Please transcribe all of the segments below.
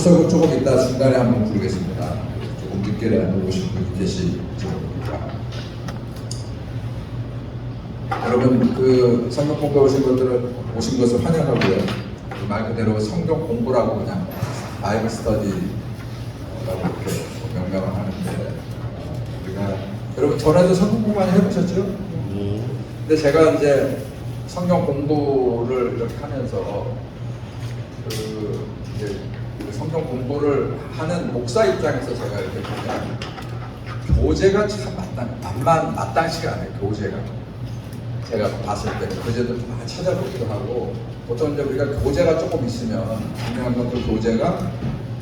설교 조금 이따 중간에 한번 부르겠습니다. 조금 늦게라도 오신 분이 계시죠. 여러분 그 성경 공부에 오신 것을 환영하고요. 그 말 그대로 성경 공부라고 그냥 바이블 스터디라고 이렇게 명명을 하는데 우리가 여러분 전에도 성경 공부 많이 해보셨죠? 근데 제가 이제 성경 공부를 이렇게 하면서 이제 성경 공부를 하는 목사 입장에서 제가 이렇게 보면 교재가 참 마땅치가 않아요. 교재가 제가 봤을 때 교재도 좀 많이 찾아보기도 하고 보통 이제 우리가 교재가 조금 있으면 중요한 건 그 교재가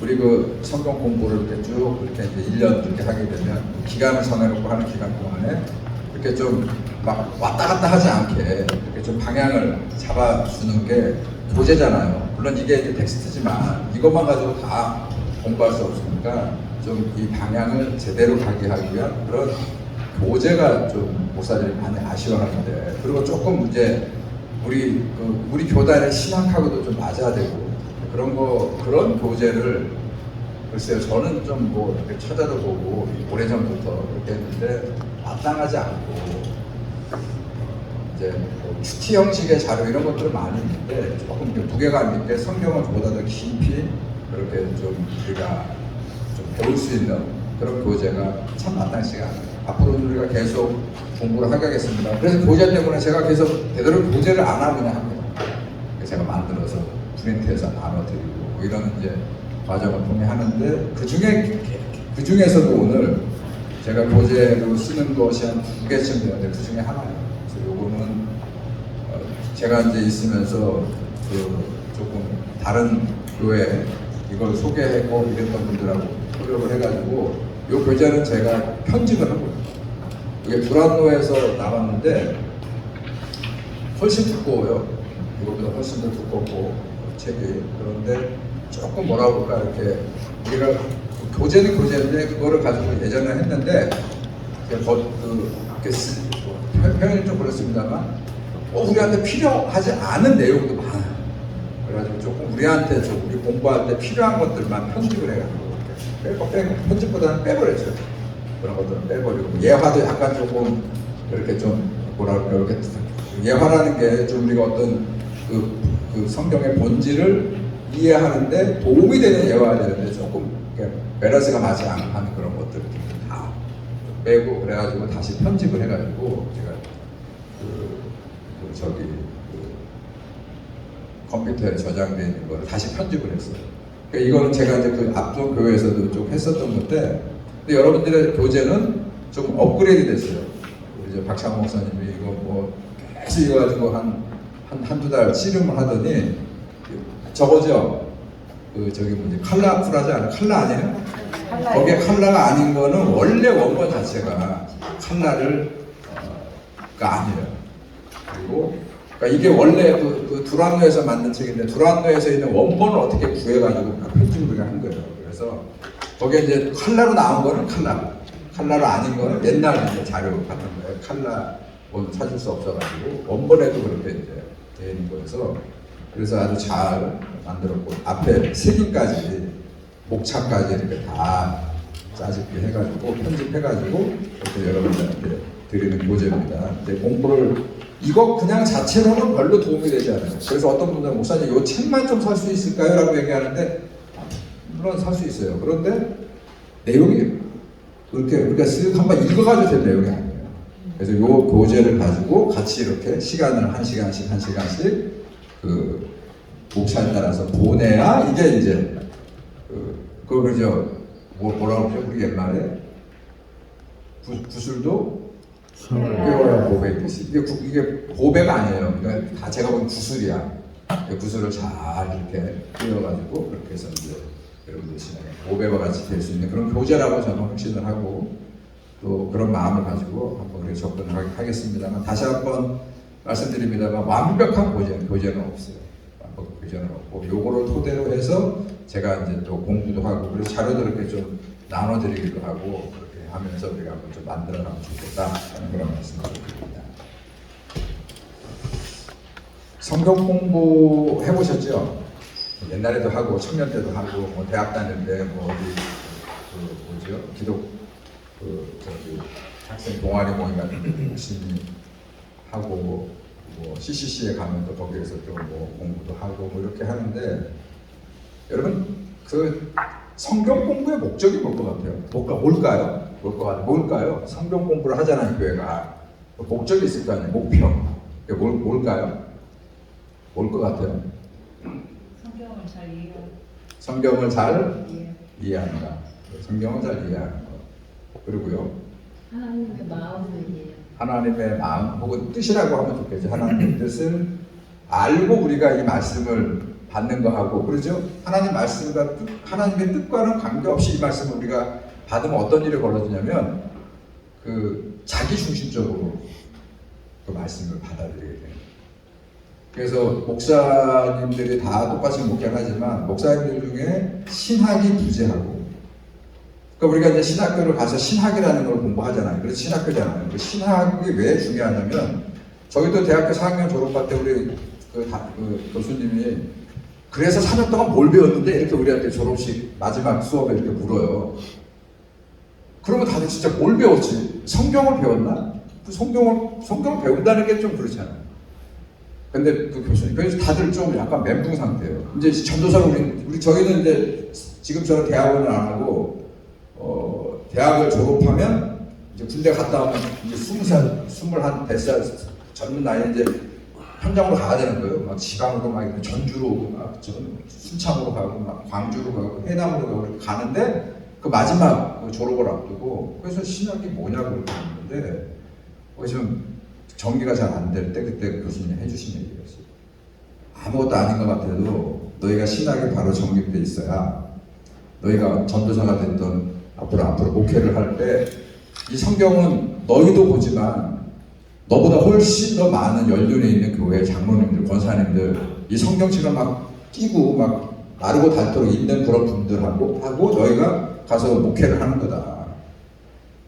우리 그 성경 공부를 이렇게 쭉 이렇게 이제 1년 이렇게 하게 되면 기간을 정해놓고 하는 기간 동안에 이렇게 좀 막 왔다 갔다 하지 않게 이렇게 좀 방향을 잡아주는 게 교재잖아요. 물론 이게 이제 텍스트지만 이것만 가지고 다 공부할 수 없으니까 좀 이 방향을 제대로 가게 하기 위한 그런 교재가 좀 목사들이 많이 아쉬워하는데 그리고 조금 이제 우리 교단의 신학하고도 좀 맞아야 되고 그런 교재를 글쎄요 저는 좀 뭐 이렇게 찾아도 보고 오래전부터 그렇게 했는데 마땅하지 않고 이제 뭐 큐티 형식의 자료 이런 것들은 많이 있는데 조금 무게감 있게 성경을 보다 더 깊이 그렇게 좀 우리가 좀 배울 수 있는 그런 교재가 참 마땅치가 않아요. 앞으로 우리가 계속 공부를 하겠습니다. 그래서 교재 때문에 제가 계속 되도록 교재를 안 하고 그냥 합니다. 제가 만들어서 프린트해서 나눠드리고 뭐 이런 이제 과정을 통해 하는데 그 중에서도 오늘 제가 교재로 쓰는 것이 한 2개쯤 되는데 그 중에 하나예요. 그래서 요거는 제가 이제 있으면서 조금 다른 교회 이걸 소개하고 이랬던 분들하고 협력을 해가지고 요 교재는 제가 편집을 한 거예요. 이게 두란노에서 나왔는데 훨씬 두꺼워요. 이거보다 훨씬 더 두껍고 책이. 그런데 조금 뭐라 그럴까 이렇게 우리가 교재는 교재인데 그거를 가지고 예전에 했는데 표현이 좀 그렇습니다만 우리한테 필요하지 않은 내용도 많아요. 그래가지고 조금 우리한테 우리 공부할 때 필요한 것들만 편집을 해가지고 빼고 편집보다는 빼버렸죠. 그런 것들은 빼버리고 예화도 약간 조금 이렇게 좀 뭐라 그럴까 이렇게 예화라는 게 좀 우리가 어떤 그 성경의 본질을 이해하는데 도움이 되는 예화가 되는데 조금 밸런스가 맞지 않는 그런 것들 다 빼고 그래가지고 다시 편집을 해가지고 제가 컴퓨터에 저장되어 있는 거를 다시 편집을 했어요. 그러니까 이거는 제가 이제 그 앞쪽 교회에서도 좀 했었던 건데, 근데 여러분들의 교재는 좀 업그레이드 됐어요. 우리 이제 박창호 목사님이 이거 뭐 계속 이거 가지고 한두 달 씨름을 하더니 저거죠. 칼라 쿨하지 않아요? 칼라 아니에요? 거기에 칼라가 아닌 거는 원래 원본 자체가 칼라를 아니에요. 그리고 그러니까 이게 원래 그 두란노에서 만든 책인데 두란노에서 있는 원본을 어떻게 구해가지고 편집을 한 거예요. 그래서 거기에 이제 칼라로 나온 거는 칼라로 아닌 거는 옛날 이제 자료 같은 거예요. 칼라 원 찾을 수 없어가지고 원본에도 그렇게 이제 되어 있는 거여서 그래서 아주 잘 만들었고 앞에 색인까지 목차까지 이렇게 다 짜집기 해가지고 편집해가지고 이렇게 여러분들한테 드리는 교재입니다. 근데 공부를 이거 그냥 자체로는 별로 도움이 되지 않아요. 그래서 어떤 분들은 목사님 이 책만 좀 살 수 있을까요? 라고 얘기하는데 물론 살 수 있어요. 그런데 내용이 그렇게 우리가 쓱 한번 읽어가지고 될 내용이 아니에요. 그래서 이 교재를 가지고 같이 이렇게 시간을 한 시간씩 그 목차에 따라서 보내야 이게 이제 그걸 뭐라고 그러죠? 우리 옛말에 구슬도 꿰어야 보배 있듯이 이게 보배가 아니에요. 그러니까 다 제가 본 구슬이야. 구슬을 잘 이렇게 꿰어가지고 그렇게 해서 이제 여러분들 시간에 보배와 같이 될 수 있는 그런 교재라고 저는 확신을 하고 또 그런 마음을 가지고 한번 우리 접근을 하겠습니다만 다시 한번 말씀드립니다만 완벽한 교재는 없어요. 완벽한 교재는 없고 요거를 토대로 해서 제가 이제 또 공부도 하고 그리고 자료도 이렇게 좀 나눠드리기도 하고 그렇게 하면서 우리가 한번 좀 만들어가면 좋겠다 하는 그런 말씀을 드립니다. 성경 공부 해보셨죠? 옛날에도 하고 청년 때도 하고 뭐 대학 다닐 때 뭐 어디 그 뭐죠 기독 그 저기 학생 동아리 모임 같은 거 열심히 하고 뭐 CCC에 가면 또 거기에서 또 뭐 공부도 하고 뭐 이렇게 하는데 여러분 그 성경 공부의 목적이 뭘 것 같아요? 뭘까요? 뭘까요? 성경 공부를 하잖아요 교회가 목적이 있을 거 아니에요 목표 뭘까요? 뭘 것 같아요? 성경을 잘 이해하고 성경을 잘 이해한다. 성경을 잘 이해하는 것. 그리고요. 하나님의 마음을 이해해요. 하나님의 마음 혹은 뜻이라고 하면 좋겠죠. 하나님의 뜻을 알고 우리가 이 말씀을 받는 거하고 그러죠. 하나님 말씀과 하나님의 뜻과는 관계없이 이 말씀을 우리가 받으면 어떤 일이 벌어지냐면 그 자기 중심적으로 그 말씀을 받아들이게 돼요. 그래서 목사님들이 다 똑같이 목회를 하지만 목사님들 중에 신학이 부재하고 그러니까 우리가 이제 신학교를 가서 신학이라는 걸 공부하잖아요. 그래서 신학교잖아요. 그 신학이 왜 중요하냐면 저희도 대학교 4학년 졸업할 때 우리 그 교수님이 그래서 4년 동안 뭘 배웠는데 이렇게 우리한테 졸업식 마지막 수업에 이렇게 물어요. 그러면 다들 진짜 뭘 배웠지? 성경을 배웠나? 그 성경을 배운다는 게 좀 그렇잖아요. 근데 그 교수님, 그래서 다들 좀 약간 멘붕 상태예요. 이제 전도사로 저희는 이제 지금처럼 대학원을 안 하고, 대학을 졸업하면 이제 군대 갔다 오면 이제 20살, 21살 젊은 나이에 이제 현장으로 가야 되는 거예요. 막 지방으로 막 전주로 오고, 막 순창으로 가고, 막 광주로 가고, 해남으로 가고 가는데 그 마지막 졸업을 앞두고 그래서 신학이 뭐냐고 그렇게 했는데 좀 정리가 잘 안 될 때 그때 교수님이 해주신 얘기였어요. 아무것도 아닌 것 같아도 너희가 신학이 바로 정립돼 있어야 너희가 전도사가 됐던 앞으로 목회를 할 때 이 성경은 너희도 보지만 너보다 훨씬 더 많은 연륜에 있는 교회 장로님들, 권사님들 이 성경책을 막 끼고 막 마르고 닳도록 있는 그런 분들하고 너희가 가서 목회를 하는 거다.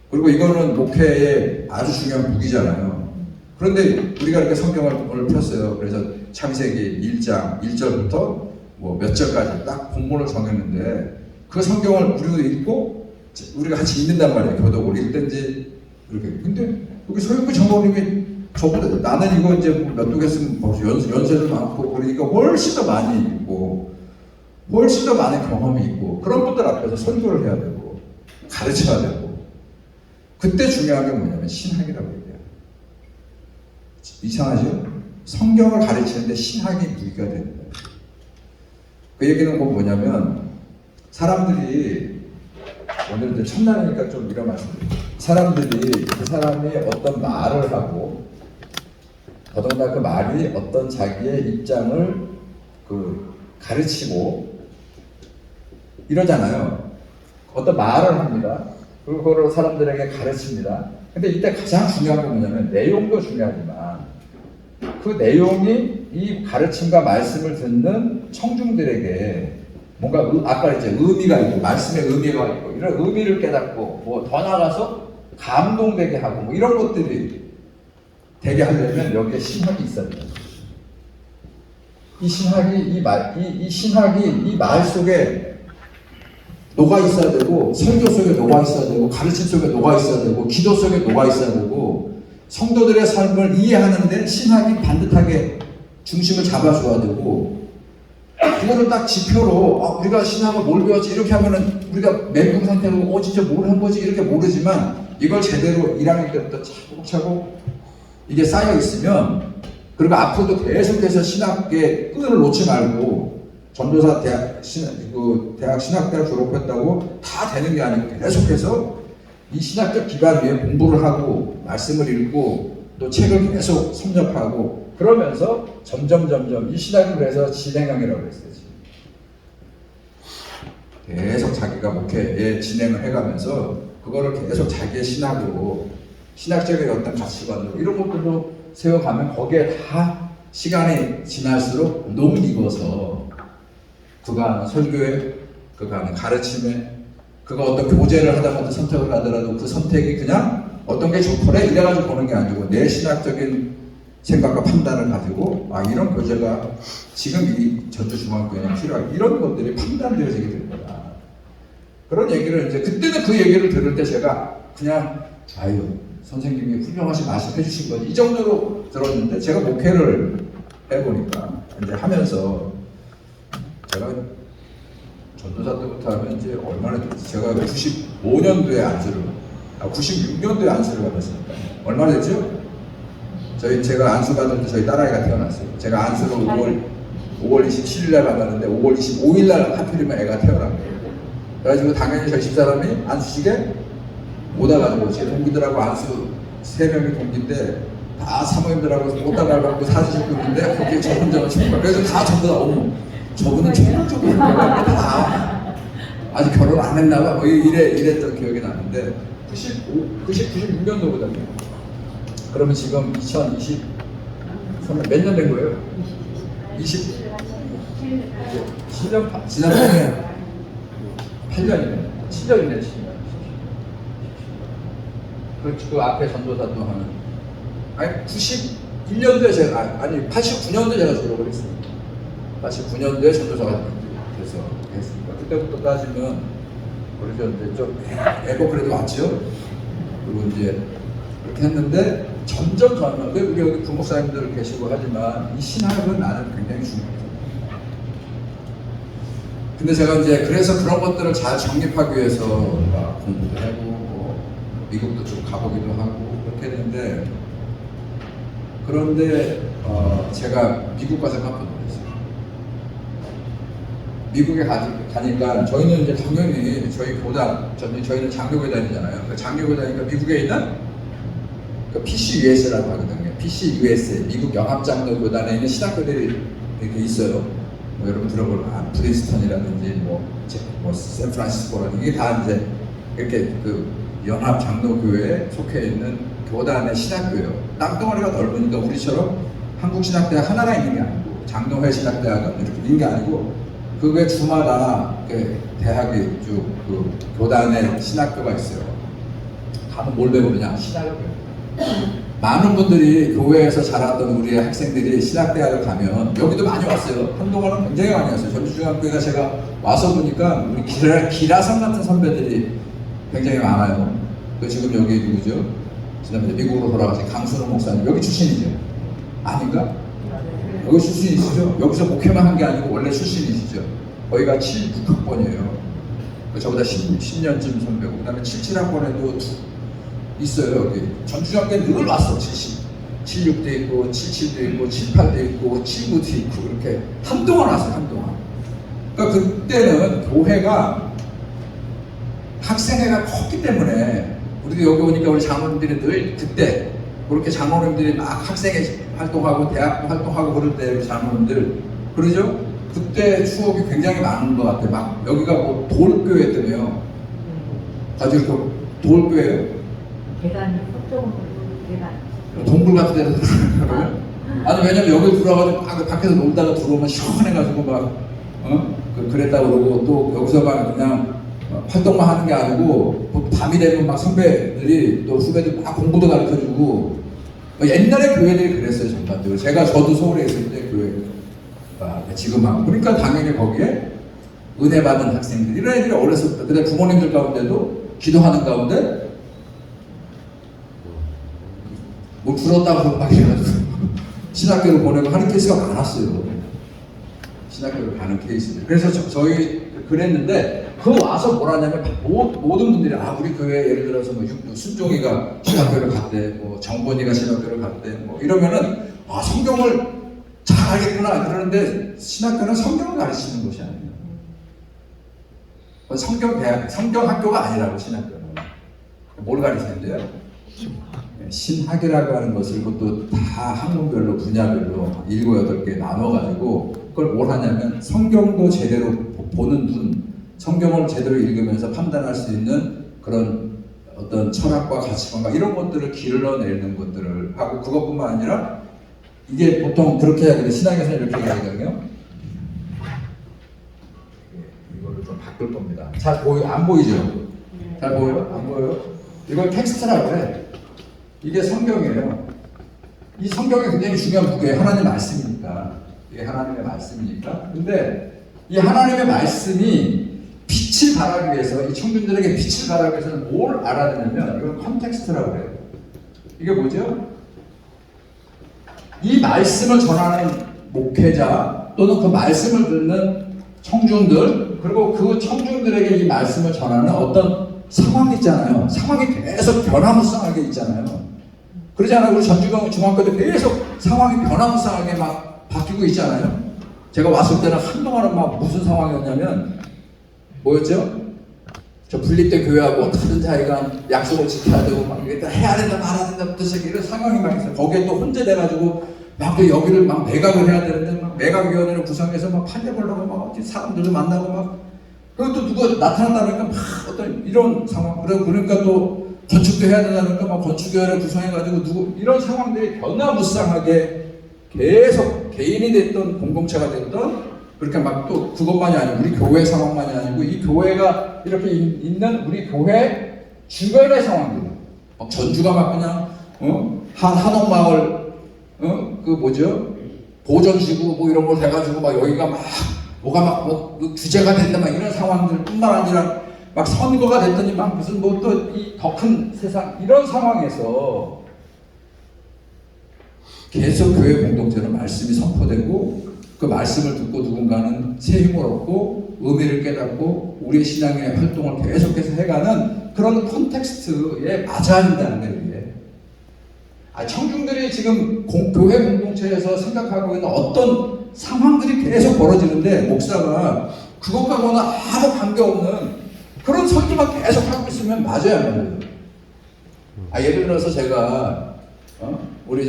그리고 이거는 목회의 아주 중요한 무기잖아요. 그런데 우리가 이렇게 성경을 오늘 폈어요. 그래서 창세기 1장 1절부터 뭐 몇 절까지 딱 본문을 정했는데 그 성경을 우리도 읽고 우리가 같이 읽는단 말이에요. 교독을 읽든지 이렇게. 근데 여기 서영구 장로님이 저보다 나는 이거 이제 몇 독 했으면 연세도 많고 그러니까 훨씬 더 많이 읽고 훨씬 더 많은 경험이 있고 그런 분들 앞에서 설교를 해야 되고 가르쳐야 되고 그때 중요한 게 뭐냐면 신학이라고 얘기해요. 이상하죠? 성경을 가르치는데 신학이 무기가 되는 거예요. 그 얘기는 뭐냐면 사람들이 오늘 이제 첫날이니까 좀 이런 말씀드릴게요. 사람들이 그 사람이 어떤 말을 하고 더더군다나 그 말이 어떤 자기의 입장을 가르치고 이러잖아요. 어떤 말을 합니다. 그리고 그걸 사람들에게 가르칩니다. 근데 이때 가장 중요한 건 뭐냐면 내용도 중요하지만 그 내용이 이 가르침과 말씀을 듣는 청중들에게 뭔가 아까 이제 의미가 있고 말씀의 의미가 있고 이런 의미를 깨닫고 뭐 더 나아가서 감동되게 하고 뭐 이런 것들이 되게 하려면 여기에 신학이 있어야 돼요. 이 신학이 이 신학이 이 말 속에 녹아 있어야 되고 설교 속에 녹아 있어야 되고 가르침 속에 녹아 있어야 되고 기도 속에 녹아 있어야 되고 성도들의 삶을 이해하는데 신학이 반듯하게 중심을 잡아줘야 되고 그거를 딱 지표로 우리가 신학을 뭘 배웠지 이렇게 하면은 우리가 멘붕 상태로 진짜 뭘 한 거지 이렇게 모르지만 이걸 제대로 1학년 때부터 차곡차곡 이게 쌓여 있으면 그리고 앞으로도 계속해서 신학의 끈을 놓지 말고 전도사 대학 신학대학 졸업했다고 다 되는 게 아니고 계속해서 이 신학적 기반 위에 공부를 하고 말씀을 읽고 또 책을 계속 섭렵하고 그러면서 점점 이 신학을 그래서 진행형이라고 그랬어요. 계속 자기가 목회에 진행을 해가면서 그거를 계속 자기의 신학으로 신학적인 어떤 가치관으로 이런 것들로 세워가면 거기에 다 시간이 지날수록 녹익어서 그가 하는 설교에 그가 하는 가르침에 그가 어떤 교제를 하다가 선택을 하더라도 그 선택이 그냥 어떤 게 좋더래 이래가지고 보는 게 아니고 내 신학적인 생각과 판단을 가지고 아 이런 교재가 지금 이 전주중앙교회에 필요한 이런 것들이 판단되어지게 됩니다. 그런 얘기를 이제 그때는 그 얘기를 들을 때 제가 그냥 아유 선생님이 훌륭하신 말씀 해주신 거지 이 정도로 들었는데 제가 목회를 해보니까 이제 하면서 제가 전도사 때부터 하면 이제 얼마나 됐지? 제가 95년도에 안수를 96년도에 안수를 받았으니까 얼마나 됐죠? 제가 안수 받을 때 저희 딸아이가 태어났어요. 제가 안수를 5월 27일 날 받았는데 5월 25일 날 하필이면 애가 태어난 거예요. 그래가지고 당연히 저희 집사람이 안수식에 못 와가지고 제 동기들하고 안수 3명이 동기인데 다 사모님들하고 못 따라가고 사주실 분인데 거기에 저 혼자만 싶은 거예요. 그래서 다 전부 다 어머 저분은 총각적으로 다 아직 결혼 안 했나 봐. 뭐 이랬던 기억이 나는데 96년도거든요. 그러면 지금 2020 몇 년 된 거예요? 7년 지난 8년이네. 7년이네. 7년. 그 앞에 전도사도 하는 아니 91년도에 제가 아니 89년도에 제가 졸업을 했습니다. 89년도에 전도사가 돼서 했습니다. 그때부터 따지면 그러셨는데 좀 애고 그래도 왔죠. 그리고 이제 그렇게 했는데 점점 우리 여기 부목사님들 계시고 하지만 이 신학은 나는 굉장히 중요해요. 근데 제가 이제 그래서 그런 것들을 잘 정립하기 위해서 막 공부도 하고 뭐 미국도 좀 가보기도 하고 그렇게 했는데 그런데 제가 미국 가서 깜짝 놀랐어요. 미국에 가니까 저희는 이제 당연히 저희 교단 저희는 장로교 다니잖아요. 그 장로교 다니까 미국에 있는 그 PCUS라고 하거든요. PCUS 미국 영합장로교단에 있는 신학교들이 이렇게 있어요. 뭐 여러분 들어볼 프린스턴이라든지 뭐 샌프란시스코라든지 이게 다 이제 이렇게 그 연합장로교회에 속해 있는 교단의 신학교예요. 땅덩어리가 넓으니까 우리처럼 한국신학대학 하나가 있는 게 아니고 장로회 신학대학은 이렇게 있는 게 아니고 그게 주마다 대학이 쭉 그 교단의 신학교가 있어요. 가면 뭘 배우느냐? 신학을 배워요. 많은 분들이 교회에서 자랐던 우리의 학생들이 신학대학을 가면 여기도 많이 왔어요. 한동안은 굉장히 많이 왔어요. 전주중앙교회가 제가 와서 보니까 우리 기라성 같은 선배들이 굉장히 많아요. 그 지금 여기 누구죠? 지난번에 미국으로 돌아가신 강순호 목사님 여기 출신이죠? 아닌가? 여기 출신이시죠? 여기서 목회만 한 게 아니고 원래 출신이시죠? 거기가 76학번이에요. 저보다 10년쯤 선배고 그 다음에 77학번에도 있어요. 여기 전주중앙교회 늘 왔어. 76도 있고 77도 있고 78도 있고 79도 있고 이렇게 한동안 왔어요. 한동안. 그러니까 그때는 교회가 학생회가 컸기 때문에 우리도 여기 오니까 우리 장로님들이 늘 그때 그렇게 장로님들이 막 학생회 활동하고 대학도 활동하고 그럴 때 우리 장로님들 그러죠? 그때 추억이 굉장히 많은 것 같아요. 막 여기가 뭐 돌교회 때문에요. 아주 이렇게 돌교회예요. 계단이 서쪽으로 계단. 동굴 같은 데서 들어가요. 아니 왜냐면 여기 들어가가지고 막 밖에서 놀다가 들어오면 시원해가지고 막 그랬다고 그러고 또 여기서 막 그냥 활동만 하는 게 아니고 또 밤이 되면 막 선배들이 또 후배들 막 공부도 가르쳐주고 옛날에 교회들이 그랬어요. 전반적으로 저도 서울에 있을 때 교회 지금 하고 그러니까 당연히 거기에 은혜 받은 학생들 이런 애들이 어렸을 때 근데 부모님들 가운데도 기도하는 가운데 뭐 불었다고 막 이래가지고 신학교를 보내고 하는 케이스가 많았어요. 신학교를 가는 케이스들. 그래서 저희 그랬는데 그 와서 뭘 하냐면 모든 분들이 우리 교회 예를 들어서 뭐 순종이가 신학교를 갔대, 뭐 정권이가 신학교를 갔대, 뭐 이러면은 성경을 잘 알겠구나 그러는데 신학교는 성경을 가르치는 것이 아니에요. 성경 학교가 아니라고 신학교는 뭘 가르치는데요? 신학이라고 하는 것을 그것도 다 학문별로 분야별로 7, 8개 나눠가지고 그걸 뭘 하냐면 성경도 제대로 보는 눈, 성경을 제대로 읽으면서 판단할 수 있는 그런 어떤 철학과 가치관과 이런 것들을 길러내는 것들을 하고 그것뿐만 아니라 이게 보통 그렇게 해야 되는데 신학에서는 이렇게 얘기하거든요. 이거를 좀 바꿀 겁니다. 안 보이죠? 잘 보여요? 안 보여요? 이걸 텍스트라고 해. 이게 성경이에요. 이 성경이 굉장히 중요한 북이에요. 하나님의 말씀이니까. 이게 하나님의 말씀이니까. 근데 이 하나님의 말씀이 빛을 발하기 위해서, 이 청중들에게 빛을 발하기 위해서는 뭘 알아야 되냐면, 이건 컨텍스트라고 해요. 이게 뭐죠? 이 말씀을 전하는 목회자 또는 그 말씀을 듣는 청중들, 그리고 그 청중들에게 이 말씀을 전하는 어떤 상황이 있잖아요. 상황이 계속 변화무쌍하게 있잖아요. 그러잖아요. 우리 전주경 중학교 때 계속 상황이 변화무쌍하게 막 바뀌고 있잖아요. 제가 왔을 때는 한동안은 막 무슨 상황이었냐면 뭐였죠? 저 분립된 교회하고 어떻게든 자기가 약속을 지켜야 되고 막 일단 해야 된다 말아야 된다부터 시작해 이런 상황이 막 있어요. 거기에 또 혼재돼가지고 막 또 여기를 막 매각을 해야 되는데 막 매각위원회를 구성해서 막 팔려보려고 막 사람들도 만나고 막 그리고 또 누가 나타난다니까 막 어떤 이런 상황 그러니까 또 건축도 해야 된다니까 막 건축위원회 구성해가지고 누구 이런 상황들이 변화무쌍하게 계속 개인이 됐던 공동체가 됐던 그렇게 막 또 그것만이 아니고 우리 교회 상황만이 아니고 이 교회가 이렇게 있는 우리 교회 주변의 상황들 막 전주가 막 그냥 한옥마을 그 뭐죠 보전지구 뭐 이런 걸 해가지고 막 여기가 막 뭐가 막 뭐 규제가 된다 막 이런 상황들뿐만 아니라 막 선거가 됐더니 막 무슨 뭐 또 이 더 큰 세상 이런 상황에서 계속 교회 공동체로 말씀이 선포되고 그 말씀을 듣고 누군가는 새 힘을 얻고 의미를 깨닫고 우리의 신앙의 활동을 계속해서 해가는 그런 콘텍스트에 맞아야 한다는 거예요. 이게. 청중들이 지금 교회 공동체에서 생각하고 있는 어떤 상황들이 계속 벌어지는데 목사가 그것과는 아무 관계없는 그런 설교만 계속 하고 있으면 맞아야 합니다. 예를 들어서 제가 우리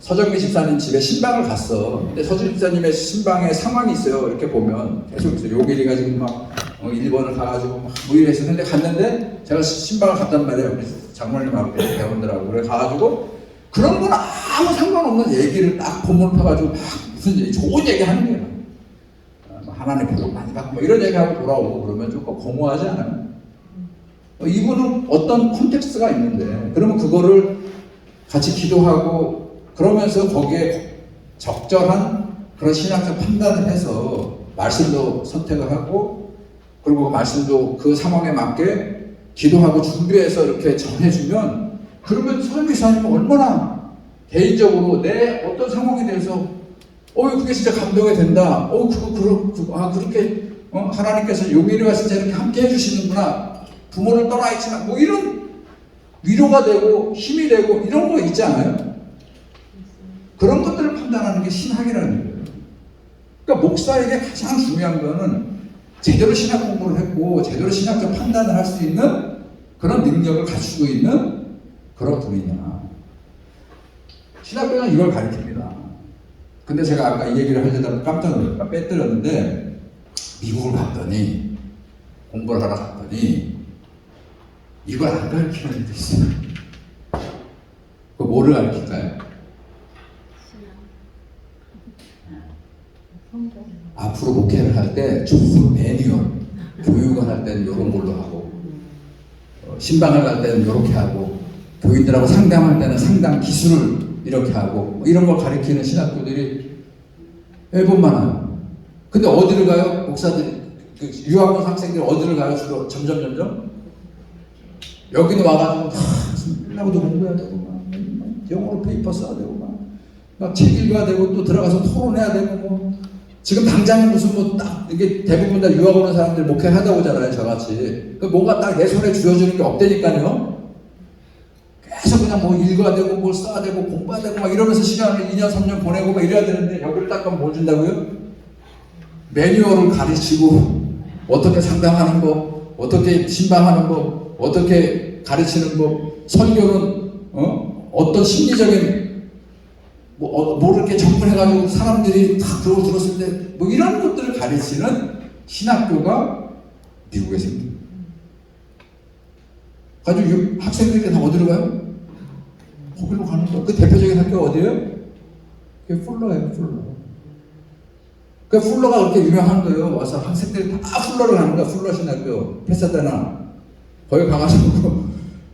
서정미 집사님 집에 신방을 갔어. 근데 서정미 집사님의 신방에 상황이 있어요. 이렇게 보면 계속 있어요. 요길이가 지금 막 일본을 가가지고 막 뭐 이랬었는데 갔는데 제가 신방을 갔단 말이에요. 우리 장모님하고 배원들하고 그래 가가지고 그런 건 아무 상관없는 얘기를 딱 본문을 펴가지고 막 무슨 얘기, 좋은 얘기 하는 거예요. 하나님 복을 많이 받고 뭐 이런 얘기하고 돌아오고 그러면 조금 공허하지 않아요? 이분은 어떤 콘텍스트가 있는데 그러면 그거를 같이 기도하고 그러면서 거기에 적절한 그런 신학적 판단을 해서 말씀도 선택을 하고 그리고 말씀도 그 상황에 맞게 기도하고 준비해서 이렇게 전해주면 그러면 서정미 집사님은 얼마나 개인적으로 내 어떤 상황에 대해서 그게 진짜 감동이 된다. 그렇게 하나님께서 용일이와 진짜 이렇게 함께 해주시는구나. 부모를 떠나 있지만 뭐 이런 위로가 되고 힘이 되고 이런 거 있지 않아요? 그런 것들을 판단하는 게 신학이라는 거예요. 그러니까 목사에게 가장 중요한 거는 제대로 신학 공부를 했고 제대로 신학적 판단을 할 수 있는 그런 능력을 갖추고 있는 그런 분이냐. 신학교는 이걸 가르칩니다. 근데 제가 아까 이 얘기를 하려다가 깜짝 빼뜨렸는데 미국을 갔더니 공부를 하러 갔더니 이걸 안 가르치는 애도 있어요. 그 뭐를 가르칠까요? 앞으로 목회를 할 때 좋은 매뉴얼, 교육을 할 때는 이런 걸로 하고 신방을 갈 때는 이렇게 하고 교인들하고 상담할 때는 상담 기술을 이렇게 하고 뭐 이런 걸 가르치는 신학교들이 일본 많아요. 근데 어디를 가요? 목사들이 유학원 학생들이 어디를 가요? 주로 점점 여기는 와가지고 무슨 일하고도 공부해야 되고 막 영어로 페이퍼 써야 되고 막 책 읽어야 되고 또 들어가서 토론해야 되고 뭐 지금 당장 무슨 뭐 딱 이게 대부분 다 유학 오는 사람들 목회하다 오잖아요. 저같이 그 뭔가 딱 내 손에 쥐어주는 게 없다니까요. 계속 그냥 뭐 읽어야 되고 뭘 써야 되고 공부해야 되고 막 이러면서 시간을 2년 3년 보내고 막 이래야 되는데 여기를 딱 가면 뭘 준다고요? 매뉴얼을 가르치고 어떻게 상담하는 법, 어떻게 신방하는 법, 어떻게 가르치는 법, 설교는 어떤 심리적인 뭐 이렇게 접근해가지고 사람들이 다 들었을 때 뭐 이런 것들을 가르치는 신학교가 미국에 생깁니다. 가지고 학생들이 다 어디로 가요? 거기로 가는 거예요. 그 대표적인 학교가 어디예요? 그게 풀러예요, 풀러. 그 풀러가 그렇게 유명한 거예요. 와서 학생들이 다 풀러를 가는 거야, 풀러 신학교. 패사다나. 거기 가가지고.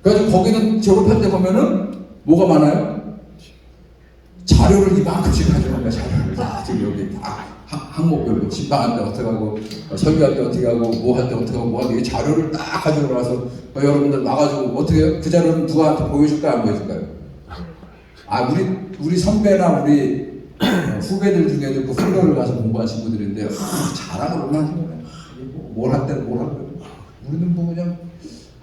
그래가지고 거기는 졸업할 때 보면은 뭐가 많아요? 자료를 이만큼씩 가져온 거야. 자료를 다 지금 여기 다 항목별로 집방할 때 어떻게 하고 설교할 때 어떻게 하고 뭐 할 때 어떻게 하고 뭐 하고 이 자료를 딱 가지고 와서 여러분들 와가지고 어떻게 그 자료는 누구한테 보여줄까요? 안 보여줄까요? 아 우리 선배나 우리 후배들 중에도 그 훈련을 가서 공부한 친구들인데 자랑을 얼마나 하는 거야. 뭘 할 때는 뭘 하고 우리는 뭐 그냥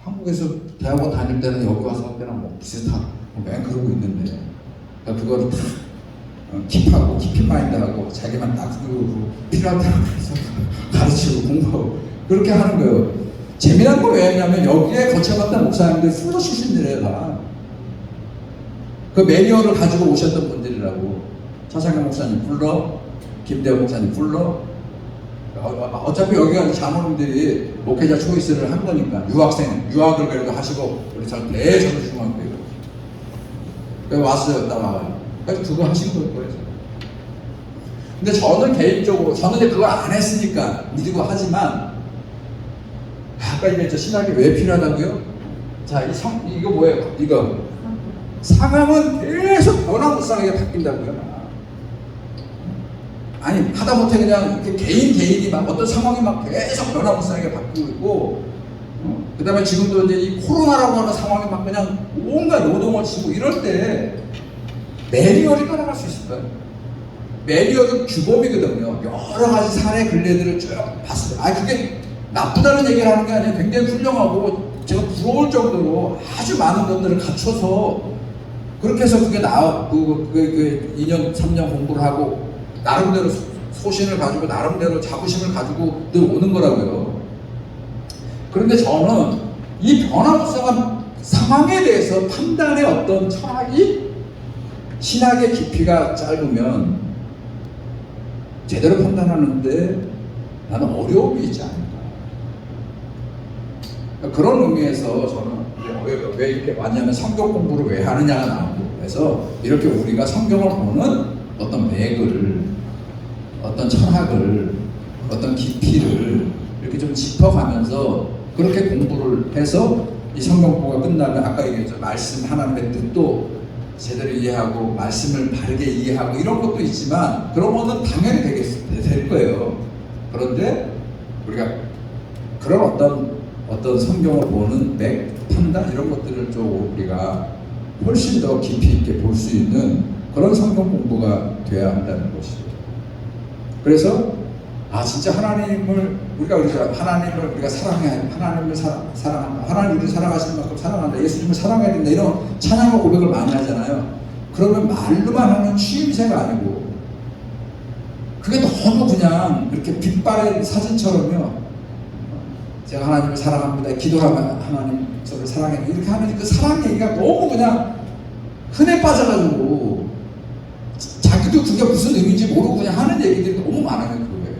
한국에서 대학원 다닐 때는 여기 와서 할 때랑 뭐 비슷하고 맨 그러고 있는데 그러니까 그거를 다 킵하고 키피마인드하고 자기만 딱 그리고 필요한 대로 가르치고 공부하고 그렇게 하는 거예요. 재미난 거 왜냐면 여기에 거쳐갔던 목사님들 풀로 출신들이에요 다. 그 매뉴얼을 가지고 오셨던 분들이라고. 차상현 목사님 불러, 김대호 목사님 불러. 어차피 여기가 장로님들이 목회자 초이스를 한 거니까 유학을 그래도 하시고 우리 잘 대전을 중앙교회로 그래서 왔어요. 따라와요. 그래서 그거 하신 거예요. 근데 저는 개인적으로 저는 이제 그걸 안 했으니까 믿고 하지만 아까 이제 신학이 왜 필요하다고요? 자, 이거 뭐예요? 이거 상황은 계속 변화무쌍하게 바뀐다고요. 아니 하다못해 그냥 이렇게 개인이 막 어떤 상황이 막 계속 변화무쌍하게 바뀌고 있고 그 다음에 지금도 이제 이 코로나라고 하는 상황이 막 그냥 온갖 노동을 치고 이럴 때 매뉴얼이 따라갈 수 있을까요? 매뉴얼은 규범이거든요. 여러 가지 사례 근례들을 쭉 봤어요. 아니 그게 나쁘다는 얘기를 하는 게 아니라 굉장히 훌륭하고 제가 부러울 정도로 아주 많은 것들을 갖춰서 그렇게 해서 그게 2년 3년 공부를 하고 나름대로 소신을 가지고 나름대로 자부심을 가지고 늘 오는 거라고요. 그런데 저는 이 변화무쌍한 상황에 대해서 판단의 어떤 철학이 신학의 깊이가 짧으면 제대로 판단하는데 나는 어려움이 있지 않을까. 그런 의미에서 저는 왜 이렇게 왔냐면 성경 공부를 왜 하느냐가 나오고 그래서 이렇게 우리가 성경을 보는 어떤 맥을 어떤 철학을 어떤 깊이를 이렇게 좀 짚어가면서 그렇게 공부를 해서 이 성경 공부가 끝나면 아까 얘기했죠. 말씀 하나님의 뜻도 제대로 이해하고 말씀을 바르게 이해하고 이런 것도 있지만 그런 거는 당연히 될 거예요. 그런데 우리가 그런 어떤 성경을 보는 맥, 판단 이런 것들을 좀 우리가 훨씬 더 깊이 있게 볼 수 있는 그런 성경 공부가 돼야 한다는 것이죠. 그래서 진짜 하나님을 우리가 사랑해 하나님을 사랑한다. 하나님 우리를 사랑하시는 만큼 사랑한다. 예수님을 사랑해야 된다. 이런 찬양과 고백을 많이 하잖아요. 그러면 말로만 하는 취임새가 아니고 그게 너무 그냥 이렇게 빛바랜 사진처럼요. 제가 하나님을 사랑합니다. 기도하면 하나님 저를 사랑해. 이렇게 하면 그 사랑 얘기가 너무 그냥 흔해 빠져가지고 자기도 그게 무슨 의미인지 모르고 그냥 하는 얘기들이 너무 많아요. 그게.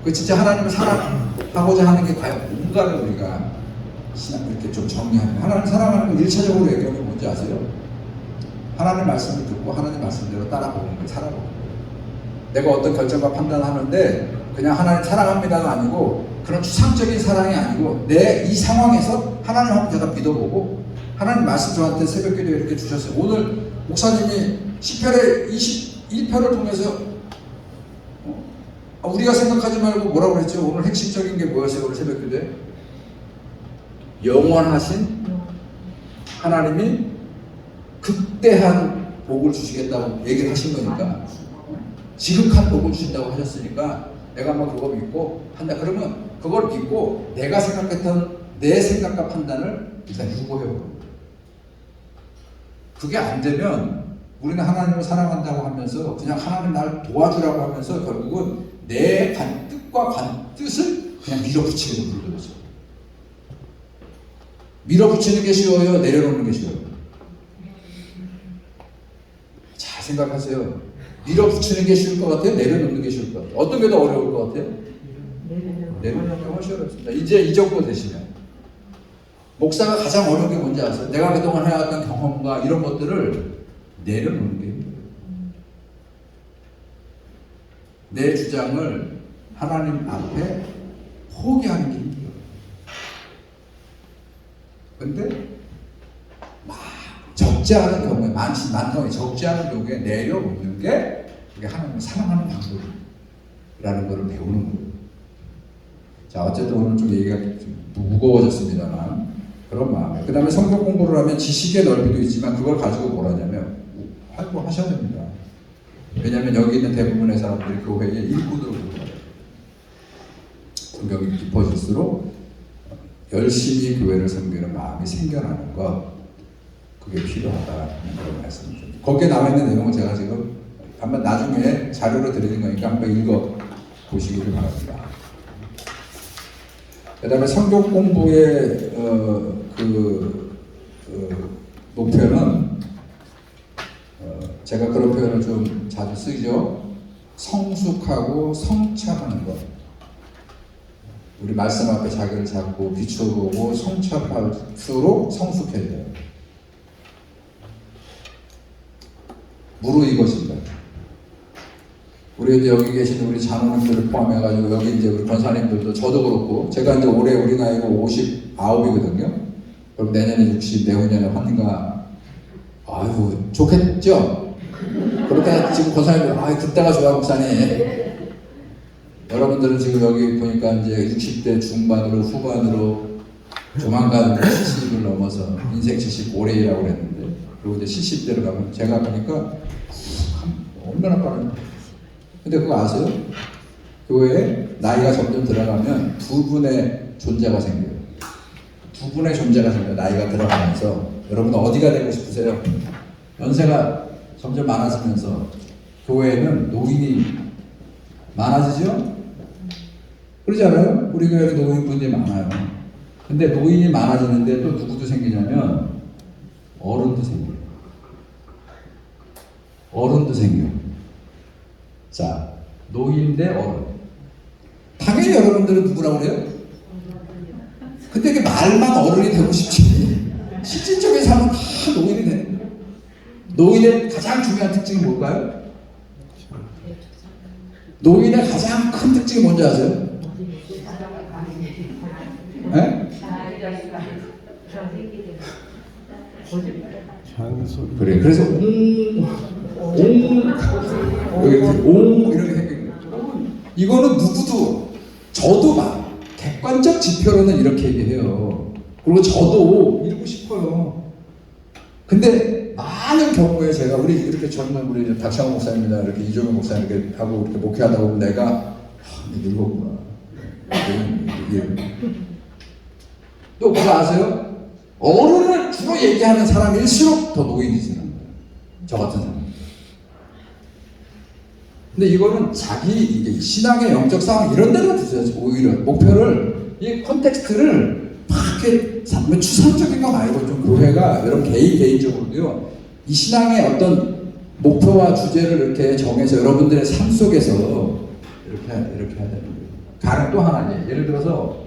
그 진짜 하나님을 사랑하고자 하는 게 과연 뭔가를 우리가 이렇게 좀 정리하면 하나님 사랑하는 걸 1차적으로 얘기하면 뭔지 아세요? 하나님 말씀을 듣고 하나님 말씀대로 따라보는 거예요. 살아보는 거예요. 내가 어떤 결정과 판단을 하는데 그냥 하나님 사랑합니다가 아니고 그런 추상적인 사랑이 아니고 내 이 상황에서 하나님 한번 제가 믿어보고 하나님 말씀 저한테 새벽기도 이렇게 주셨어요. 오늘 목사님이 10편의 21편을 통해서 우리가 생각하지 말고 뭐라고 그랬죠? 오늘 핵심적인 게 뭐였어요? 오늘 새벽기도에 영원하신 하나님이 극대한 복을 주시겠다고 얘기를 하신 거니까 지극한 복을 주신다고 하셨으니까 내가 한번 그거 믿고 한다. 그러면 그걸 믿고 내가 생각했던 내 생각과 판단을 일단 유보해보고 그게 안 되면 우리는 하나님을 사랑한다고 하면서 그냥 하나님 나를 도와주라고 하면서 결국은 내 뜻과 반뜻을 그냥 밀어붙이게 만들어져. 밀어붙이는 게 쉬워요? 내려놓는 게 쉬워요? 잘 생각하세요. 밀어붙이는 게 쉬울 것 같아요? 내려놓는 게 쉬울 것 같아요? 어떤 게 더 어려울 것 같아요? 내려놓는 게 훨씬 어렵습니다. 이제 이 정도 되시면 목사가 가장 어려운 게 뭔지 아세요? 내가 그동안 해왔던 경험과 이런 것들을 내려놓는 게 힘들어요. 내 주장을 하나님 앞에 포기하는 게 힘들어요. 근데 막 적지 않은 경우에 많던 적지 않은 경우에 내려놓는 게 그게 하나님을 사랑하는 방법이라는 것을 배우는 거예요. 자, 어쨌든 오늘 좀 얘기가 좀 무거워졌습니다만 그런 마음에. 그 다음에 성경 공부를 하면 지식의 넓이도 있지만 그걸 가지고 뭘 하냐면 활동하셔야 됩니다. 왜냐하면 여기 있는 대부분의 사람들이 교회의 일꾼으로 보여요. 성경이 깊어질수록 열심히 교회를 섬기는 마음이 생겨나는 것, 그게 필요하다는 그런 말씀입니다. 거기에 나와 있는 내용은 제가 지금 한번 나중에 자료로 드리는 거니까 한번 읽어 보시기를 바랍니다. 그 다음에 성경 공부의 목표는 제가 그런 표현을 좀 자주 쓰죠. 성숙하고 성찰하는 것. 우리 말씀 앞에 자기를 잡고 비춰보고 성찰할수록 성숙해져요. 무르익어진다. 우리 이제 여기 계신 우리 장로님들을 포함해가지고 여기 이제 우리 권사님들도 저도 그렇고 제가 이제 올해 우리 나이가 59이거든요. 그럼 내년에 60, 내후년에 환가. 아유 좋겠죠? 그렇게 지금 권사님들 그때가 좋아 목사님. 여러분들은 지금 여기 보니까 이제 60대 중반으로 후반으로 조만간 70을 넘어서 인생 70 올해라고 그랬는데 그리고 이제 70대로 가면 제가 보니까 얼마나 빠른지. 근데 그거 아세요? 교회에 나이가 점점 들어가면 두 분의 존재가 생겨요. 두 분의 존재가 생겨요. 나이가 들어가면서. 여러분 어디가 되고 싶으세요? 연세가 점점 많아지면서 교회에는 노인이 많아지죠? 그러지 않아요? 우리 교회는 노인분들이 많아요. 근데 노인이 많아지는데 또 누구도 생기냐면 어른도 생겨요. 어른도 생겨요. 자, 노인 대 어른. 당연히 여러분들은 누구라고 그래요? 근데 이게 말만 어른이 되고 싶지 실질적인 삶은 다 노인이 되는 거예요. 노인의 가장 중요한 특징이 뭘까요? 노인의 가장 큰 특징이 뭔지 아세요? 네? 그래, 그래서 이렇게 생긴 거예요. 이거는 누구도, 저도 막 객관적 지표로는 이렇게 얘기해요. 그리고 저도 이러고 싶어요. 근데 많은 경우에 제가 우리 이렇게 젊은 우리 박창호 목사님이나 이렇게 이종현 목사님 이렇게 하고 이렇게 목회하다 보면 내가 늙었구나. 또 그거 아세요? 어른을 주로 얘기하는 사람일수록 더 노인이지는 거예요. 저 같은 사람. 근데 이거는 자기 이게 신앙의 영적 상황 이런 데로 두세요. 오히려 목표를 이 컨텍스트를 막 이렇게 추상적인 거 말고 좀 교회가 여러분 개인적으로도요. 이 신앙의 어떤 목표와 주제를 이렇게 정해서 여러분들의 삶 속에서 이렇게 해야 되는 거예요. 가령 또 하나 예를 들어서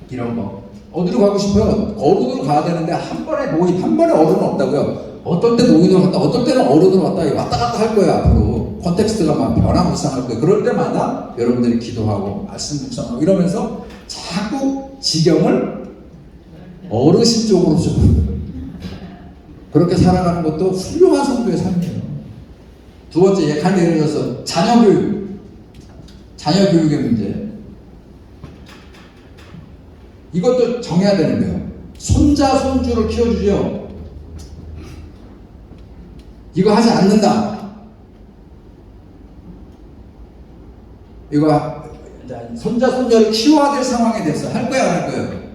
이런 거 어디로 가고 싶어요? 어른으로 가야 되는데 한 번에 어른은 없다고요. 어떨 때 노인으로 갔다, 어떨 때는 어른으로 갔다 갔다 할 거예요. 앞으로 컨텍스트가 막 변화무쌍할 거예요. 그럴 때마다 여러분들이 기도하고 말씀 묵상하고 이러면서 자꾸 지경을 어르신 쪽으로 좀 그렇게 살아가는 것도 훌륭한 성도의 삶이에요. 두 번째 예를 들어서 자녀 교육의 문제. 이것도 정해야 되는 거예요. 손자, 손주를 키워주죠. 이거 하지 않는다. 이거 손자, 손녀를 키워야 될 상황에 대해서 할 거야, 안 할 거예요?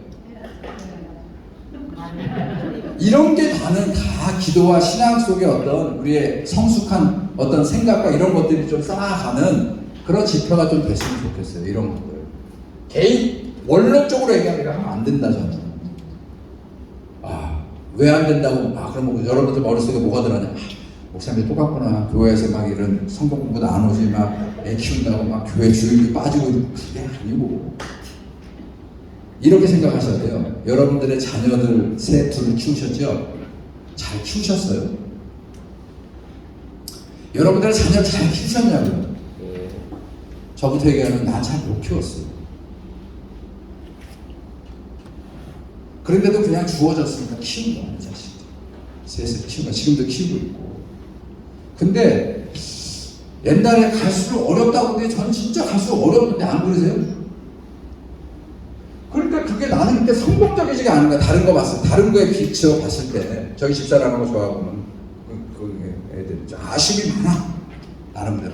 이런 게 다는 다 기도와 신앙 속에 어떤 우리의 성숙한 어떤 생각과 이런 것들이 좀 쌓아가는 그런 지표가 좀 됐으면 좋겠어요. 이런 것들. 개인 원론적으로 얘기하면 하면 안 된다 저는. 왜 안 된다고? 그럼 여러분들 머릿속에 뭐가 들어가냐? 목사님이 똑같구나. 교회에서 막 이런 성경 공부도 안 오지 막 애 키운다고 막 교회 주일이 빠지고 그게 아니고 이렇게 생각하셔야 돼요. 여러분들의 자녀들 둘을 키우셨죠? 잘 키우셨어요? 여러분들의 자녀를 잘 키우셨냐고요? 저부터 얘기하면 난 잘 못 키웠어요. 그런데도 그냥 주어졌으니까 키운 거예요, 자식. 셋을 키우고 지금도 키우고 있고. 근데 옛날에 갈수록 어렵다고 근데 저는 진짜 갈수록 어려웠는데 안 그러세요? 그러니까 그게 나는 그때 성공적이지가 않은 거야. 다른 거 봤을 때, 다른 거에 비춰 봤을 때 저희 집사람하고 저하고는 그 애들 좀 아쉬움이 많아. 나름대로.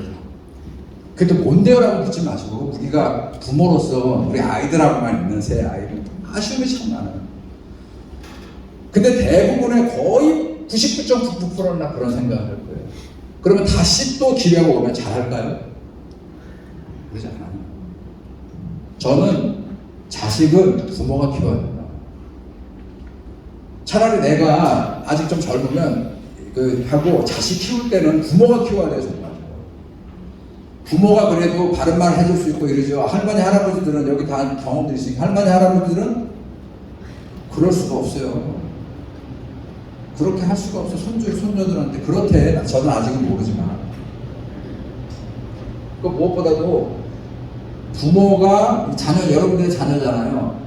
그래도 뭔데요라고 묻지 마시고 우리가 부모로서 우리 아이들하고만 있는 새 아이들 아쉬움이 참 많아요. 근데 대부분의 거의 99.99%는 나 그런 생각을 할 거예요. 그러면 다시 또 기회가 오면 잘할까요? 그러지 않아요. 저는 자식은 부모가 키워야 된다. 차라리 내가 아직 좀 젊으면 하고 자식 키울 때는 부모가 키워야 돼요. 정말. 부모가 그래도 바른 말 해줄 수 있고 이러죠. 할머니 할아버지들은 여기 다 경험들이 있으니까 할머니 할아버지들은 그럴 수가 없어요. 그렇게 할 수가 없어. 손주들한테 그렇대. 저는 아직은 모르지만 그 무엇보다도 부모가 자녀, 여러분들의 자녀잖아요.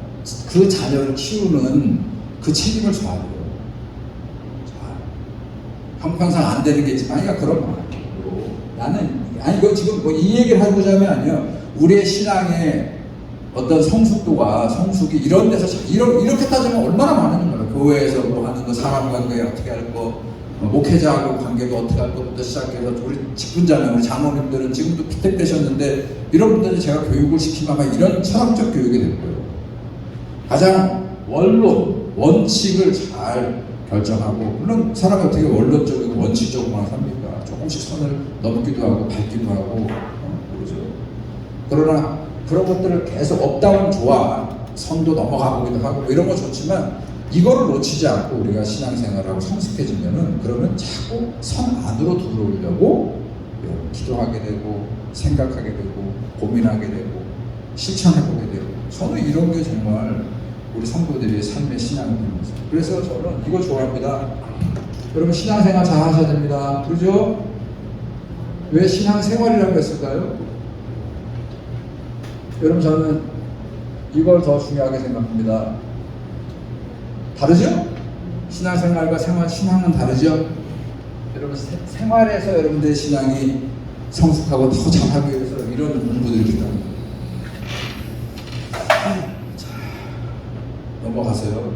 그 자녀를 키우는 그 책임을 져야 돼요. 형평상 안 되는 게 있지만 아니가 그런 말. 나는 아니 이거 지금 뭐 이 얘기를 하고자 하면 아니요. 우리의 신앙의 어떤 성숙이 이런 데서 이렇게 따지면 얼마나 많은 거예요. 교회에서 뭐 하는 거, 사람 관계 어떻게 할 거, 목회자하고 관계도 어떻게 할 거부터 시작해서 우리 직분자면 우리 장로님들은 지금도 피택되셨는데 이런 분들이 제가 교육을 시키면 아마 이런 철학적 교육이 될 거예요. 가장 원칙을 잘 결정하고 물론 사람이 어떻게 원론적이고 원칙적으로만 삽니까? 조금씩 선을 넘기도 하고 밟기도 하고 그러죠. 그러나 그런 것들을 계속 업다운 좋아. 선도 넘어가 보기도 하고 이런 거 좋지만 이거를 놓치지 않고 우리가 신앙생활하고 성숙해지면은 그러면 자꾸 선 안으로 들어오려고 기도하게 되고 생각하게 되고 고민하게 되고 실천해보게 되고 저는 이런 게 정말 우리 성도들의 삶의 신앙입니다. 그래서 저는 이거 좋아합니다. 여러분 신앙생활 잘 하셔야 됩니다. 그죠? 왜 신앙생활이라고 했을까요? 여러분 저는 이걸 더 중요하게 생각합니다. 다르죠? 신앙생활과 신앙은 다르죠? 여러분 생활에서 여러분들의 신앙이 성숙하고 더 잘하기 위해서 이런 공부들이 필요합니다. 자, 넘어가세요.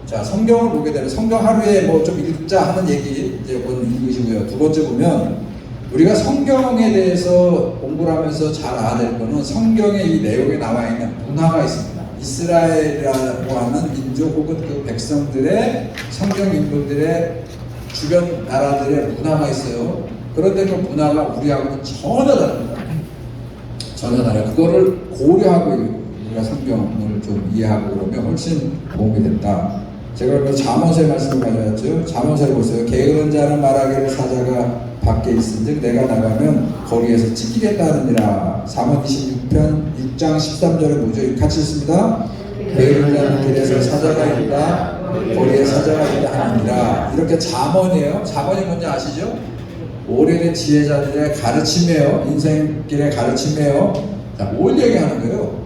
자, 성경을 보게 되면 성경 하루에 뭐 좀 읽자 하는 얘기 이제 읽으시고요. 두 번째 보면 우리가 성경에 대해서 공부를 하면서 잘 알아야 될 거는 성경의 이 내용에 나와 있는 문화가 있습니다. 이스라엘이라고 하는 민족 혹은 그 백성들의 성경 인물들의 주변 나라들의 문화가 있어요. 그런데 그 문화가 우리하고는 전혀 다릅니다. 전혀 달라요. 그거를 고려하고 우리가 성경을 좀 이해하고 그러면 훨씬 도움이 된다. 제가 그 잠언서의 말씀을 가져왔죠. 잠언서를 보세요. 게으른 자는 말하기를 사자가 밖에 있은즉 내가 나가면 거기에서 찢기겠다느니라. 잠언 26편 6장 13절에 뭐죠? 같이 읽습니다. 게으른 자는 길에서 사자가 있다. 거리에 사자가 있다 하느니라. 이렇게 잠언이에요. 잠언이 뭔지 아시죠? 오래된 지혜자들의 가르침이에요. 인생길의 가르침이에요. 자, 뭘 얘기하는 거예요?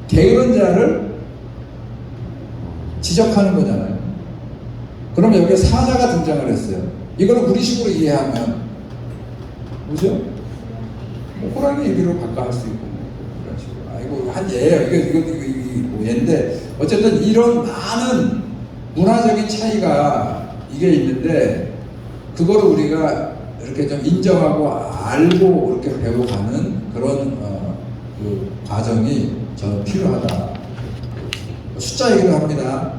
게으른 자를 지적하는 거잖아요. 그럼 여기에 사자가 등장을 했어요. 이걸 우리식으로 이해하면 뭐죠? 뭐 호랑이 얘기로 바꿔 할 수 있고 그런 식으로. 아이고 한 예예요. 이거 뭐 예인데 어쨌든 이런 많은 문화적인 차이가 이게 있는데 그거를 우리가 이렇게 좀 인정하고 알고 이렇게 배워가는 그런 그 과정이 저는 필요하다. 숫자 얘기도 합니다.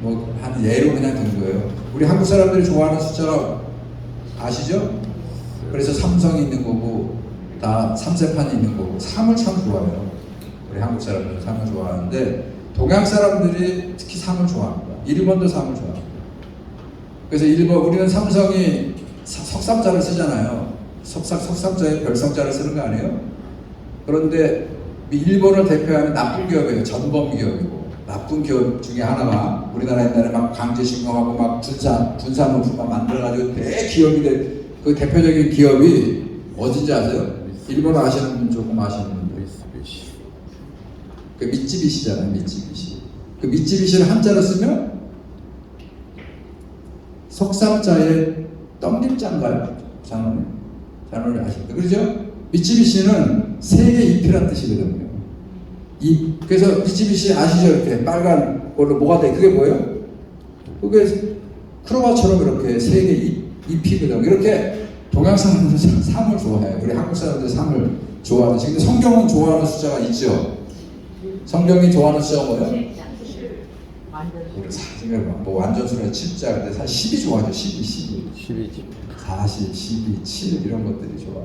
뭐 한 예로 그냥 든 거예요. 우리 한국 사람들이 좋아하는 숫자 아시죠? 그래서 삼성이 있는 거고 다 삼세판이 있는 거고 3을 참 좋아해요. 우리 한국 사람들은 3을 좋아하는데 동양 사람들이 특히 3을 좋아합니다. 일본도 3을 좋아합니다. 그래서 우리는 삼성이 석삼자를 쓰잖아요. 석삼자에 별성자를 쓰는 거 아니에요? 그런데 일본을 대표하는 나쁜 기업이에요. 전범 기업이고 나쁜 기업 중에 하나가 우리나라 옛날에 막 강제징용하고 막 군사물품만 만들어가지고 대기업이 된 그 대표적인 기업이 어딘지 아세요? 일본어 아시는 분 조금 아시는 분들. 그 미쯔비시잖아요. 미쯔비시. 그 미쯔비시를 한자로 쓰면 석삼자의 떡잎자인가요? 잔원이 아십니까? 그렇죠? 미쯔비시는 세계 잎이란 뜻이거든요. 잎. 그래서 미쯔비시 아시죠? 이렇게 빨간 걸로 뭐가 돼? 그게 뭐예요? 그게 크로마처럼 이렇게 세계 잎이거든요. 이렇게 동양 사람들은 상을 좋아해요. 우리 한국 사람들 상을 좋아하듯이. 근데 성경은 좋아하는 숫자가 있죠. 성경이 좋아하는 숫자가 뭐예요? 우리 사실 뭐 완전수는 7자, 근데 사실 10이 좋아하죠. 12. 40, 12, 7 이런 것들이 좋아.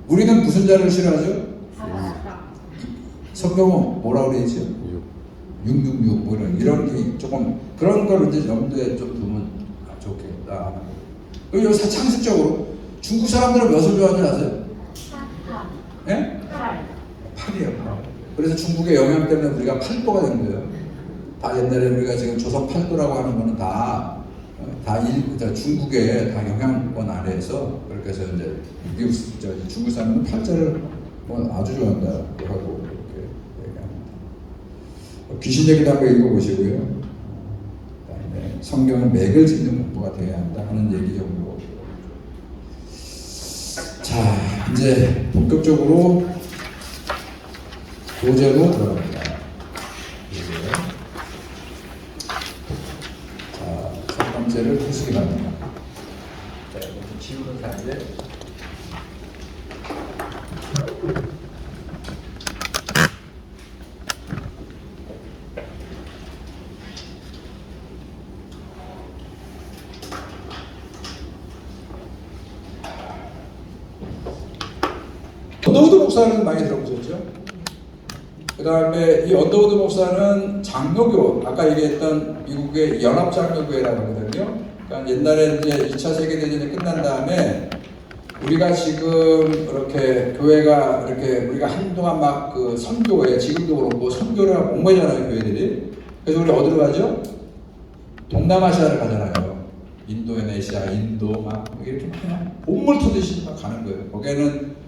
우리는 무슨 자를 싫어하죠? 성경은 뭐라고 그러죠? 666 뭐 이런 게 조금 그런 걸 이제 염두에 좀 두면 좋겠다. 그리고 창습적으로 중국 사람들은 몇을 좋아하는지 아세요? 8. 8이에요. 8. 그래서 중국의 영향 때문에 우리가 8도가 된 거예요. 다 옛날에 우리가 지금 조선 8도라고 하는 거는 다 중국의 다 영향권 아래에서 그렇게 해서 이제 미국 중국 사람은 8자를 뭐 아주 좋아한다고 하고 이렇게 얘기합니다. 귀신 얘기도 한번 읽어보시고요. 그다음에 성경은 맥을 짚는 공부가 돼야 한다 하는 얘기 정도. 자, 이제 본격적으로 교재로 들어갑니다. 자, 첫 번째를 해석이 갑니다. 자, 이거 좀 지우는 사이에 언더우드 목사는 많이 들어보셨죠? 그 다음에 이 언더우드 목사는 장로교, 아까 얘기했던 미국의 연합장로교회라고 하거든요. 그러니까 옛날에 이제 2차 세계대전이 끝난 다음에 우리가 지금 이렇게 교회가 이렇게 우리가 한동안 막 그 선교에 지금도 그렇고 선교를 목매잖아요, 교회들이. 그래서 우리 어디로 가죠? 동남아시아를 가잖아요. 인도네시아, 인도 막 이렇게 그냥 본물 터듯이 막 가는 거예요. 거기에는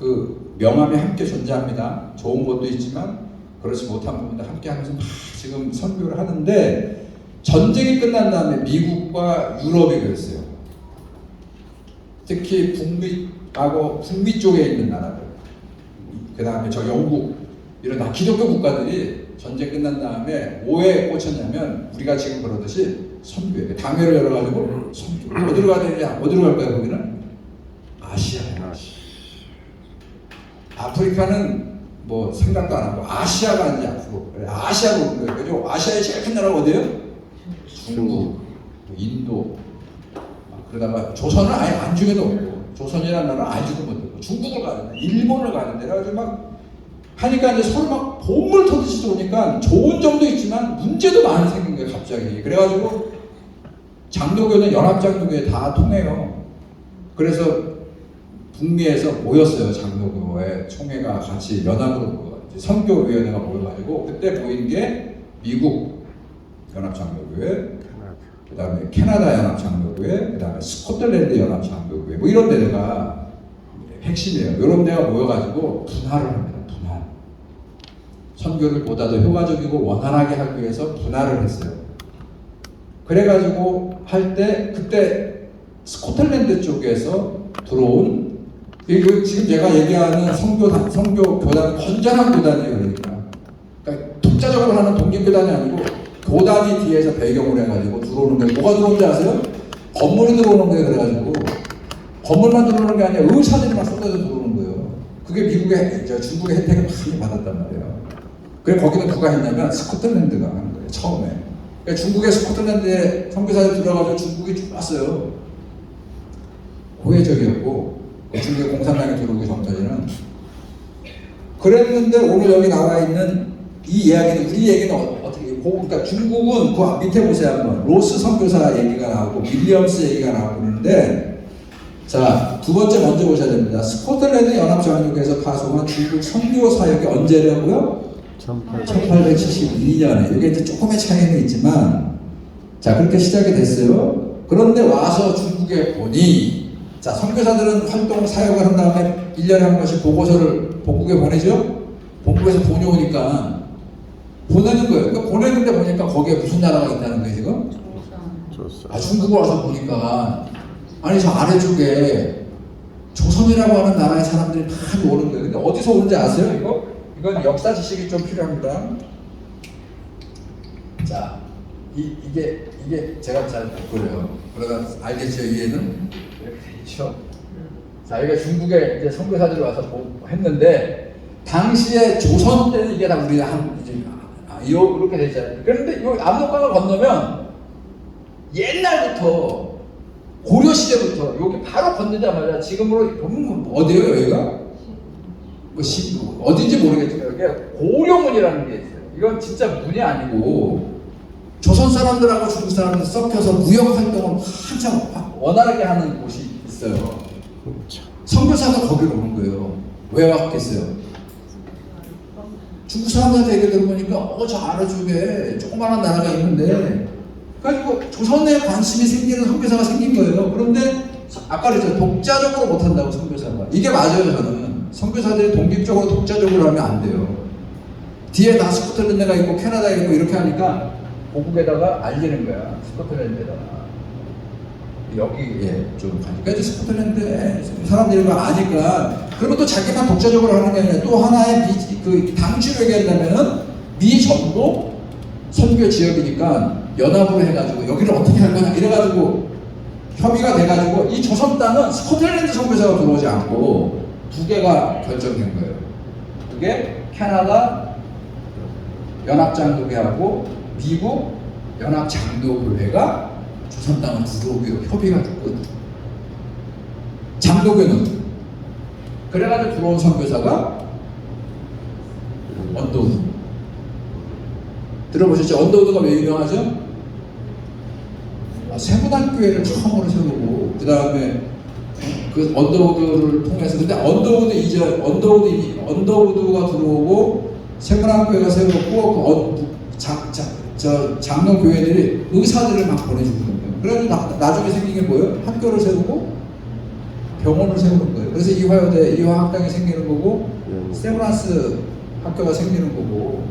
그 명함이 함께 존재합니다. 좋은 것도 있지만 그렇지 못한 부분도 함께 하면서 막 지금 선교를 하는데 전쟁이 끝난 다음에 미국과 유럽이 그랬어요. 특히 북미 쪽에 있는 나라들, 그 다음에 저 영국 이런 다 기독교 국가들이 전쟁 끝난 다음에 뭐에 꽂혔냐면 우리가 지금 그러듯이 선교에 당회를 열어가지고 선교. 어디로 가야 되냐? 어디로 갈까요? 거기는 아시아예요. 아프리카는 뭐 생각도 안 하고 아시아가 이제 앞으로 아시아로 온 거예요. 그죠? 아시아의 제일 큰 나라가 어디예요? 중국, 인도. 그러다가 조선은 아예 안중에도 없고 조선이라는 나라는 알지도 못하고 중국을 가는데 일본을 가는데 그래가지고 막 하니까 이제 서로 막 보물 터듯이 오니까 좋은 점도 있지만 문제도 많이 생긴 거예요. 갑자기. 그래가지고 장로교는 연합장로교에 다 통해요. 그래서 북미에서 모였어요. 장로교회 총회가 같이 연합으로 선교위원회가 모여가지고 그때 모인 게 미국 연합장로교회, 그 다음에 캐나다 연합장로교회, 그 다음에 스코틀랜드 연합장로교회 뭐 이런 데가 핵심이에요. 이런 데가 모여가지고 분할을 합니다. 분할. 선교를 보다 더 효과적이고 원활하게 하기 위해서 분할을 했어요. 그래가지고 할 때 그때 스코틀랜드 쪽에서 들어온 지금 제가 얘기하는 선교 교단 건전한 교단이에요. 그러니까 독자적으로 하는 독립교단이 아니고 교단이 뒤에서 배경을 해가지고 들어오는 거예요. 뭐가 들어오는지 아세요? 건물이 들어오는 거예요. 그래가지고 건물만 들어오는 게 아니라 의사들이 막 쏟아져 들어오는 거예요. 그게 중국의 혜택을 많이 받았단 말이에요. 그래서 거기는 누가 했냐면 스코틀랜드가 하는 거예요. 처음에. 그러니까 중국의 스코틀랜드에 선교사들 들어가서 중국이 좋았어요. 호혜적이었고 중국의 공산당에 들어오기 전까지는 그랬는데 오늘 여기 나와 있는 이 이야기는 우리 얘기는 어떻게 그러니까 중국은 그 밑에 보세요 한번 로스 선교사 얘기가 나오고 윌리엄스 얘기가 나오고 그러는데 자, 두 번째 먼저 보셔야 됩니다. 스코틀랜드 연합장로교에서 파송한 중국 선교 사역이 언제라고요? 1872년에. 이게 이제 조금의 차이는 있지만 자 그렇게 시작이 됐어요. 그런데 와서 중국에 보니 자, 선교사들은 활동 사역을 한 다음에 1년에 한 번씩 보고서를 본국에 보내죠? 본국에서 돈이 오니까 보내는 거예요. 그러니까 보내는데 보니까 거기에 무슨 나라가 있다는 거예요, 지금? 중국을 와서 보니까 아니 저 아래쪽에 조선이라고 하는 나라의 사람들이 많이 오는 거예요. 근데 어디서 오는지 아세요? 이건 역사 지식이 좀 필요합니다. 자, 이게 제가 잘 못 그려요. 그러다 알겠죠? 이해는 이렇게 되죠. 자, 여기가 중국에 이제 선교사들이 와서 했는데 당시에 조선 때는 이게 다 우리가 이렇게 돼 있잖아요. 그런데 이 압록강을 건너면 옛날부터 고려 시대부터 여기 바로 건너자마자 지금으로 보면 어디예요 여기가? 뭐 어딘지 모르겠지만 여기 고려문이라는 게 있어요. 이건 진짜 문이 아니고 조선 사람들하고 중국 사람들 섞여서 무역 활동을 한참 원활하게 하는 곳이 있어요. 선교사가 거기로 오는 거예요. 왜 왔겠어요? 중국 사람들한테 얘기 들어보니까 저 아래쪽에 조그마한 나라가 있는데 그래가지고 조선에 관심이 생기는 선교사가 생긴 거예요. 그런데 아까 그랬죠. 독자적으로 못한다고 선교사가. 이게 맞아요. 저는 선교사들이 독립적으로 독자적으로 하면 안 돼요. 뒤에 다 스코틀랜드가 있고 캐나다가 있고 이렇게 하니까 고국에다가 알리는 거야. 스코틀랜드에다가. 여기에 좀 가니까 이제 스코틀랜드에 사람들이 막 아니까 그러면 또 자기만 독자적으로 하는 게 아니라 또 하나의 당시로 얘기한다면은 미전도 선교 지역이니까 연합으로 해가지고 여기를 어떻게 할 거냐 이래가지고 협의가 돼가지고 이 조선 땅은 스코틀랜드 선교사가 들어오지 않고 두 개가 결정된 거예요. 그게 캐나다 연합장로교회하고 미국 연합장로교회가 조선 땅을 들어오기로 협의가 됐거든. 장로교는 그래가지고 들어온 선교사가 언더우드. 들어보셨죠? 언더우드가 왜 유명하죠? 세문학교회를 처음으로 세우고 그 다음에 그 언더우드를 통해서 근데 언더우드가 들어오고 세문학교회가 세웠고 장로교회들이 의사들을 막 보내주는 거예요. 그래가지고 나중에 생긴 게 뭐예요? 학교를 세우고 병원을 세우는 거예요. 그래서 이화여대, 이화학당이 생기는 거고 세브란스 학교가 생기는 거고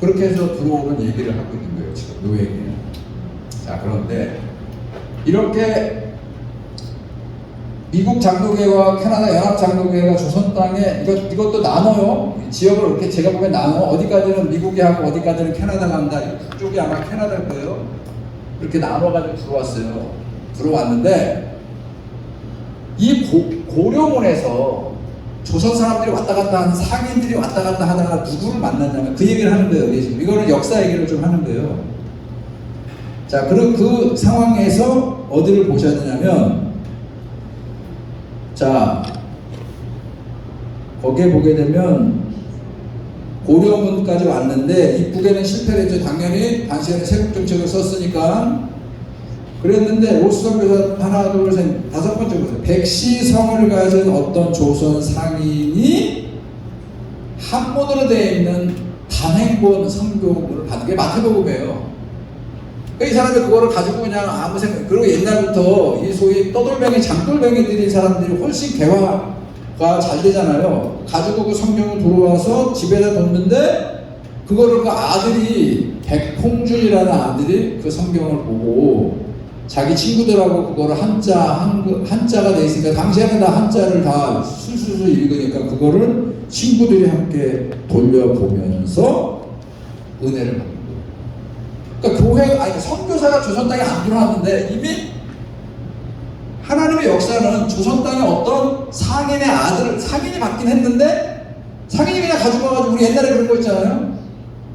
그렇게 해서 들어오는 얘기를 하고 있는 거예요. 지금 요 얘기는. 자, 그런데 이렇게 미국 장로교회와 캐나다 연합 장로교회가 조선 땅에 이것도 나눠요. 지역을 이렇게 제가 보기엔 나눠. 어디까지는 미국이 하고 어디까지는 캐나다가 한다. 이쪽이 아마 캐나다일 거예요. 이렇게 나눠가지고 들어왔는데 이 고려문에서 조선 사람들이 왔다 갔다 하는 상인들이 왔다 갔다 하다가 누구를 만났냐면 그 얘기를 하는 거예요. 지금 이거는 역사 얘기를 좀 하는 거예요. 자, 그럼 그 상황에서 어디를 보셔야 되냐면 자, 거기에 보게 되면 고려문까지 왔는데 입국에는 실패를 했죠. 당연히 당시에는 세국 정책을 썼으니까 그랬는데 로스선교사 하나 둘 셋 다섯 번째 보세요. 백시성을 가진 어떤 조선 상인이 한문으로 되어 있는 단행본 성경을 받은 게 마태복음이에요. 이 사람이 그거를 가지고 그냥 아무 생각, 그리고 옛날부터 이 소위 떠돌뱅이, 장돌뱅이들이 사람들이 훨씬 개화가 잘 되잖아요. 가지고 그 성경을 들어와서 집에다 뒀는데, 그거를 그 아들이, 백홍준이라는 아들이 그 성경을 보고 자기 친구들하고 그거를 한자가 돼 있으니까, 당시에는 다 한자를 다 술술술 읽으니까 그거를 친구들이 함께 돌려보면서 은혜를 받는 거예요. 그러니까 선교사가 조선 땅에 안 들어왔는데 이미 하나님의 역사는 조선 땅에 어떤 상인의 아들을, 상인이 받긴 했는데 상인이 그냥 가지고 와가지고 우리 옛날에 그런 거 있잖아요.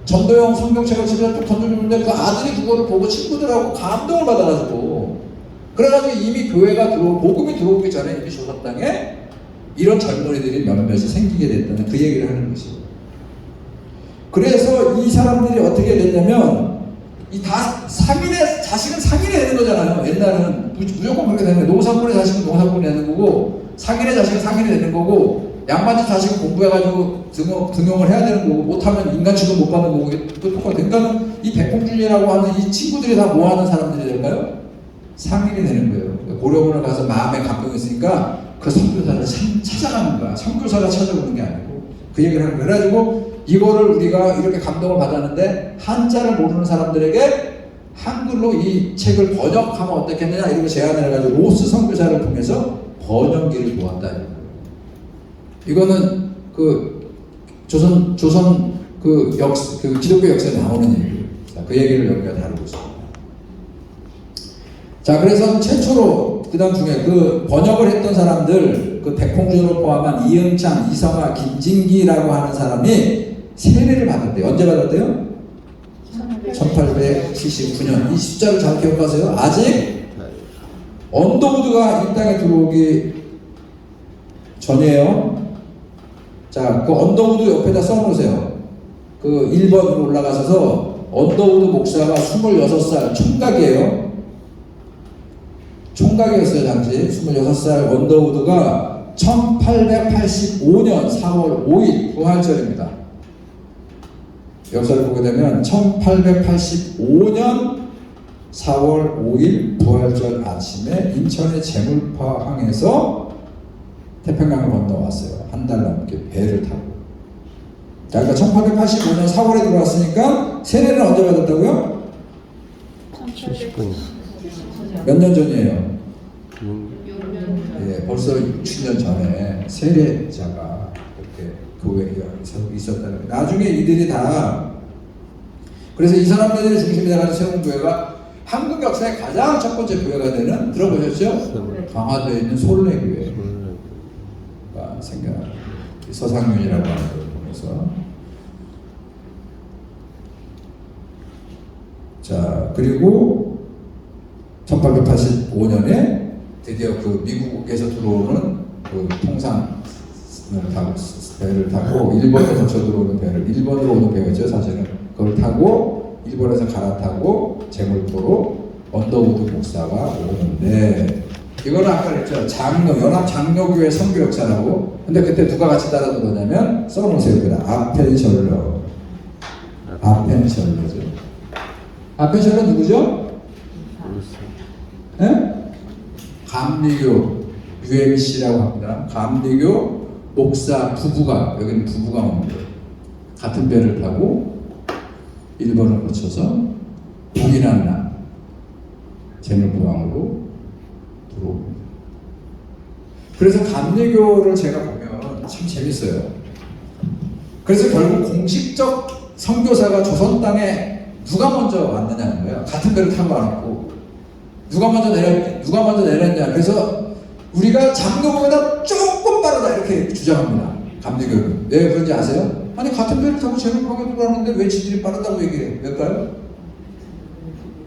전도형 성경책을 집에다 쭉 던져주는데 그 아들이 그거를 보고 친구들하고 감동을 받아가지고 그래가지고 이미 교회가 복음이 들어오기 전에 이미 조선 땅에 이런 젊은이들이 몇몇이 생기게 됐다는 그 얘기를 하는 것이에요. 그래서 이 사람들이 어떻게 됐냐면 이 다 상인의 자식은 상인이 되는 거잖아요. 옛날은 무조건 그렇게 되는 거예요. 농사꾼의 자식은 농사꾼이 되는 거고 상인의 자식은 상인이 되는 거고 양반집 자식은 공부해가지고 등용을 해야 되는 거고 못하면 인간 취급 못 받는 거고 또 똑같아요. 그러니까 이 백홍준이라고 하는 이 친구들이 다 뭐 하는 사람들이 될까요? 상인이 되는 거예요. 고려문을 가서 마음에 감동이 있으니까 그 선교사를 찾아가는 거야. 선교사가 찾아오는 게 아니고 그 얘기를 하는 거예요. 그래가지고 이거를 우리가 이렇게 감동을 받았는데 한자를 모르는 사람들에게 한글로 이 책을 번역하면 어떻겠느냐 이런 제안을 해가지고 로스 선교사를 통해서 번역기를 모았다. 이거는 그 조선 그 기독교 역사에 나오는 얘기예요. 자, 그 얘기를 여기가 다루고 있습니다. 자, 그래서 최초로 그다음 중에 그 번역을 했던 사람들, 그 백홍준을 포함한 이응찬, 이성아, 김진기라고 하는 사람이 세례를 받았대요. 언제 받았대요? 1879년. 이 숫자를 잘 기억하세요. 아직 언더우드가 이 땅에 들어오기 전이에요. 자, 그 언더우드 옆에다 써놓으세요. 그 1번으로 올라가셔서 언더우드 목사가 26살 총각이에요. 총각이었어요, 당시. 26살 언더우드가 1885년 4월 5일 부활절입니다. 역사를 보게 되면 1885년 4월 5일 부활절 아침에 인천의 제물파항에서 태평양을 건너왔어요. 한 달 넘게 배를 타고. 자, 그러니까 1885년 4월에 들어왔으니까 세례는 언제 받았다고요? 79년. 몇 년 전이에요? 예, 벌써 6년 전에 세례자가 이렇게 교회에 있었다는 거예요. 나중에 이들이 다, 그래서 이 사람들이 중심이 돼가지고 세운 교회가 한국 역사의 가장 첫 번째 교회가 되는, 들어보셨죠? 강화도에 있는 솔레교회가 생겨나요. 서상윤이라고 하는 걸 통해서. 자, 그리고 1885년에 드디어 그 미국에서 들어오는 그 통상을 타고, 배를 타고 일본에 거쳐 들어오는 배를, 일본으로 오는 배였죠 사실은. 그걸 타고 일본에서 갈아타고 제물포로 언더우드 목사가 오는데, 이거는 아까 그랬죠. 연합 장로교회 선교 역사라고. 근데 그때 누가 같이 따라 들어오냐면, 써놓으세요. 그다 아펜셜러. 아펜셜러죠. 아펜셜러 누구죠? 예? 감리교 UMC라고 합니다. 감리교 목사 부부가, 여기는 부부가 옵니다. 같은 배를 타고 일본을 거쳐서 북이라는 날 제물포항으로 들어옵니다. 그래서 감리교를 제가 보면 참 재밌어요. 그래서 결국 공식적 선교사가 조선 땅에 누가 먼저 왔느냐는 거예요. 같은 배를 타고 왔고 누가 먼저 내렸냐. 그래서 우리가 장로보다 조금 빠르다 이렇게 주장합니다. 감리교는. 왜 그런지 아세요? 아니 같은 배를 타고 제물포항에 들어왔는데 왜 지들이 빠르다고 얘기해요? 왜일까요?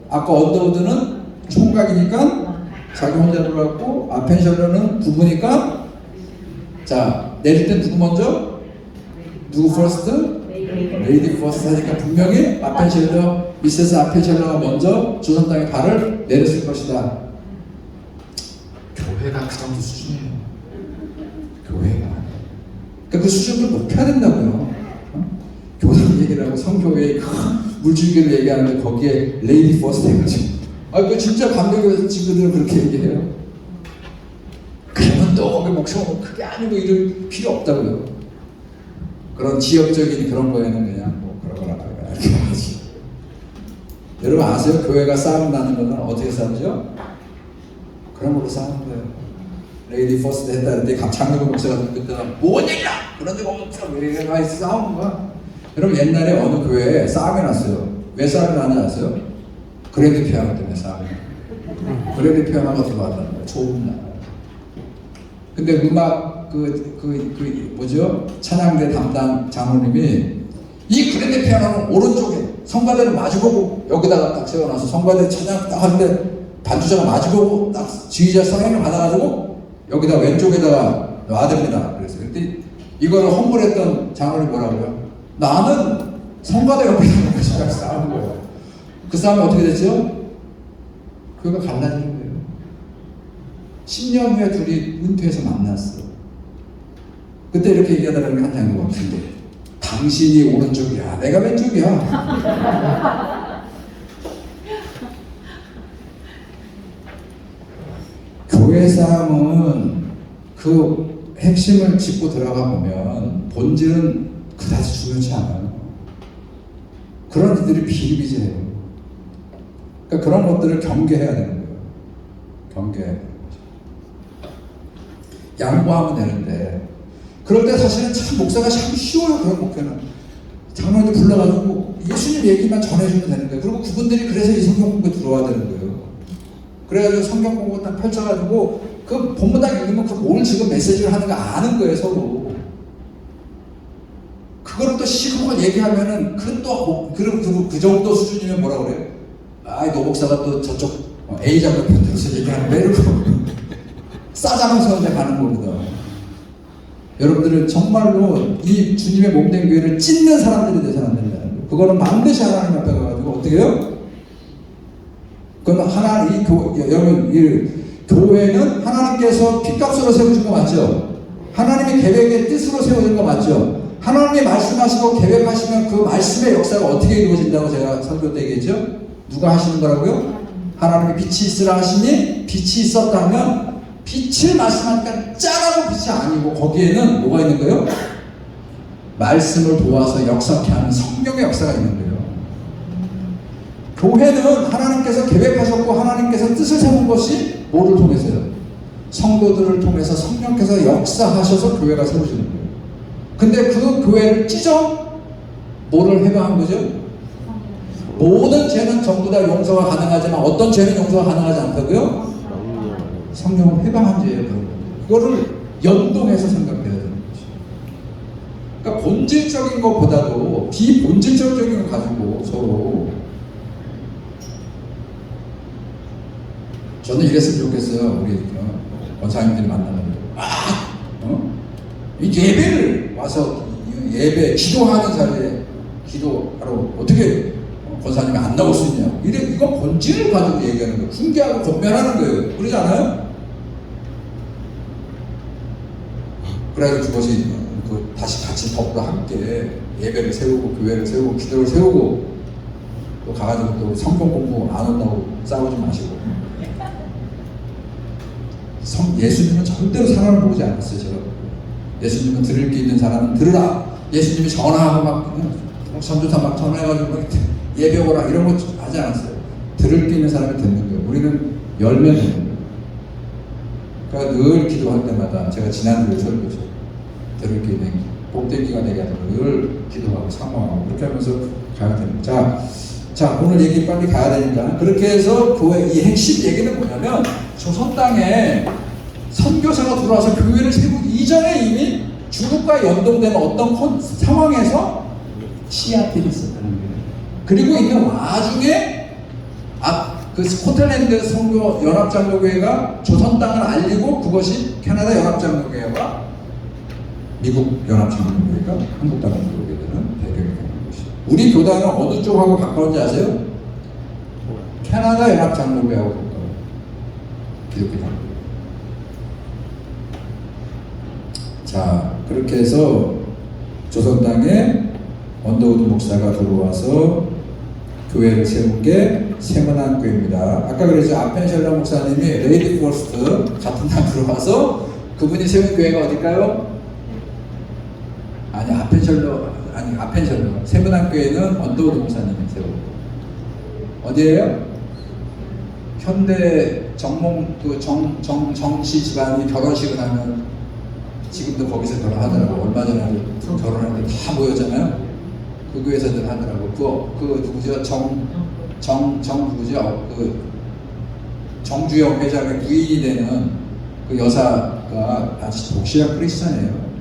아까 언더우드는 총각이니까 자기 혼자 들어왔고, 아펜셜러는 부부니까, 자, 내릴 땐 누구 먼저? 누구 퍼스트? 레이디 퍼스트 하니까 분명히 아펜셜러, 미세스 아펜셜러가 먼저 조선 땅에 발을 내렸을 것이다. 교회가 그 정도 수준이에요. 교회가. 그러니까 그 수준을 높여야 된다고요. 교단 얘기를 하고 성교회의 큰 물줄기를 얘기하는데 거기에 레이디 퍼스트 해가지고. 그 진짜 감리교 친구들은 그렇게 얘기해요. 그러면 또 목소리가 크게 아니고 이럴 필요 없다고요. 그런 지역적인 그런 거에는 그냥 뭐 그러거나 이렇게 하지. 여러분 아세요? 교회가 싸움 나는 거는 어떻게 싸우죠? 그런 걸로 싸우는 거예요. 레이디 퍼스트 했다는데 장로교 목사가 그때가 뭔 일이야? 그런 데가 없어. 왜 싸우는 거야? 여러분 옛날에 어느 교회에 싸움이 났어요. 왜 싸움이 났는지 아세요? 그랜드 피아노 때문에 싸움이. 그랜드 피아노가 들어왔다는 거예요. 좋은 날. 근데 음악 뭐죠? 찬양대 담당 장로님이 이 그랜드 피아노는 오른쪽에 성가대를 마주보고 여기다가 딱 세워놔서 성가대 찬양 딱 하는데 반주자가 마주보고 딱 지휘자 사인을 받아가지고 여기다 왼쪽에다가 놔야 됩니다. 그래서 근데 이거를 허물했던 장로님 뭐라고요? 나는 성가대 옆에 있는 것이라고 싸우는 거예요. 그 싸움이 어떻게 됐죠? 그가 갈라지는 거예요. 10년 후에 둘이 은퇴해서 만났어. 그때 이렇게 얘기하다가 한 장로가 없는데 당신이 오른쪽이야, 내가 왼쪽이야. 교회 싸움은 그 핵심을 짚고 들어가 보면 본질은 그다지 중요치 않아요. 그런 이들이 비일비재해요. 그러니까 그런 것들을 경계해야 되는 거예요. 경계해야 되는 거죠. 양보하면 되는데 그럴 때 사실은 참 목사가 참 쉬워요. 그런 목회는 장로님들 불러가지고 예수님 얘기만 전해주면 되는 거예요. 그리고 그분들이 그래서 이 성경 공부에 들어와야 되는 거예요. 그래가지고 성경 공부 딱 펼쳐가지고 그 본문 딱 읽으면 그 뭘 지금 메시지를 하는가 아는 거예요, 서로. 그거를 또 시커먼 얘기하면은 그 정도 수준이면 뭐라 그래요? 아이 노 목사가 또 저쪽 A 장로 편들어서 얘기하는 거 이러고 싸자면서 이제 가는 거거든. 여러분들은 정말로 이 주님의 몸된 교회를 찢는 사람들이 되서는 안 된다는 거예요. 그거는 반드시 하나님 앞에 가가지고 어떻게 해요? 그건 여러분 이 교회는 하나님께서 핏값으로 세우신 거 맞죠? 하나님의 계획의 뜻으로 세우신 거 맞죠? 하나님이 말씀하시고 계획하시면 그 말씀의 역사가 어떻게 이루어진다고 제가 설교 때 얘기했죠? 누가 하시는 거라고요? 하나님이 빛이 있으라 하시니 빛이 있었다면 빛을 말씀하니까 짜라고 빛이 아니고 거기에는 뭐가 있는 거예요? 말씀을 도와서 역사케 하는 성령의 역사가 있는 거예요. 교회는 하나님께서 계획하셨고 하나님께서 뜻을 세운 것이 뭐를 통해서요? 성도들을 통해서 성령께서 역사하셔서 교회가 세워지는 거예요. 근데 그 교회를 찢어 뭐를 해방한 거죠? 모든 죄는 전부 다 용서가 가능하지만 어떤 죄는 용서가 가능하지 않다고요? 성령을 해방한 죄예요. 그거를 연동해서 생각해야 되는 거죠. 그러니까 본질적인 것보다도 비본질적인 걸 가지고 서로 저는 이랬으면 좋겠어요. 우리 권사님들이 만나면 이 예배를 와서 예배 기도하는 자리에 기도하러 어떻게 권사님이 안 나올 수 있냐? 이건 본질을 가지고 얘기하는 거예요. 훈계하고 권면하는 거예요. 그러지 않아요? 그래서 그것이 다시 같이 더불어 함께 예배를 세우고 교회를 세우고 기도를 세우고 또 가가지고 또 성경 공부 안 온다고 싸우지 마시고. 예수님은 절대로 사람을 보지 않았어요. 제가 예수님은 들을 게 있는 사람은 들으라. 예수님이 전화하고 막 전도사 막 전화해가지고 막 예배 오라 이런 거 하지 않았어요. 들을 게 있는 사람이 듣는 거예요. 우리는 열면 되는 거예요. 그러니까 늘 기도할 때마다 제가 지난주에 설교죠. 들을 게 있는 복되기가 되게 하도록 늘 기도하고 사모하고 그렇게 하면서 가야 됩니다. 자 오늘 얘기 빨리 가야 되니까 그렇게 해서 교회 이 핵심 얘기는 뭐냐면 조선 땅에 선교사가 들어와서 교회를 세우기 이전에 이미 중국과 연동되는 어떤 상황에서 시아틀이 있었다는 거예요. 그리고 이는 와중에 그 스코틀랜드 선교 연합장로교회가 조선 땅을 알리고 그것이 캐나다 연합장로교회와 미국 연합장로교회가 한국 땅을 들어오게 되는 배경이 되는 것이죠. 우리 교단은 어느 쪽하고 가까운지 아세요? 캐나다 연합장로교회하고 가까워요. 기독교 장로교회. 자, 그렇게 해서 조선 땅에 언더우드 목사가 들어와서 교회를 세운 게 세문안교회입니다. 아까 그랬죠. 아펜셜러 목사님이 레이디 포스트 같은 날 들어와서 그분이 세운 교회가 어딜까요? 아펜셜러 세문안교회는 언더우드 목사님이 세우고 어디예요? 현대 정치 집안이 결혼식을 하면 지금도 거기서 결혼하더라고. 얼마 전에 결혼하는데 다 모였잖아요. 그 교회에서들 하더라고. 그 누구죠? 누구죠? 그 정주영 회장의 부인이 되는 그 여사가 아주 독실한 크리스찬이에요.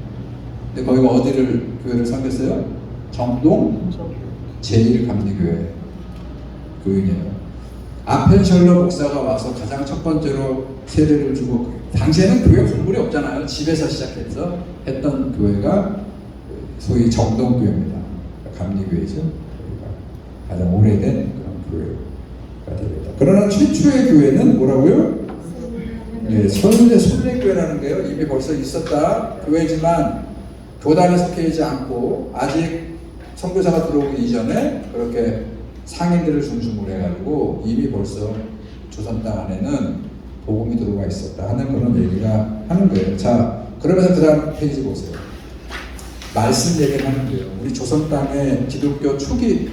근데 거기가 어디를 교회를 섬겼어요? 정동 제1감리교회 교인이에요. 아펜셜러 목사가 와서 가장 첫 번째로 세례를 주고 당시에는 교회 건물이 없잖아요. 집에서 시작해서 했던 교회가 소위 정동교회입니다. 감리교회죠. 가장 오래된 그런 교회가 됩니다. 그러나 최초의 교회는 뭐라고요? 네, 서울대 순례교회라는 게요. 이미 벌써 있었다 교회지만 교단에 속해 있지 않고 아직 선교사가 들어오기 이전에 그렇게 상인들을 중심으로 해가지고 이미 벌써 조선 땅 안에는 복음이 들어가 있었다 하는 그런 얘기가 하는 거예요. 자, 그러면서 그 다음 페이지 보세요. 말씀 얘기를 하는 거예요. 우리 조선 땅의 기독교 초기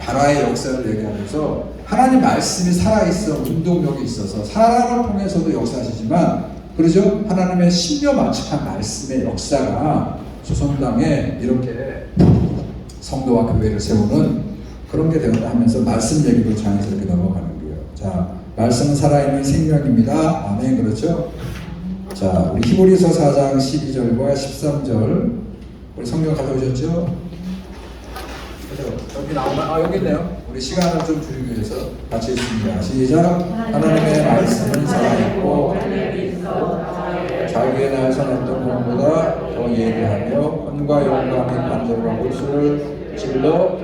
발화의 역사를 얘기하면서 하나님 말씀이 살아있어 운동력이 있어서 사람을 통해서도 역사하시지만 그러죠? 하나님의 신묘막측한 말씀의 역사가 조선당에 이렇게 성도와 교회를 세우는 그런 게 되었다 하면서 말씀 얘기로 자연스럽게 넘어가는 거예요. 자, 말씀은 살아있는 생명입니다. 아멘. 그렇죠? 자, 우리 히브리서 4장 12절과 13절 우리 성경 가져오셨죠? 그죠? 여기 나오나? 여기 있네요. 우리 시간을 좀 줄이기 위해서 같이 읽습니다. 시작. 하나님의 말씀은 살아있고 자기의 날 선했던 것보다 더 예리하며 혼과 영과 및 관절과 골수를 찔러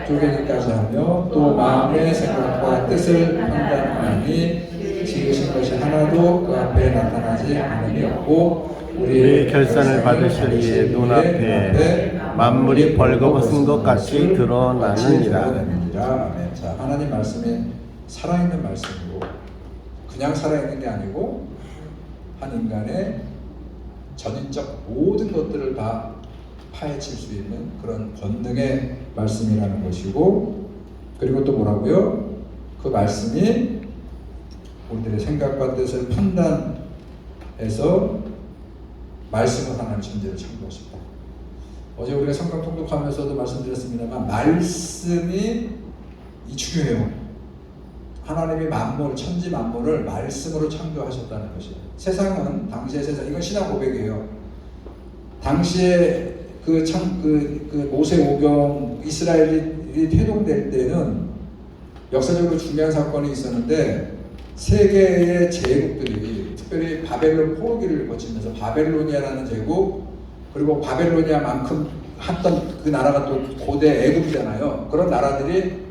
쪼개기까지 하며 또 마음의 생각과 뜻을 판단하니 지으신 것이 하나도 그 앞에 나타나지 않음이 없고 우리의 결산을 받으실 이의 눈앞에 만물이 벌거벗은 것 같이 드러나느니라. 아멘. 자, 하나님 말씀이 살아있는 말씀이고 그냥 살아있는 게 아니고 한 인간의 전인적 모든 것들을 다 파헤칠 수 있는 그런 권능의 말씀이라는 것이고 그리고 또 뭐라고요? 그 말씀이 우리들의 생각과 뜻을 판단해서 말씀을 하나님 천지를 창조하셨다. 어제 우리가 성경 통독하면서도 말씀드렸습니다만 말씀이 이 중요해요. 하나님이 만물, 천지 만물을 말씀으로 창조하셨다는 것이에요. 세상은 당시의 세상, 이건 신앙 고백이에요. 당시에 그 모세 오경 이스라엘이 태동될 때는 역사적으로 중요한 사건이 있었는데 세 개의 제국들이 특별히 바벨론 포로기를 거치면서 바벨로니아라는 제국 그리고 바벨로니아만큼 했던 그 나라가 또 고대 애국이잖아요. 그런 나라들이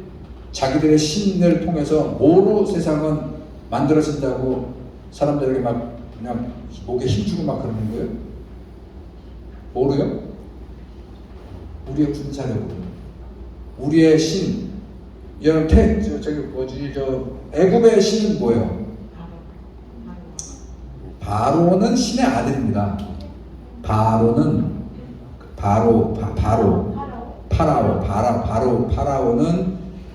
자기들의 신을 통해서 뭐로 세상은 만들어진다고 사람들에게 막 그냥 목에 힘주고 막 그러는 거예요? 뭐로요? 우리의 군사력으로, 우리의 신. 애굽의 신은 뭐예요? 바로는 신의 아들입니다. 파라오는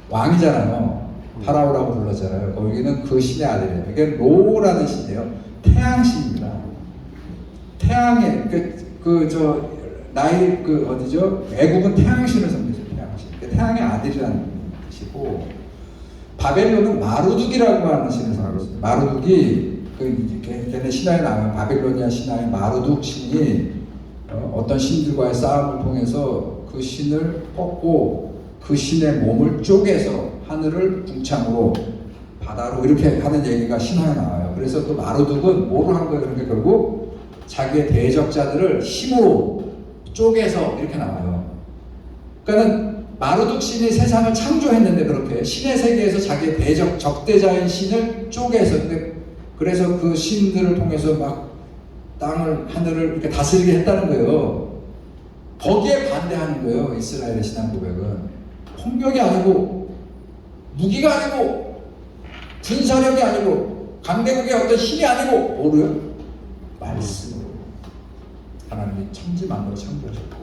왕이잖아요. 파라오라고 불렀잖아요. 거기는 그 신의 아들이에요. 이게 로라는 신이에요. 태양신입니다. 태양의 어디죠? 애국은 태양신을 섬기죠. 태양신. 태양의 아들이라는 뜻이고 바벨론은 마루둑이라고 하는 신을 섬겼어요. 마루둑이 걔네 신화에 나오면 바벨로니아 신화의 마루둑 신이 어떤 신들과의 싸움을 통해서 그 신을 꺾고 그 신의 몸을 쪼개서 하늘을 궁창으로 바다로 이렇게 하는 얘기가 신화에 나와요. 그래서 또 마루둑은 뭐로 한 거예요? 그러니까 결국 자기의 대적자들을 힘으로 쪼개서 이렇게 나와요. 그러니까 마루둑 신이 세상을 창조했는데 그렇게 신의 세계에서 자기의 적대자인 신을 쪼개서 그래서 그 신들을 통해서 막 땅을 하늘을 이렇게 다스리게 했다는 거예요. 거기에 반대하는 거예요. 이스라엘의 신앙 고백은 폭력이 아니고 무기가 아니고 군사력이 아니고 강대국의 어떤 힘이 아니고 뭐로요? 말씀으로 하나님이 천지 만물을 창조하셨고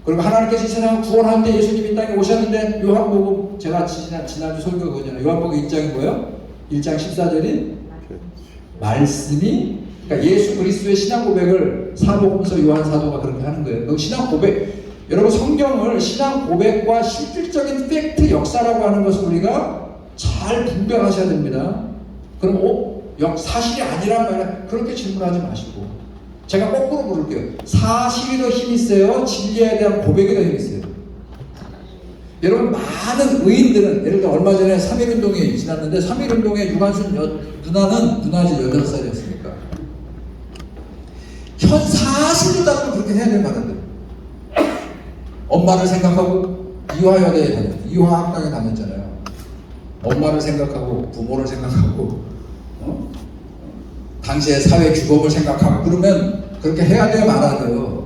그리고 하나님께서 이 세상을 구원할 때 예수님이 이 땅에 오셨는데 요한복음 제가 지난주 설교 그거잖아요. 요한복음 1장이 뭐예요? 1장 14절이 말씀이 그러니까 예수 그리스도의 신앙 고백을 사복음서 요한 사도가 그렇게 하는 거예요. 그 신앙 고백 여러분 성경을 신앙 고백과 실질적인 팩트 역사라고 하는 것을 우리가 잘 분별하셔야 됩니다. 그럼 사실이 아니란 말이야 그렇게 질문하지 마시고 제가 거꾸로 부를게요. 사실이 더 힘이 세요? 진리에 대한 고백이 더 힘이 세요? 여러분 많은 의인들은 예를 들어 얼마 전에 3.1운동이 지났는데 3.1운동에 유관순 누나지 8살이었으니까 현 사실로 따지면 그렇게 해야 될 만한데 엄마를 생각하고 이화여대에 다녔어요. 이화학당에 다녔잖아요. 엄마를 생각하고 부모를 생각하고 당시의 사회 규범을 생각하고 그러면 그렇게 해야 돼요 말아야 돼요.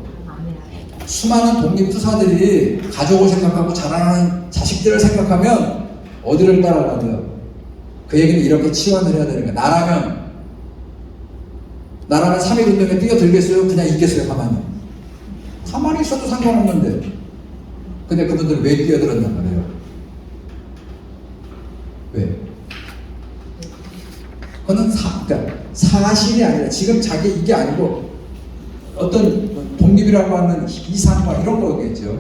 수많은 독립투사들이 가족을 생각하고 자라나는 자식들을 생각하면 어디를 따라가야 돼요? 그 얘기는 이렇게 치환을 해야 되는 거예요. 나라는 3.1운동에 뛰어들겠어요? 그냥 있겠어요? 가만히 있어도 상관없는데 근데 그분들은 왜 뛰어들었냔 말이에요. 왜? 그거는 그러니까 사실이 아니라 지금 자기 이게 아니고 어떤 독립이라고 하는 이상과 이런 거겠죠.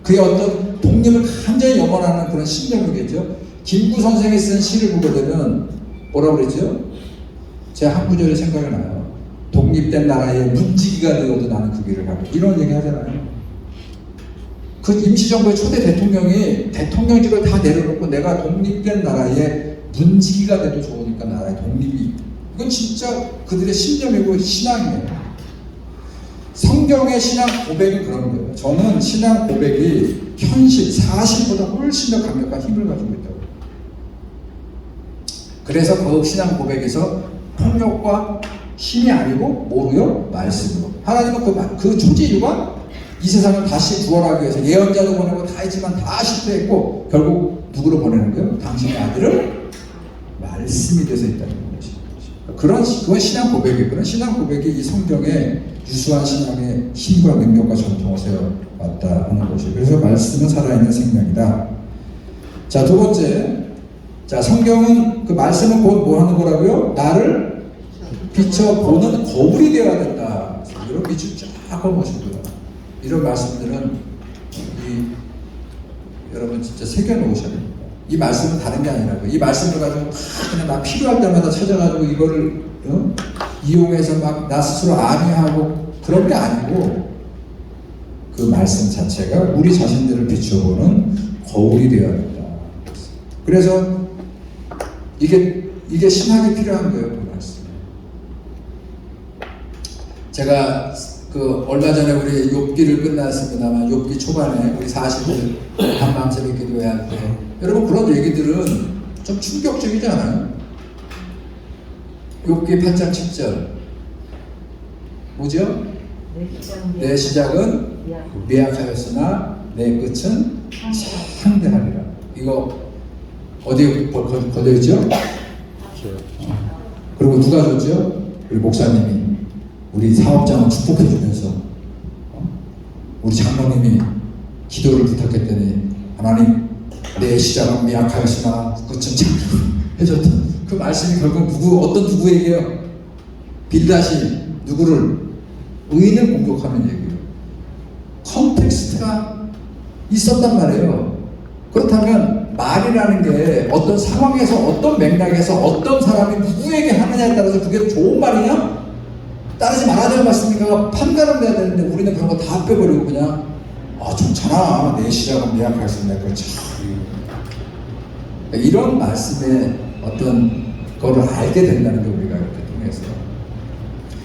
그게 어떤 독립을 간절히 염원하는 그런 심정이겠죠. 김구 선생이 쓴 시를 보게 되면 뭐라고 그랬죠? 제 한 구절이 생각이 나요. 독립된 나라의 문지기가 되어도 나는 그 길을 가고 이런 얘기 하잖아요. 그 임시정부의 초대 대통령이 대통령직을 다 내려놓고 내가 독립된 나라의 문지기가 돼도 좋으니까 나라의 독립이 이건 진짜 그들의 신념이고 신앙이에요. 성경의 신앙 고백이 그런 거예요. 저는 신앙 고백이 현실, 사실보다 훨씬 더 강력한 힘을 가지고 있다고. 그래서 그 신앙 고백에서 폭력과 힘이 아니고 뭐로요? 말씀으로. 하나님은 그 존재 이유가 이 세상을 다시 구원하기 위해서 예언자도 보내고 다 했지만 다 실패했고 결국 누구로 보내는 거예요? 당신의 아들을 말씀이 돼서 있다는 것이. 그건 신앙 고백이에요. 그런 신앙 고백이 이 성경에 유수한 신앙의 힘과 능력과 전통을 세워왔다 하는 것이에요. 그래서 말씀은 살아있는 생명이다. 자, 두 번째. 자, 성경은 그 말씀은 곧 뭐 하는 거라고요? 나를 비춰보는 거울이 되어야 된다. 이런 빛을 쫙 걸어보십니다. 이런 말씀들은 여러분 진짜 새겨놓으셔야 됩니다. 이 말씀은 다른 게 아니라고. 이 말씀을 가지고 그냥 나 필요할 때마다 찾아가지고 이거를 이용해서 막 나 스스로 안위하고 그런 게 아니고 그 말씀 자체가 우리 자신들을 비춰보는 거울이 되어야 된다. 그래서 이게 신학이 필요한 거예요. 그 말씀. 제가 그 얼마 전에 우리 욥기를 끝났습니다만 욥기 초반에 우리 40일 한밤 새벽 기도회할 때 여러분 그런 얘기들은 좀 충격적이지 않아요? 욥기 8장 10절 뭐죠? 내 시작은 미약하였으나 내 끝은 상대하리라. 이거 어디에 거대했죠? 그리고 누가 줬죠? 우리 목사님이 우리 사업장을 축복해 주면서 우리 장로님이 기도를 부탁했더니 하나님 내 시작은 미약하였으나 끝은 참 해줬던 그 말씀이 결국 어떤 누구에게요? 빌다시 누구를? 의인을 공격하는 얘기예요. 컨텍스트가 있었단 말이에요. 그렇다면 말이라는 게 어떤 상황에서 어떤 맥락에서 어떤 사람이 누구에게 하느냐에 따라서 그게 좋은 말이냐? 따르지 말아야 될 말씀인가 판단을 해야 되는데 우리는 그런 거 다 빼버리고 그냥 좋잖아. 내 시작은 미약할 수 있는 거 참. 이런 말씀의 어떤 거를 알게 된다는 게 우리가 이렇게 통해서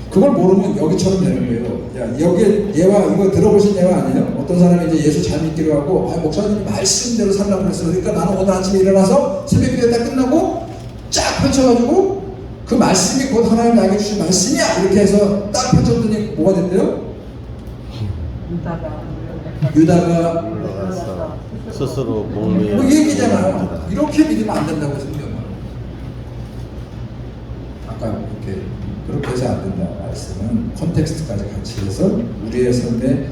그걸 모르면 여기처럼 되는 거예요. 야, 여기 얘와 이거 들어보신 얘와 아니에요? 어떤 사람이 이제 예수 잘 믿기로 하고 목사님이 말씀대로 살라고 그랬어. 그러니까 나는 오늘 아침에 일어나서 새벽 기도 딱 끝나고 쫙 펼쳐가지고 그 말씀이 곧 하나님 나에게 주신 말씀이야 이렇게 해서 딱 펼쳤더니 뭐가 됐대요? 유다가 올라가서 스스로 몸이 뭐 이 얘기잖아요. 이렇게 믿으면 안 된다고 성경은. 아까 이렇게 그렇게 해서 안 된다. 말씀은 컨텍스트까지 같이 해서 우리의 삶의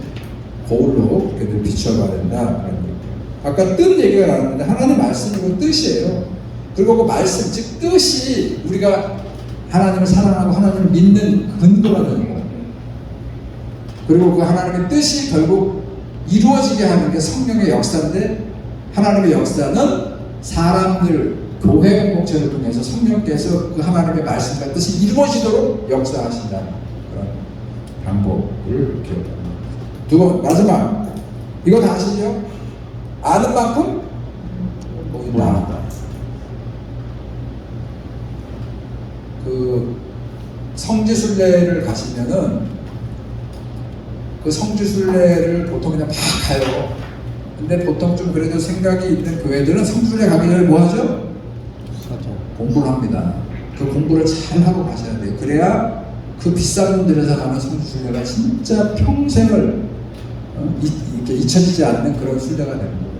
거울로 그렇게 비춰봐야 된다. 그런 얘기예요. 아까 뜻 얘기가 나왔는데 하나님 말씀이고 뜻이에요. 그리고 그 말씀, 즉 뜻이 우리가 하나님을 사랑하고 하나님을 믿는 근거가 되는 거예요. 그리고 그 하나님의 뜻이 결국 이루어지게 하는 게 성령의 역사인데 하나님의 역사는 사람들, 교회 공동체를 통해서 성령께서 그 하나님의 말씀과 뜻이 이루어지도록 역사하신다는 그런 방법을 이렇게 두고 마지막 이거 다 아시죠? 아는 만큼 보인다. 그 성지순례를 가시면은 그 성지순례를 보통 그냥 막 가요. 근데 보통 좀 그래도 생각이 있는 교회들은 성지순례 가기 전에 뭐 하죠? 공부를 합니다. 그 공부를 잘 하고 가셔야 돼요. 그래야 그 비싼 돈 들여서 가는 성지순례가 진짜 평생을 이렇게 잊혀지지 않는 그런 순례가 되는 거예요.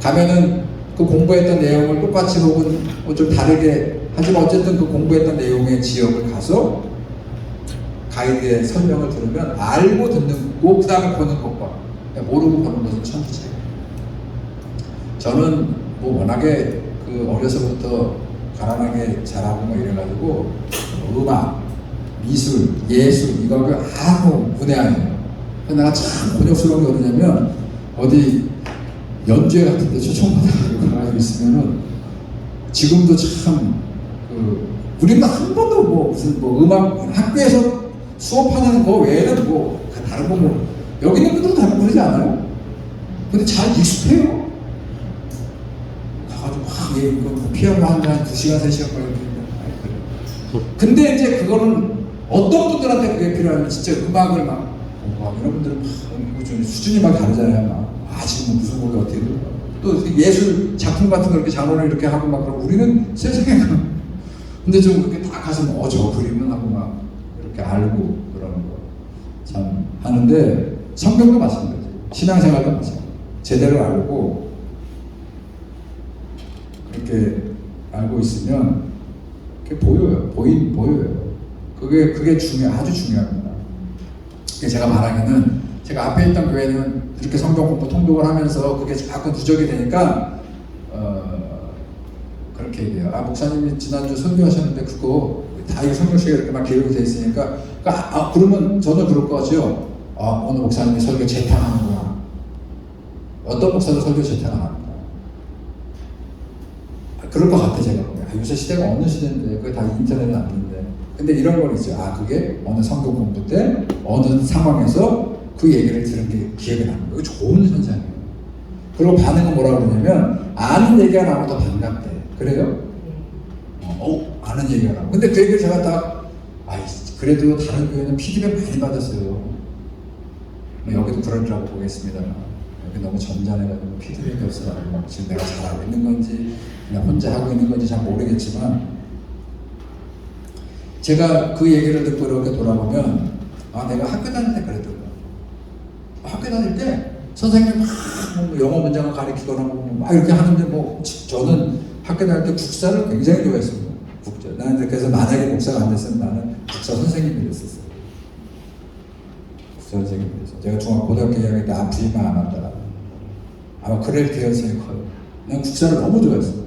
가면은 그 공부했던 내용을 똑같이 혹은 좀 다르게 하지만 어쨌든 그 공부했던 내용의 지역을 가서 가이드의 설명을 들으면 알고 듣는 거, 그 다음에 보는 것과 모르고 보는 것은 천지차이예요. 저는 뭐 워낙에 그 그 어려서부터 가난하게 자라고 뭐 이래가지고 음악, 미술, 예술 이거 아무 문외 아니에요. 근데 내가 참 곤욕스러운 게 어디냐면 어디 연주회 같은 데 초청받아가지고 가가지고 있으면은 지금도 참 우리는 한 번도 뭐 무슨 뭐 음악 학교에서 수업하는 거 외에는 뭐 다른 거 뭐 여기 있는 분들도 다 모르지 않아요? 근데 잘 익숙해요. 가가지고 막 이거 피아노 한 2시간 3시간 걸리는데 근데 이제 그거는 어떤 분들한테 그게 필요하면 진짜 음악을 막 공부하고 이런 분들은 막 수준이 막 다르잖아요. 막 지금 무슨 곡이 어떻게 또 예술 작품 같은 거 이렇게 장원을 이렇게 하고 막 그러고 우리는 세상에 근데 좀 그렇게 딱 가서 저 그림은 하고 막 이렇게 알고 그러는 거 참 하는데 성경도 마찬가지예요. 신앙생활도 마찬가지예요. 제대로 알고 그렇게 알고 있으면 그게 보여요. 보여요. 그게 아주 중요합니다. 제가 말하기는 제가 앞에 있던 교회는 이렇게 성경 공부 통독을 하면서 그게 자꾸 누적이 되니까 그렇게 얘기해요. 목사님이 지난주 설교하셨는데 그거 다 이 성경책에 이렇게 막 기록이 돼 있으니까 그러면 저는 그럴 것 같죠. 오늘 목사님이 설교 재탕하는구나. 어떤 목사도 설교 재탕 안 합니다. 그럴 것 같아 제가. 요새 시대가 어느 시대인데 그게 다 인터넷에 났는데 근데 이런 건 있죠. 그게 어느 성경 공부 때 어느 상황에서 그 얘기를 들은 게 기억에 남는 거예요. 좋은 현상이에요. 그리고 반응은 뭐라고 그러냐면 아는 얘기가 나오면 더 반갑대. 그래요? 아는 얘기가 나오고 근데 그 얘기를 제가 딱 그래도 다른 교회는 피드백 많이 받았어요. 여기도 그러리라고 보겠습니다. 여기 너무 점잖해가지고 피드백이 없어가지고 지금 내가 잘하고 있는 건지 그냥 혼자 하고 있는 건지 잘 모르겠지만 제가 그 얘기를 듣고 이렇게 돌아보면 내가 학교 다닐 때 그랬더라. 학교 다닐 때 선생님이 막 영어 문장을 가르치거나 막 이렇게 하는데 저는 학교 다닐 때 국사를 굉장히 좋아했습니다. 나는 그래서 만약에 목사가 안 됐으면 나는 국사 선생님이 됐었어요. 국사 선생님이 됐어요. 제가 고등학교 2학년 때 앞뒤만 안 한다. 아마 그럴 개연성이 커요. 난 국사를 너무 좋아했어요.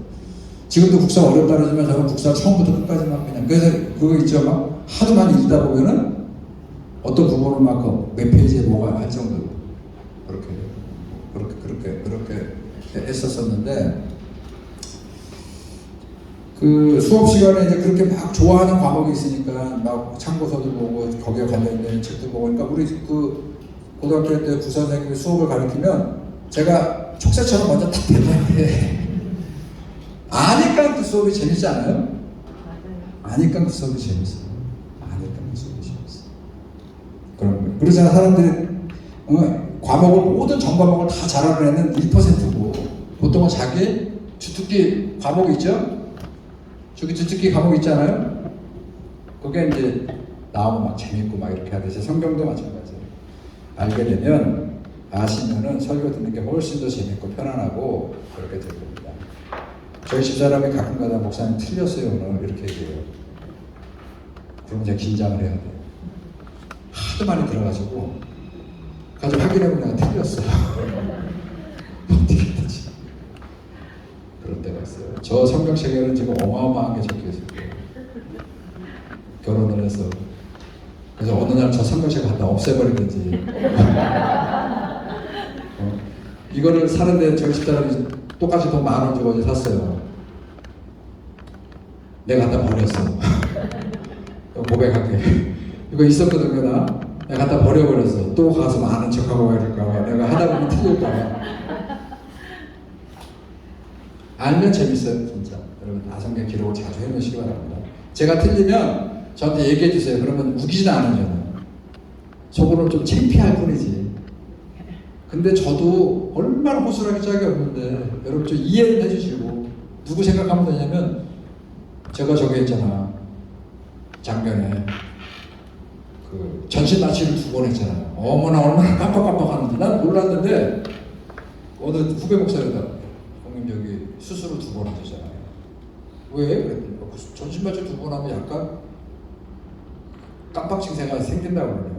지금도 국사 어렵다 그러지만 저는 국사 처음부터 끝까지 막 그냥 그래서 그거 있죠. 막 하도 많이 읽다 보면은 어떤 부분을 막 몇 페이지에 뭐가 할 정도로 그렇게 했었었는데 그 수업 시간에 이제 그렇게 막 좋아하는 과목이 있으니까 막 참고서도 보고 거기에 관련된 책도 보고 그러니까 우리 그 고등학교 때 부사 선생님이 수업을 가르치면 제가 촉새처럼 먼저 딱 대답해. 아니까 그 수업이 재밌지 않아요? 맞아요. 아니까 그 수업이 재밌어요. 아니까 그 수업이 재밌어요. 그런 거예요. 그러잖아 사람들이 모든 전 과목을 다 잘하는 애는 1%고 보통은 자기 주특기 과목이 있죠? 저기 주특기 과목 있잖아요? 그게 이제 나오면 막 재밌고 막 이렇게 하듯이 성경도 마찬가지예요. 알게 되면 아시면은 설교 듣는 게 훨씬 더 재밌고 편안하고 그렇게 될 겁니다. 저희 집사람이 가끔가다 목사님 틀렸어요 오늘 이렇게 얘기해요. 그럼 이제 긴장을 해야 돼요. 하도 많이 들어가지고 가지고 확인해보면 내가 틀렸어요. 어떻게 되지? 그런 때가 있어요. 저 성경책에는 지금 어마어마한 게 적혀 있어요. 결혼을 해서 그래서 어느 날 저 성경책 갖다 없애버리든지 이거를 사는데 저희 집사람이 똑같이 돈 10,000원 주고 어제 샀어요. 내가 갖다 버렸어. 고백할게. 이거 있었거든요 나. 내가 갖다 버려버렸어. 또 가서 아는 척하고 이럴까봐 내가 하다 보면 틀릴까봐. 알면 재밌어요 진짜. 여러분 성경 기록을 자주 해놓으시기 바랍니다. 제가 틀리면 저한테 얘기해 주세요. 그러면 우기진 않은 저는 속으로 좀 창피할 뿐이지. 근데 저도 얼마나 호술하게 짝이 없는데 여러분 좀 이해를 해주시고 누구 생각하면 되냐면 제가 저기 있잖아 작년에 그 전신 마취를 2번 했잖아요. 어머나 얼마나 깜빡깜빡하는지 난 몰랐는데 어느 후배 목사님이다. 형님 여기 수술을 2번 하셨잖아요. 왜? 그랬더니 전신 마취 2번 하면 약간 깜빡 증세가 생긴다고 그러네요.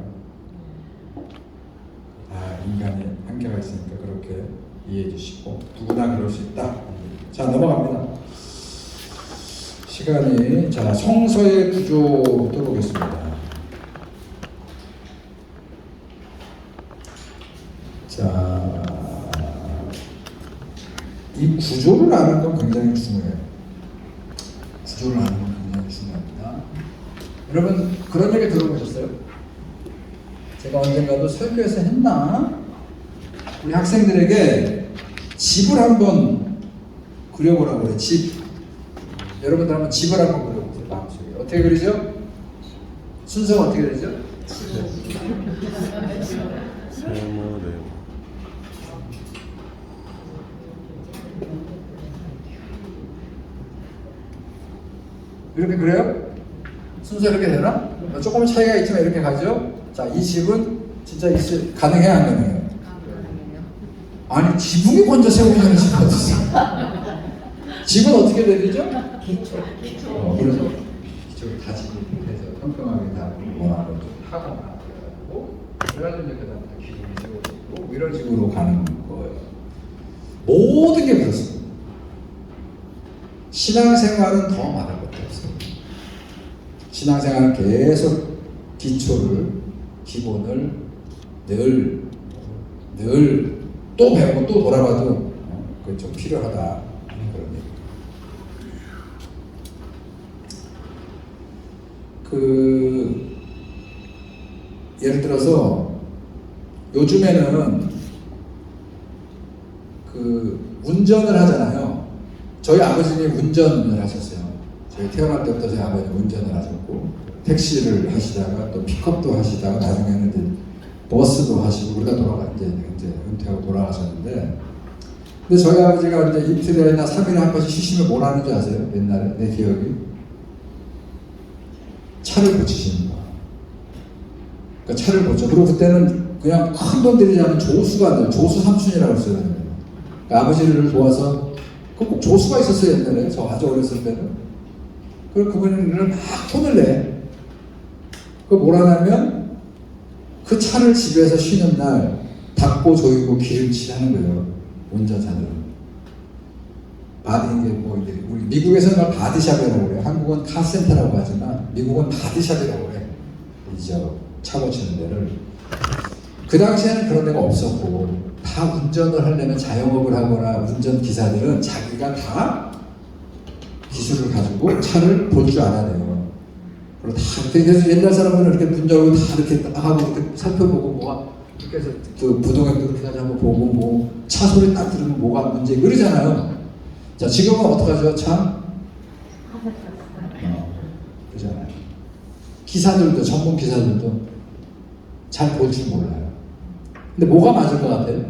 인간이 한계가 있으니까 그렇게 이해해 주시고 누구나 그럴 수 있다. 자 넘어갑니다. 시간이 자 성서의 구조부터 보겠습니다. 자, 이 구조를 아는 건 굉장히 중요해요. 구조를 아는 건 굉장히 중요합니다. 여러분 그런 얘기 들어보셨어요? 제가 언젠가도 설교에서 했나? 우리 학생들에게 집을 한번 그려보라고 그래. 집. 여러분들 한번 집을 한번 그려보세요. 마음속에. 어떻게 그리죠? 순서가 어떻게 되죠? 세모네모. 이렇게 그래요? 순서 이렇게 되나? 조금 차이가 있지만 이렇게 가죠? 자, 이 집은 진짜 있을 가능해요, 안 가능해요? 아니, 지붕이 먼저 세우는 집이 어딨어? 집은 어떻게 되죠? 기초. 그래서 기초를 다 집을 해서 평평하게 다 원하는 좀 하거나 그래가지고 이제 그다음에 기둥이 세워지고 이런 식으로 가는 거예요. 모든 게 그렇습니다. 신앙생활은 더 말할 것도 없어요. 신앙생활은 계속 기초를, 기본을 늘 또 배우고 또 돌아봐도 그게 좀 필요하다 하는 그런 얘기. 예를 들어서 요즘에는 운전을 하잖아요. 저희 아버지는 운전을 하셨어요. 저희 태어날 때부터 저희 아버지는 운전을 하셨고 택시를 하시다가 또 픽업도 하시다가 나중에는 이제 버스도 하시고 그러다 이제 은퇴하고 돌아가셨는데, 근데 저희 아버지가 이제 이틀이나 3일에 한 번씩 쉬시면 뭘 하는 줄 아세요? 옛날에 내 기억이 차를 고치시는 거야. 그러니까 차를 고쳐. 그리고 그때는 그냥 큰 돈 들이지 않은 조수가 안 돼요. 조수 삼순이라고 했어요. 그러니까 아버지를 도와서 꼭 조수가 있었어요. 옛날에 저 아주 어렸을 때는. 그리고 그분은 막 돈을 내. 그거 뭘 하냐면 그 차를 집에서 쉬는 날 닦고 조이고 기름칠 하는 거예요. 운전자들은. 이게 뭐 우리 미국에서는 그걸 바디샵이라고 그래요. 한국은 카센터라고 하지만 미국은 바디샵이라고 그래. 차 고치는 데를. 그 당시에는 그런 데가 없었고 다 운전을 하려면 자영업을 하거나 운전기사들은 자기가 다 기술을 가지고 차를 볼 줄 알아야 돼요. 그리고 다 그래서 옛날 사람들은 이렇게 문 열고 다 이렇게 딱 하고 이렇게 살펴보고 뭐가 이렇게 해서 그 부동액도 이렇게 가지고 한번 보고 뭐 차 소리 딱 들으면 뭐가 문제 그러잖아요. 자, 지금은 어떡하죠? 차? 그러잖아요. 기사들도 전문 기사들도 잘 볼 줄 몰라요. 근데 뭐가 맞을 것 같아요?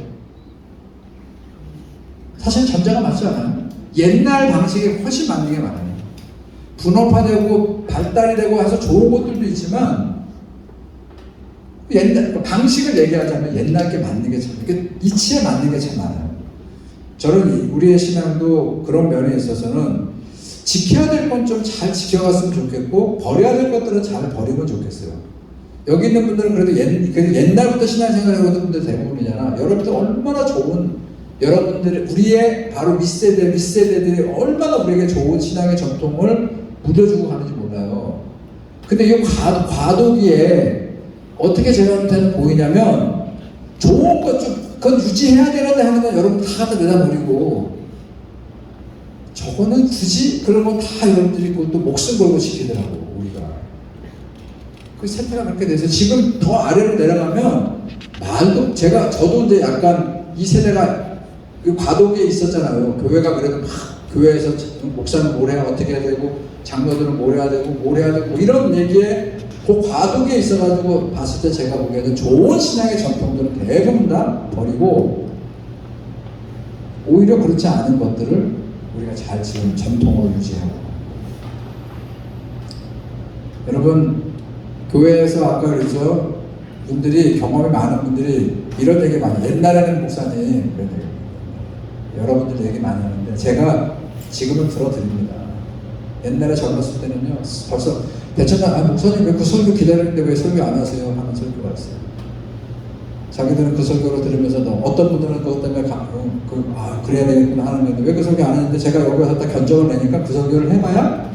사실 전자가 맞지 않아요. 옛날 방식이 훨씬 맞는 게 많아요. 분업화되고 발달이 되고 해서 좋은 것들도 있지만 옛날 방식을 얘기하자면 옛날 게 맞는 게 참, 이치에 맞는 게 참 많아요. 저는 우리의 신앙도 그런 면에 있어서는 지켜야 될 건 좀 잘 지켜갔으면 좋겠고 버려야 될 것들은 잘 버리면 좋겠어요. 여기 있는 분들은 그래도 옛날부터 신앙생활 해오던 분들 대부분이잖아. 여러분들 얼마나 좋은, 여러분들의 우리의 바로 밑세대들이 얼마나 우리에게 좋은 신앙의 전통을 묻어주고 가는지 몰라요. 근데 이 과도기에 어떻게 제가한테는 보이냐면 좋은 것 좀 그건 유지해야 되는데 하는 건 여러분 다 갖다 내다 버리고 저거는 굳이 그런 건 다 여러분들이 또 목숨 걸고 지키더라고. 우리가 그 세태가 그렇게 돼서 지금 더 아래로 내려가면 말도 저도 이제 약간 이 세대가 그 과도기에 있었잖아요. 교회가 그래도 막 교회에서 목사는 뭘 해야 어떻게 해야 되고 장로들은 뭘 해야 되고 뭐 이런 얘기에 그 과도기에 있어가지고 봤을 때 제가 보기에는 좋은 신앙의 전통들은 대부분 다 버리고 오히려 그렇지 않은 것들을 우리가 잘 지금 전통을 유지하고. 여러분 교회에서 아까 그래서 분들이 경험이 많은 분들이 이런 얘기 많이 옛날에는 목사님 그런 얘기 여러분들 얘기 많이 하는데 제가 지금은 들어드립니다. 옛날에 젊었을 때는요 벌써 대천당 목사님 왜 그 설교 기다리는데 왜 설교 안 하세요? 하는 설교가 있어요. 자기들은 그 설교를 들으면서 어떤 분들은 그것 때문에 그래야 되겠구나 하는 건데 왜 그 설교 안 했는데 제가 여기 와서 딱 견적을 내니까 그 설교를 해봐야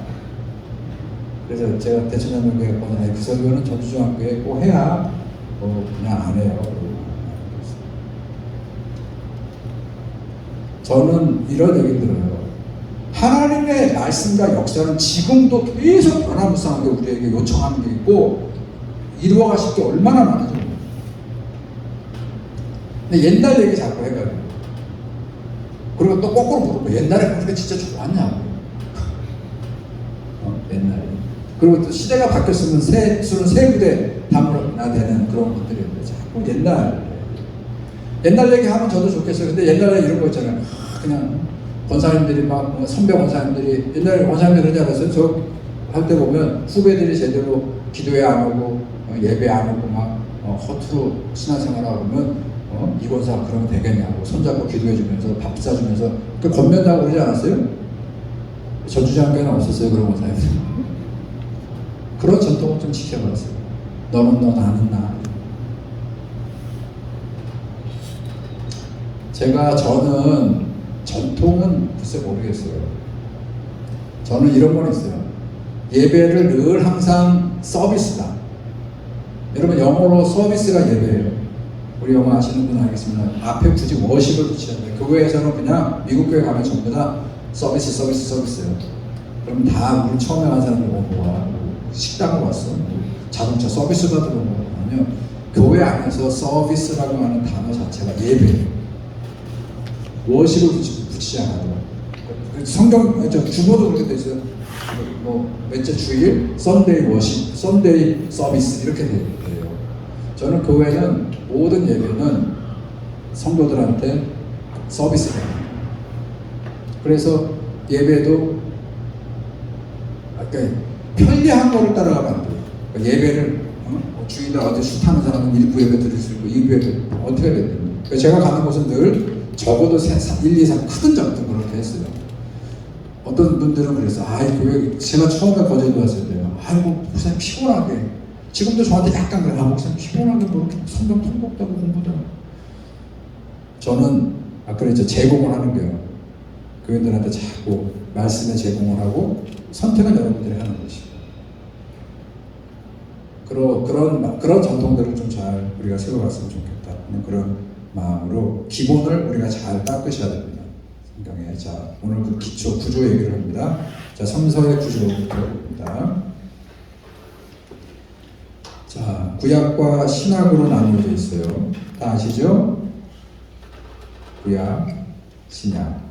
그래서 제가 대천연맹교회 권사님 그 설교는 전주중앙교회 꼭 해야 그냥 안 해요. 저는 이런 얘기 들어요. 하나님의 말씀과 역사는 지금도 계속 변화무쌍하게 우리에게 요청하는 게 있고 이루어 가실 게 얼마나 많은지 모르겠어요. 근데 옛날 얘기 자꾸 해가지고 그리고 또 거꾸로 물어보 옛날에 그렇게 진짜 좋았냐고. 옛날에. 그리고 또 시대가 바뀌었으면 술은 새 부대 담으나 되는 그런 것들이었는데 자꾸 옛날 얘기하면 저도 좋겠어요. 근데 옛날에 이런 거 있잖아요. 그냥 권사님들이 막 선배 권사님들이 옛날에 권사님들이 그러지 않았어요? 저 할 때 보면 후배들이 제대로 기도회 안 오고 예배 안 오고 막 허투루 신앙생활하고 그러면 이 권사 그러면 되겠냐고 손잡고 기도해 주면서 밥 사주면서 그 건면다고 그러지 않았어요? 전주장교회는 없었어요 그런 권사님들. 그런 전통을 좀 지켜봤어요. 너는 너 나는 나. 저는 전통은 글쎄 모르겠어요. 저는 이런 건 있어요. 예배를 늘 항상 서비스다. 여러분 영어로 서비스가 예배예요. 우리 영어 아시는 분 알겠습니다. 앞에 굳이 워십을 붙이는데 교회에서는 그냥 미국 교회 가면 전부 다 서비스예요. 그럼 다 우리 처음에 간 사람들 뭐야? 식당을 왔어. 자동차 서비스 받으러 온 거 아니면 교회 안에서 서비스라고 하는 단어 자체가 예배예요. 워십을 붙이지 않아요. 성경 주보도 그렇게 돼 있어요. 몇째 주일, 썬데이 워십, 썬데이 서비스 이렇게 돼요. 저는 교회는 모든 예배는 성도들한테 서비스가 돼요. 그래서 예배도 편리한 거를 따라가면 안 돼요. 그러니까 예배를 주일날 어디 술 타는 사람은 1부 예배 드릴 수 있고 2부 예배 어떻게 해야 됩니까? 그러니까 제가 가는 곳은 늘 적어도 1, 2, 3 크든 작든 그렇게 했어요. 어떤 분들은 그랬어요. 교회 제가 처음에 거제도 왔을 때요. 목사님 피곤하게 지금도 저한테 약간 그래. 목사님 피곤하게 뭐 이렇게 성경 통곡도 하고 공부도 하고. 저는 아까 그랬죠. 제공을 하는 거예요. 교인들한테 자꾸 말씀에 제공을 하고 선택은 여러분들이 하는 것이고. 그런 전통들을 좀 잘 우리가 세워갔으면 좋겠다. 그런 마음으로 기본을 우리가 잘 닦으셔야 됩니다. 성경에. 자, 오늘 그 기초 구조 얘기를 합니다. 자, 성서의 구조부터 봅니다. 자, 구약과 신약으로 나누어져 있어요. 다 아시죠? 구약, 신약.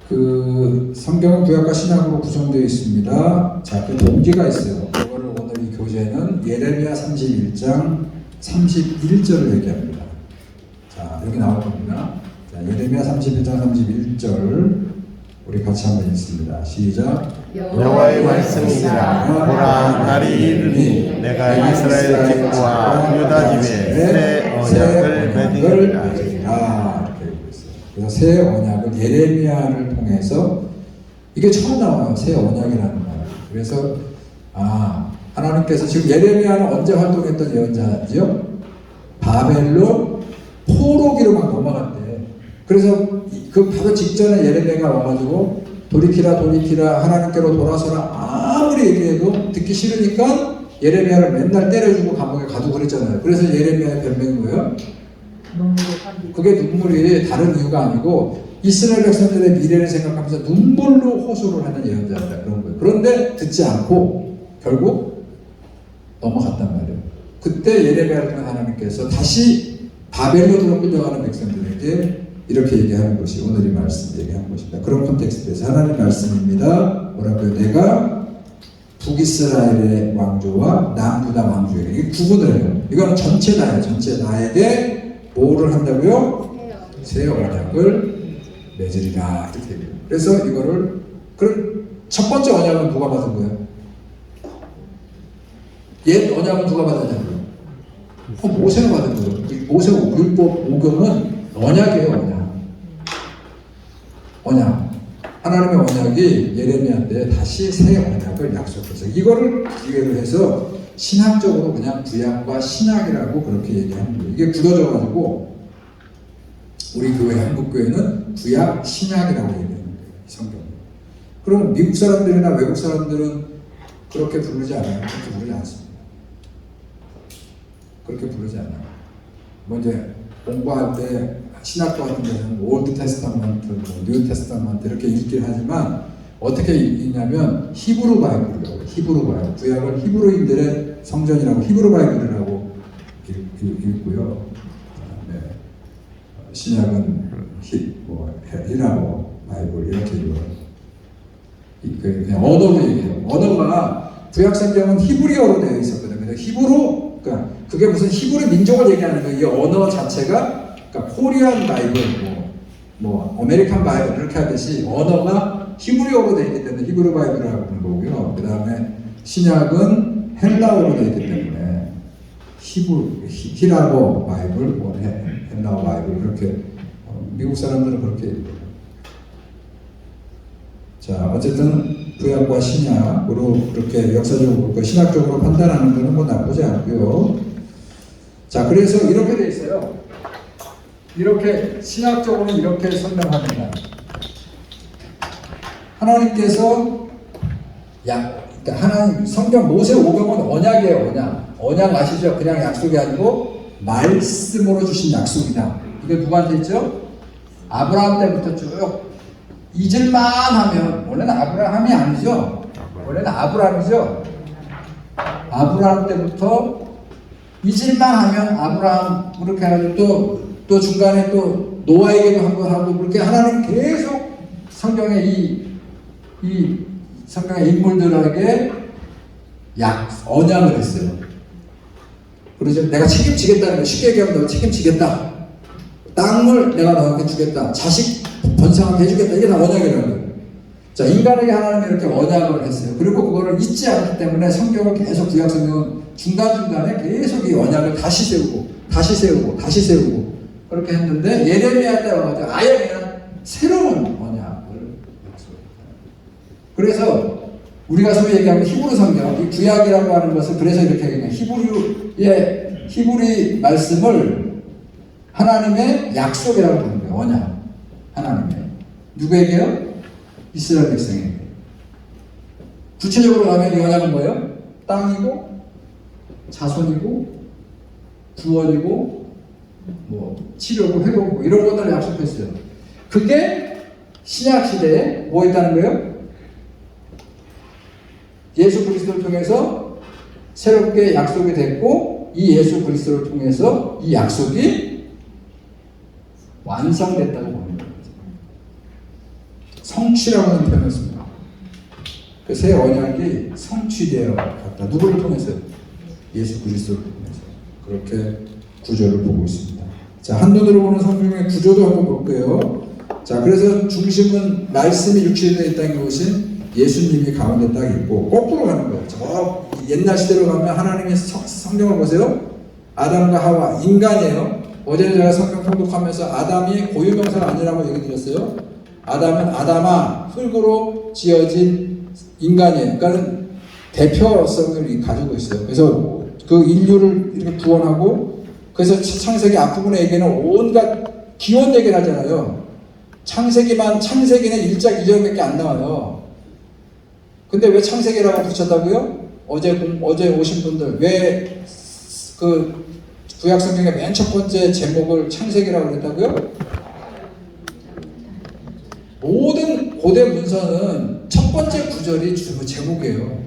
그 성경은 구약과 신약으로 구성되어 있습니다. 자, 그 동기가 있어요. 이거를 오늘 이 교재는 예레미야 31장 31절을 얘기합니다. 자, 여기 나올 겁니다. 자, 예레미야 31장 31절 우리 같이 한번 읽습니다. 시작. 여호와의 말씀이니라. 보라, 날이 이르니 내가 이스라엘 집과 유다 집에 새 언약을 맺으리라. 이렇게 되고 있어요. 그래서 새 언약을 예레미야를 통해서 이게 처음 나와요. 새 언약이라는 말. 그래서 하나님께서 지금 예레미야는 언제 활동했던 예언자죠? 바벨론 포로기로만 넘어갔대. 그래서 그 바로 직전에 예레미야가 와가지고 돌이키라 하나님께로 돌아서라 아무리 얘기해도 듣기 싫으니까 예레미야를 맨날 때려주고 감옥에 가두고 그랬잖아요. 그래서 예레미야의 별명이 뭐예요? 그게 눈물이 다른 이유가 아니고 이스라엘 백성들의 미래를 생각하면서 눈물로 호소를 하는 예언자다 그런 거예요. 그런데 듣지 않고 결국 넘어갔단 말이에요. 그때 예레미야를 통해 하나님께서 다시 바벨론으로 끌려가는 백성들에게 이렇게 얘기하는 것이 오늘 이 말씀 얘기하는 것입니다. 그런 컨텍스트에서 하나님 말씀입니다. 뭐라고요? 내가 북이스라엘의 왕조와 남유다 왕조에게 이게 구분을 해요. 이거는 전체 나예요. 전체 나에게 뭐를 한다고요? 새 언약을 맺으리라 이렇게 얘기해요. 그래서 이거를 그럼 첫 번째 언약은 누가 받은 거예요? 옛 언약은 누가 받았냐고요? 모세가 받은 거예요. 모세 율법 5경은 언약이에요. 언약. 하나님의 언약이 예레미야 때 다시 새 언약을 약속해서 이거를 기회로 해서 신학적으로 그냥 구약과 신약이라고 그렇게 얘기하는 거예요. 이게 굳어져 가지고 우리 교회 한국교회는 구약 신약이라고 얘기하는 거예요. 이 성경. 그럼 미국 사람들이나 외국 사람들은 그렇게 부르지 않아요. 그렇게 부르지 않습니다. 그렇게 부르지 않아요. 뭐 이제 공부할 때 신학과 같은 데서는 올드 테스타먼트, 뉴 테스타먼트 이렇게 읽긴 하지만 어떻게 읽냐면 히브루 바이블이라고, 히브루 바이블, 구약을 히브루인들의 성전이라고 히브루 바이블이라고 읽고요. 네. 신약은 히라보 바이블 이렇게 읽어요. 그냥 언어로 얘기해요. 언어가 구약 성경은 히브리어로 되어 있었거든요. 근데 히브루, 그러니까 그게 무슨 히브리 민족을 얘기하는 거예요. 이 언어 자체가, 그러니까 코리안 바이블, 뭐 아메리칸 바이블 이렇게 하듯이 언어가 히브리어로 되어 있기 때문에 히브리 바이블이라고 부르는 거고요. 그 다음에 신약은 헬라어로 되어 있기 때문에 히라보 바이블, 헬라어 바이블 이렇게 미국 사람들은 그렇게 읽어요. 자, 어쨌든 구약과 신약으로 그렇게 역사적으로 신학적으로 판단하는 것은 뭐 나쁘지 않고요. 자, 그래서 이렇게 돼 있어요. 이렇게 신학적으로는 이렇게 설명합니다. 하나님께서 그러니까 하나님 성경 모세오경은 언약이에요. 언약 아시죠? 그냥 약속이 아니고 말씀으로 주신 약속이다. 이게 누구한테 있죠? 아브라함 때부터 쭉 잊을만 하면, 원래는 아브라함이 아니죠. 원래는 아브라함이죠. 아브라함 때부터 잊을만 하면 아브라함 그렇게 하고 또 중간에 또 노아에게도 한번 하고 그렇게 하나님 계속 성경의 이 성경의 인물들에게 언약을 했어요. 그러죠. 내가 책임지겠다는 거 쉽게 얘기하면 내가 책임지겠다. 땅을 내가 너한테 주겠다. 자식 번성하게 해주겠다. 이게 다 언약이라는 거예요. 자, 인간에게 하나님이 이렇게 언약을 했어요. 그리고 그거를 잊지 않기 때문에 성경을 계속 구약 성경은 중간중간에 계속 이 언약을 다시 세우고 그렇게 했는데 예레미야 때 와가지고 아예 그냥 새로운 언약을 그래서 우리가 소위 얘기하면 히브리 성경, 이 구약이라고 하는 것을 그래서 이렇게 얘기해요. 히브리 말씀을 하나님의 약속이라고 부르는 거예요. 언약. 하나님의. 누구에게요? 이스라엘 백성에게. 구체적으로 가면 이 언약은 뭐예요? 땅이고, 자손이고, 구원이고, 뭐, 치료고, 회복이고, 이런 것들을 약속했어요. 그게 신약 시대에 뭐 있다는 거예요? 예수 그리스도를 통해서 새롭게 약속이 됐고, 이 예수 그리스도를 통해서 이 약속이 완성됐다고 보는 거예요. 성취라고 하는 표현을 씁니다. 그 새 언약이 성취되어 갔다. 누구를 통해서요? 예수 그리스도를 통해서. 그렇게 구조를 보고 있습니다. 자, 한눈으로 보는 성경의 구조도 한번 볼게요. 자, 그래서 중심은 말씀이 육체되어 있다는 것이 예수님이 가운데 딱 있고 거꾸로 가는 거예요. 저 옛날 시대로 가면 하나님의 성경을 보세요. 아담과 하와 인간이에요. 어제 제가 성경 통독하면서 아담이 고유명사가 아니라고 얘기 드렸어요. 아담은 아담아 흙으로 지어진 인간이에요. 그러니까 대표성을 가지고 있어요. 그래서 그 인류를 이렇게 구원하고 그래서 창세기 앞부분에 얘기는 온갖 기원 얘기를 하잖아요. 창세기는 1장 2절밖에 안 나와요. 근데 왜 창세기라고 붙였다고요? 어제 오신 분들 왜 그 구약 성경의 맨 첫 번째 제목을 창세기라고 그랬다고요? 모든 고대 문서는 첫 번째 구절이 제목이에요.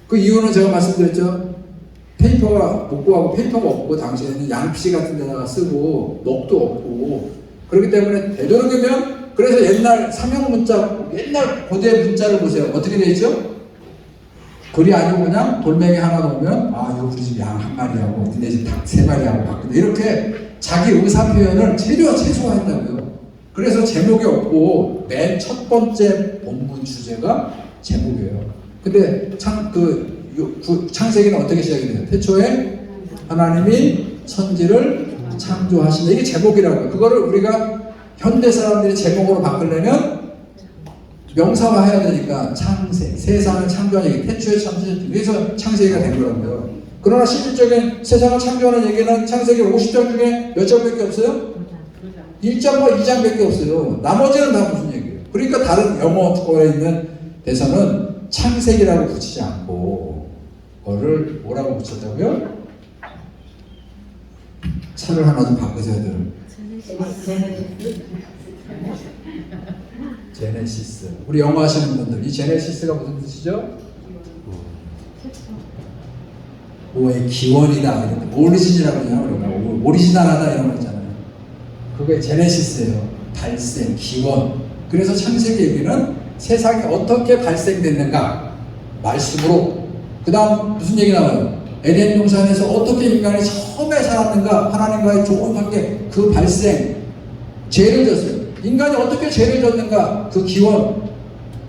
그 이유는 제가 말씀드렸죠. 페이퍼가 못 구하고 페이퍼가 없고 당시에는 양피지 같은 데다가 쓰고 녹도 없고 그렇기 때문에 되도록이면 그래서 옛날 삼형 문자, 옛날 고대 문자를 보세요. 어떻게 되어 있죠? 글이 아니고 그냥 돌멩이 하나 넣으면 이거 우리 집 양 한 마리하고 니네 집 닭 3마리하고 바꾼다. 이렇게 자기 의사 표현을 최소화했다고요. 그래서 제목이 없고 맨 첫 번째 본문 주제가 제목이에요. 근데 창세기는 어떻게 시작이 돼요? 태초에 하나님이 천지를 창조하신다. 이게 제목이라고요. 그거를 우리가 현대 사람들이 제목으로 바꾸려면 명사화해야 되니까 창세, 세상을 창조하는 얘기, 태초에 창세, 그래서 창세기가 된 거라고요. 그러나 실질적인 세상을 창조하는 얘기는 창세기 50장 중에 몇 장밖에 없어요? 1장과 2장밖에 없어요. 나머지는 다 무슨 얘기예요? 그러니까 다른 영어권에 있는 데서는 창세기라고 붙이지 않고 그거를 뭐라고 붙였다고요? 차를 하나 좀 바꾸세요. 제네시스. 우리 영어 하시는 분들 이 제네시스가 무슨 뜻이죠? 뭐의 기원이다 이런 거. 오리진이라고 하냐 우리가 오리지널하다 이런 거 있잖아요. 그게 제네시스예요. 발생, 기원. 그래서 창세기 얘기는 세상이 어떻게 발생됐는가 말씀으로. 그 다음 무슨 얘기 나와요? 에덴 동산에서 어떻게 인간이 처음에 살았는가, 하나님과의 좋은 관계, 그 발생, 죄를 졌어요. 인간이 어떻게 죄를 졌는가, 그 기원,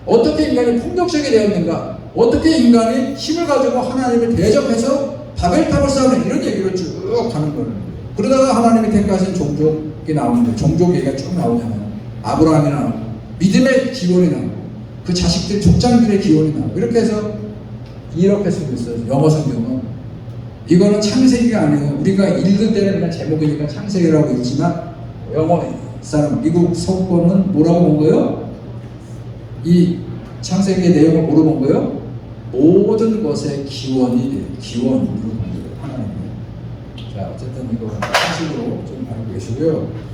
어떻게 인간이 폭력적이 되었는가, 어떻게 인간이 힘을 가지고 하나님을 대적해서 바벨탑을 쌓는 이런 얘기를 쭉 하는 거예요. 그러다가 하나님이 택하신 종족이 나오는데 종족 얘기가 쭉 나오잖아요. 아브라함이 나오고 믿음의 기원이 나오고 그 자식들 족장들의 기원이 나오고 이렇게 해서 이렇게 쓰고 있어요. 영어 성경은 이거는 창세기가 아니에요. 우리가 읽을 때는 그냥 제목이니까 창세기라고 읽지만 영어 사람 미국 서구권은 뭐라고 본 거예요? 이 창세기의 내용을 뭐로 본 거예요? 모든 것의 기원이 돼요. 기원으로 본 거예요. 하나님. 자, 어쨌든 이거 사실로 좀 알고 계시고요.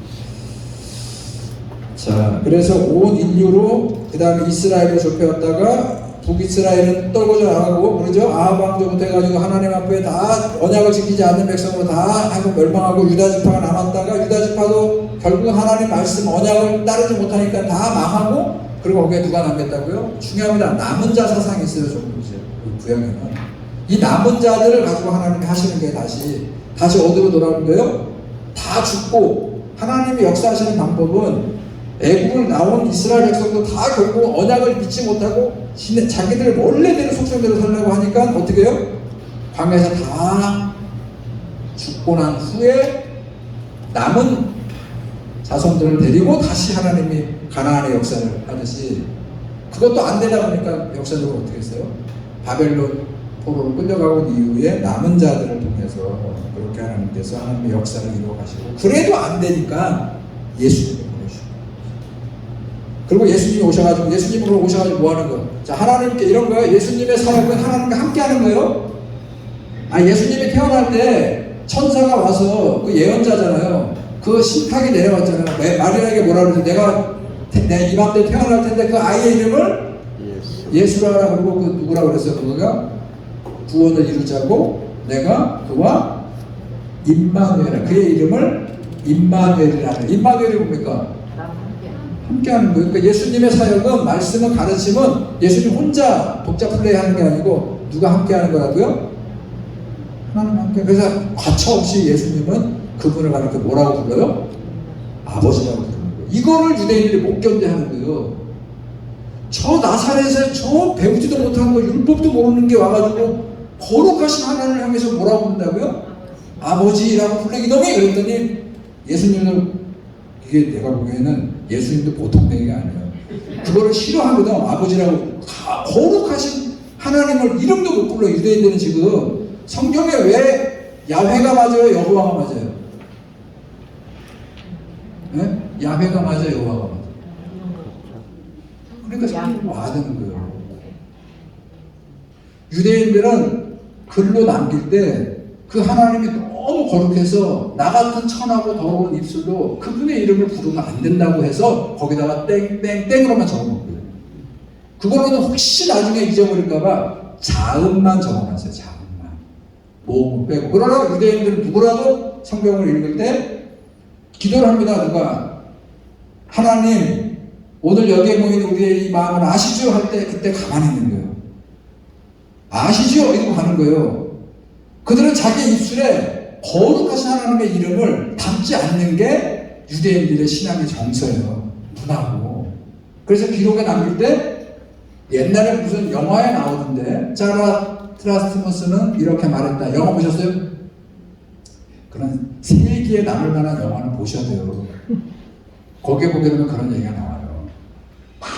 자, 그래서 온 인류로 그 다음에 이스라엘을 좁혀왔다가 북이스라엘은 떨궈져 나가고 그러죠. 아합 왕조부터 해가지고 하나님 앞에 다 언약을 지키지 않는 백성으로 다 하고 멸망하고 유다 지파가 남았다가 유다 지파도 결국 하나님 말씀 언약을 따르지 못하니까 다 망하고 그리고 거기에 누가 남겠다고요? 중요합니다. 남은 자 사상이 있어요. 좀 이제 구약에는 이 남은 자들을 가지고 하나님이 하시는 게 다시 어디로 돌아오는 거예요? 다 죽고 하나님이 역사하시는 방법은 애국을 나온 이스라엘 백성도 다 결국 언약을 믿지 못하고 자기들 원래대로 속성대로 살려고 하니까 어떻게 해요? 광야에서 다 죽고 난 후에 남은 자손들을 데리고 다시 하나님이 가나안의 역사를 하듯이 그것도 안 되다 보니까 역사적으로 어떻게 했어요? 바벨론 포로로 끌려가고 이후에 남은 자들을 통해서 그렇게 하나님께서 하나님의 역사를 이루어 가시고 그래도 안 되니까 예수님을 보내주시고 그리고 예수님이 오셔가지고 예수님으로 오셔가지고 뭐 하는 거예요? 자, 하나님께 이런 거예요. 예수님의 사역은 하나님과 함께 하는 거예요. 예수님이 태어날 때 천사가 와서 그 예언자잖아요. 그 신탁이 내려왔잖아요. 마리아에게 뭐라 그러지? 내가 이맘때 태어날 텐데 그 아이의 이름을 예수라 그러고 그 누구라 그랬어요? 그거가 구원을 이루자고 내가 그와 임마누엘 그의 이름을 임마누엘이라는 임마누엘이 뭡니까? 함께하는 거예요. 그러니까 예수님의 사역은 말씀은 가르침은 예수님 혼자 복잡 플레이하는 게 아니고 누가 함께하는 거라고요? 하나님 함께. 그래서 가차없이 예수님은 그분을 가리켜 뭐라고 불러요? 아버지라고 부르는 거예요. 이거를 유대인들이 못 견뎌하는 거예요. 저 나사렛에 저 배우지도 못한 거 율법도 모르는 게 와가지고 거룩하신 하나님을 향해서 뭐라고 부른다고요? 아버지라고 부르기 너무 그랬더니 예수님은 이게 내가 보기에는 예수님도 보통 얘기가 아니에요. 그거를 싫어하거든. 아버지라고 거룩하신 하나님을 이름도 못 불러. 유대인들은 지금 성경에 왜 야훼가 맞아요? 여호와가 맞아요? 네? 야훼가 맞아요? 여호와가 맞아요? 그러니까 성경을 와드는 거예요. 유대인들은 글로 남길 때 그 하나님이 너무 거룩해서 나 같은 천하고 더러운 입술로 그분의 이름을 부르면 안 된다고 해서 거기다가 땡땡땡으로만 적어놓은 거예요. 그걸로는 혹시 나중에 잊어버릴까봐 자음만 적어놨어요. 자음만. 모음을 빼고. 그러나 유대인들은 누구라도 성경을 읽을 때 기도를 합니다. 누가 하나님 오늘 여기에 모인 우리의 이 마음을 아시죠? 할 때 그때 가만히 있는 거예요. 아시죠? 이러고 가는 거예요. 그들은 자기 입술에 거룩하신 하나님의 이름을 담지 않는 게 유대인들의 신앙의 정서예요. 문화고. 그래서 기록에 남길 때 옛날에 무슨 영화에 나오던데 자라트라스무스는 이렇게 말했다. 영화 보셨어요? 그런 세기에 남을 만한 영화는 보셔야 돼요. 거기에 보게 되면 그런 얘기가 나와요. 막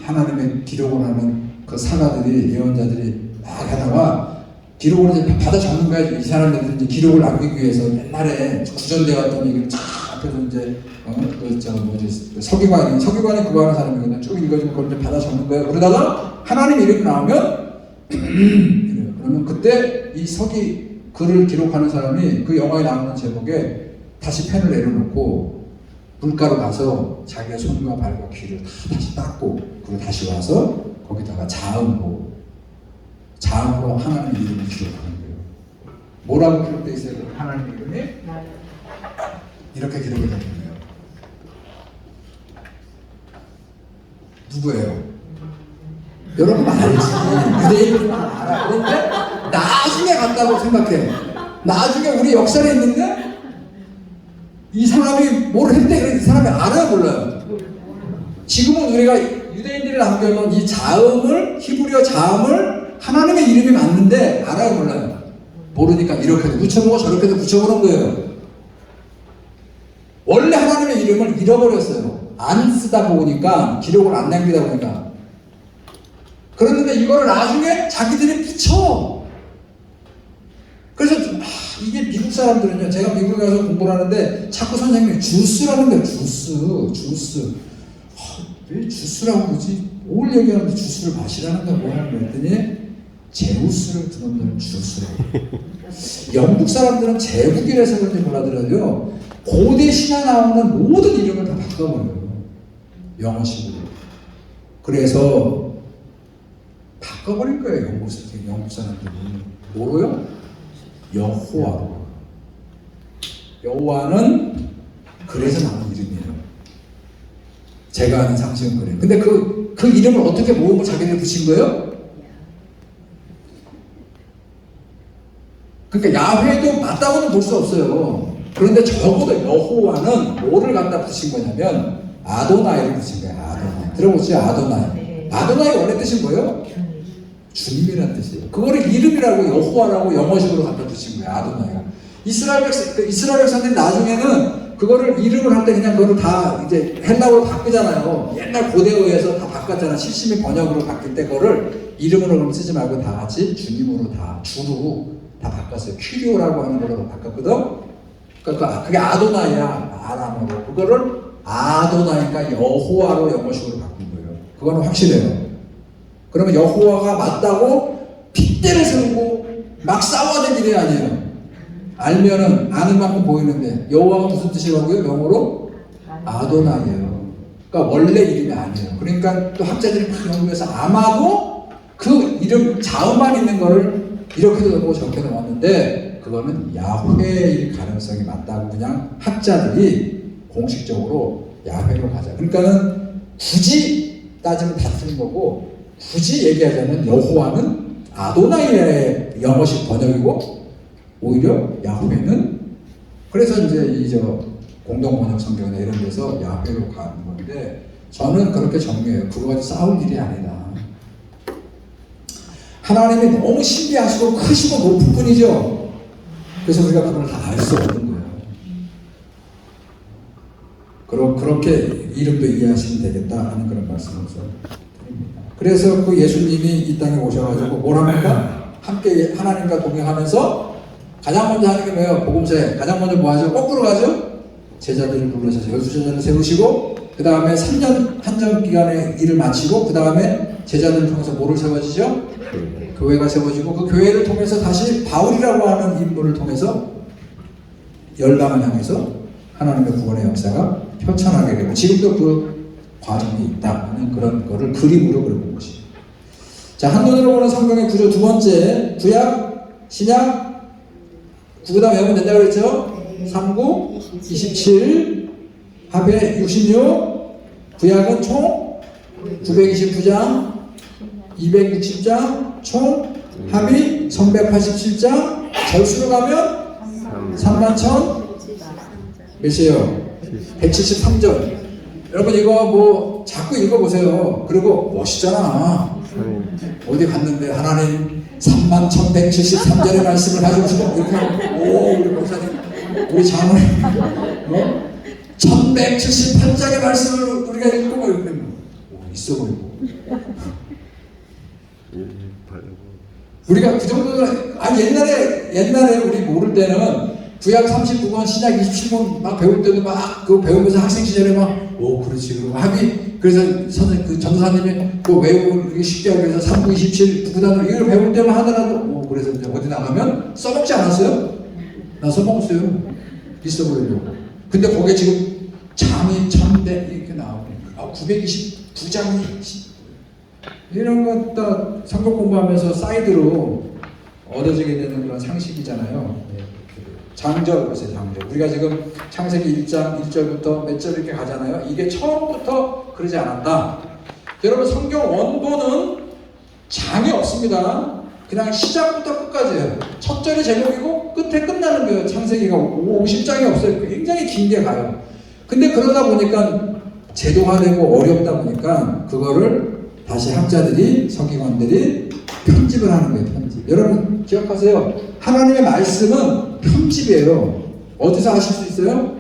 하나님의 기록을 하는 그 사가들이 예언자들이 막 하다가 기록을 이제 받아 적는 거야. 이 사람들이 이제 기록을 남기기 위해서 옛날에 구전되었던 얘기를 쫙 앞에서 이제 서기관이 그거 하는 사람이거든요. 쭉 읽어주면 그걸 이제 받아 적는 거예요. 그러다가 하나님 이름이 나오면 이래요. 그러면 그때 이 글을 기록하는 사람이 그 영화에 나오는 제목에 다시 펜을 내려놓고 물가로 가서 자기의 손과 발과 귀를 다 다시 닦고 그리고 다시 와서 거기다가 자음으로 하나님 이름을 기록하는 거예요. 뭐라고 기록되어 있어요? 하나님 이름이 이렇게 기록이 되는 거예요. 누구예요? 여러분 알지. 유대인들은 알아. 그런데 나중에 간다고 생각해. 나중에 우리 역사에 있는데 이 사람이 뭘 했대? 이 사람이 알아요, 몰라요? 지금은 우리가 유대인들이 남겨놓은 이 자음을, 히브리어 자음을 하나님의 이름이 맞는데 알아요, 몰라요? 모르니까 이렇게도 붙여보고 저렇게도 붙여보는 거예요. 원래 하나님의 이름을 잃어버렸어요. 안 쓰다 보니까, 기록을 안 남기다 보니까. 그런데 이거를 나중에 자기들이 붙여. 그래서 이게 미국 사람들은요, 제가 미국에 가서 공부를 하는데 자꾸 선생님이 주스라는 거예요. 주스. 왜 주스라고 그러지? 뭘 얘기하는데 주스를 마시라는 거야? 뭐 하는 거 했더니 제우스를 드는 놈들은 주스라고. 영국 사람들은 제국이라서 그런지 몰라더라도요, 고대 신화 나오는 모든 이름을 다 바꿔버려요. 영어식으로. 그래서 바꿔버릴 거예요, 영국 사람들이. 뭐로요? 여호와로. 여호와는 그래서 나온 이름이에요. 제가 아는 상식은 그래요. 근데 그 이름을 어떻게 모으고 자기들이 붙인 거예요? 그러니까 야훼도 맞다고는 볼 수 없어요. 그런데 적어도 여호와는 뭐를 갖다 붙인 거냐면 아도나이를 붙인 거예요. 아도나이. 들어보세요. 아도나이. 아도나이 원래 뜻이 뭐예요? 주님이라는 뜻이에요. 그거를 이름이라고 여호와라고 영어식으로 갖다 붙인 거예요. 아도나이가. 이스라엘 백성들이 나중에는 그거를 이름을 할 때 그냥 그거를 다 이제 헬라어로 바꾸잖아요. 옛날 고대어에서 다 바꿨잖아. 70인 번역으로 바뀔 때 그거를 이름으로 그럼 쓰지 말고 다 같이 주님으로 주로 다 바꿨어요. 퀴리오라고 하는 걸로 바꿨거든. 그러니까 그게 아도나이야. 아람어로. 그거를 아도나이가 여호와로 영어식으로 바꾼 거예요. 그거는 확실해요. 그러면 여호와가 맞다고 핏대를 세우고 막 싸워야 될 일이 아니에요. 알면은 아는 만큼 보이는데 여호와가 무슨 뜻이라고요? 영어로 아도나이예요. 그러니까 원래 이름이 아니에요. 그러니까 또 학자들이 막 연구해서 아마도 그 이름 자음만 있는 거를 이렇게도 넣고 저렇게도 넣었는데 그거는 야훼일 가능성이 맞다고 그냥 학자들이 공식적으로 야훼로 가자. 그러니까는 굳이 따지면 다 틀린 거고 굳이 얘기하자면 여호와는 아도나이의 영어식 번역이고 오히려 야훼는 그래서 이제 공동 번역 성경이나 이런 데서 야훼로 가는 건데 저는 그렇게 정리해요. 그거 가지고 싸울 일이 아니다. 하나님이 너무 신비하시고 크시고 높은 분이죠. 그래서 우리가 그걸 다 알 수 없는 거예요. 그렇게 이름도 이해하시면 되겠다 하는 그런 말씀을 드립니다. 그래서 그 예수님이 이 땅에 오셔가지고 뭘 합니까? 함께 하나님과 동행하면서 가장 먼저 하는 게 뭐예요? 복음서에 가장 먼저 뭐 하죠? 거꾸로 가죠? 제자들을 불러서 12제자를 세우시고 그 다음에 3년 한정 기간의 일을 마치고 그 다음에 제자들을 통해서 뭐를 세워지죠? 교회가 세워지고 그 교회를 통해서 다시 바울이라고 하는 인물을 통해서 열방을 향해서 하나님의 구원의 역사가 펼쳐나게 되고 지금도 그 과정이 있다 하는 그런 거를 그림으로 그려본 것입니다. 자, 한눈으로 보는 성경의 구조 두 번째, 구약, 신약, 구구다 외우면 된다고 그랬죠? 39, 27, 합의 66, 구약은 총 929장, 260장, 총 합의 1187장, 절수로 가면 31,000 몇이에요? 173절. 여러분 이거 뭐 자꾸 읽어보세요. 그리고 멋있잖아. 어디 갔는데 하나님 31,173절의 말씀을 가지고 이렇게 하고 오 우리 목사님 우리 장로님 1178장의 말씀을 우리가 읽고 이렇게 있어 보이고 우리가 그 정도는 옛날에 우리 모를 때는 구약 39권, 신약 27권 막 배울 때도 막 그거 배우면서 학생 시절에 막, 오, 그렇지. 그리고 합의, 그래서 선생님, 그 전도사님이 그거 외우기 쉽게 하기 위해서 3부 27, 구단을 이걸 배울 때만 하더라도, 오, 그래서 이제 어디 나가면 써먹지 않았어요? 나 써먹었어요. 있어 보이려고. 근데 거기에 지금 장이 1000대 이렇게 나오니까 929장이 이런 것도 성경 공부하면서 사이드로 얻어지게 되는 그런 상식이잖아요. 장절 보세요. 장절. 우리가 지금 창세기 1장 1절부터 몇 절 이렇게 가잖아요. 이게 처음부터 그러지 않았다. 여러분 성경 원본은 장이 없습니다. 그냥 시작부터 끝까지예요. 첫 절이 제목이고 끝에 끝나는 거예요. 창세기가 50장이 없어요. 굉장히 길게 가요. 근데 그러다 보니까 제도화되고 어렵다 보니까 그거를 다시 학자들이, 서기관들이 편집을 하는 거예요. 편집. 여러분 기억하세요. 하나님의 말씀은 편집이에요. 어디서 아실 수 있어요?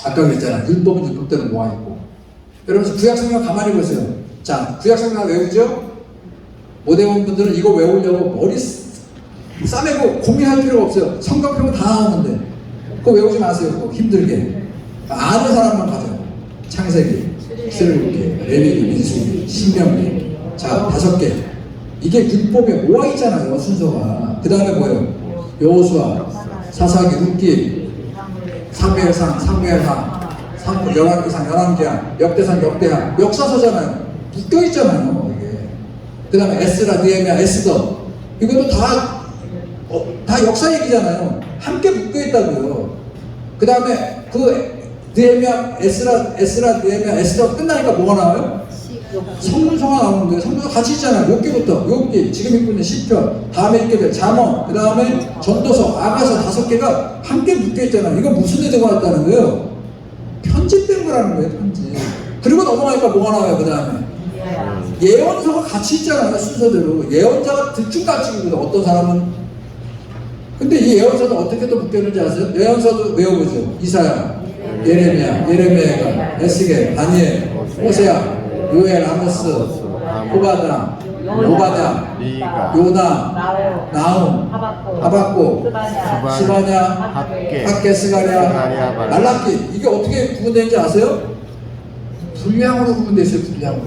아까 그랬잖아요. 율법은 율법대로 모아있고. 여러분 구약성경 가만히 보세요. 자, 구약성경 외우죠? 못 외운 분들은 이거 외우려고 머리 싸매고 고민할 필요가 없어요. 성경표는 다 나오는데 그거 외우지 마세요. 그거 힘들게. 아는 사람만 가져요. 창세기, 출애굽기, 레위기, 민수기, 신명기. 자, 5개. 이게 율법에 모아 있잖아요. 순서가. 그 다음에 뭐예요? 여호수아, 사사기, 룻기, 사무엘상, 열왕기상, 열왕기하, 역대상, 역대하. 역사서잖아요. 묶여 있잖아요. 이게. 그 다음에 에스라, 느헤미야, 에스더. 이것도 다 역사 얘기잖아요. 함께 묶여 있다고요. 그 다음에 느헤미야, 에스라, 느헤미야, 에스더 끝나니까 뭐가 나와요? 성문서가 나오는 거예요. 성문서 같이 있잖아요. 몇 개부터? 욥기, 지금 읽고 있는 시편, 다음에 읽게 될 잠언, 그 다음에 전도서, 아가서 5개가 함께 묶여 있잖아요. 이거 무슨 의도가 있다는 거예요? 편집된 거라는 거예요. 편집. 그리고 넘어가니까 뭐가 나와요? 그 다음에 예언서가 같이 있잖아요. 순서대로. 예언자가 들쭉날쭉이거든. 어떤 사람은. 근데 이 예언서도 어떻게 또 묶였는지 아세요? 예언서도 외워보죠. 이사야, 예레미야, 에스겔, 다니엘, 호세아, 요엘, 아모스, 오바다, 요나, 나움, 하박국, 스바냐, 학개, 스가랴, 말라기. 이게 어떻게 구분되는지 아세요? 분량으로 구분되어 있어요. 분량으로.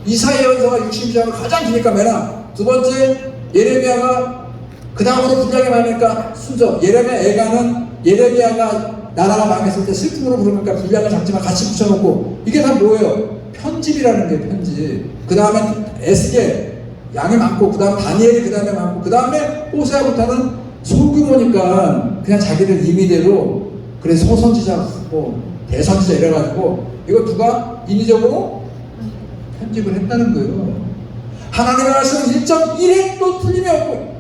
이사야 예언서가 60장을 가장 기니까 매나. 두 번째 예레미야가 그 다음으로 분량이 많으니까 순서. 예레미야가 나라가 망했을 때 슬픔으로 부르니까 분량을 작지만 같이 붙여놓고. 이게 다 뭐예요? 편집이라는 게 편집. 그 다음에 에스겔 양이 많고, 그 다음 다니엘이 그 다음에 많고, 그 다음에 호세아부터는 소규모니까 그냥 자기들 임의대로 그래 소선지자 뭐 대선지자 이래가지고 이거 누가 인위적으로 편집을 했다는 거예요. 하나님의 말씀은 1.1핵도 틀림이 없고.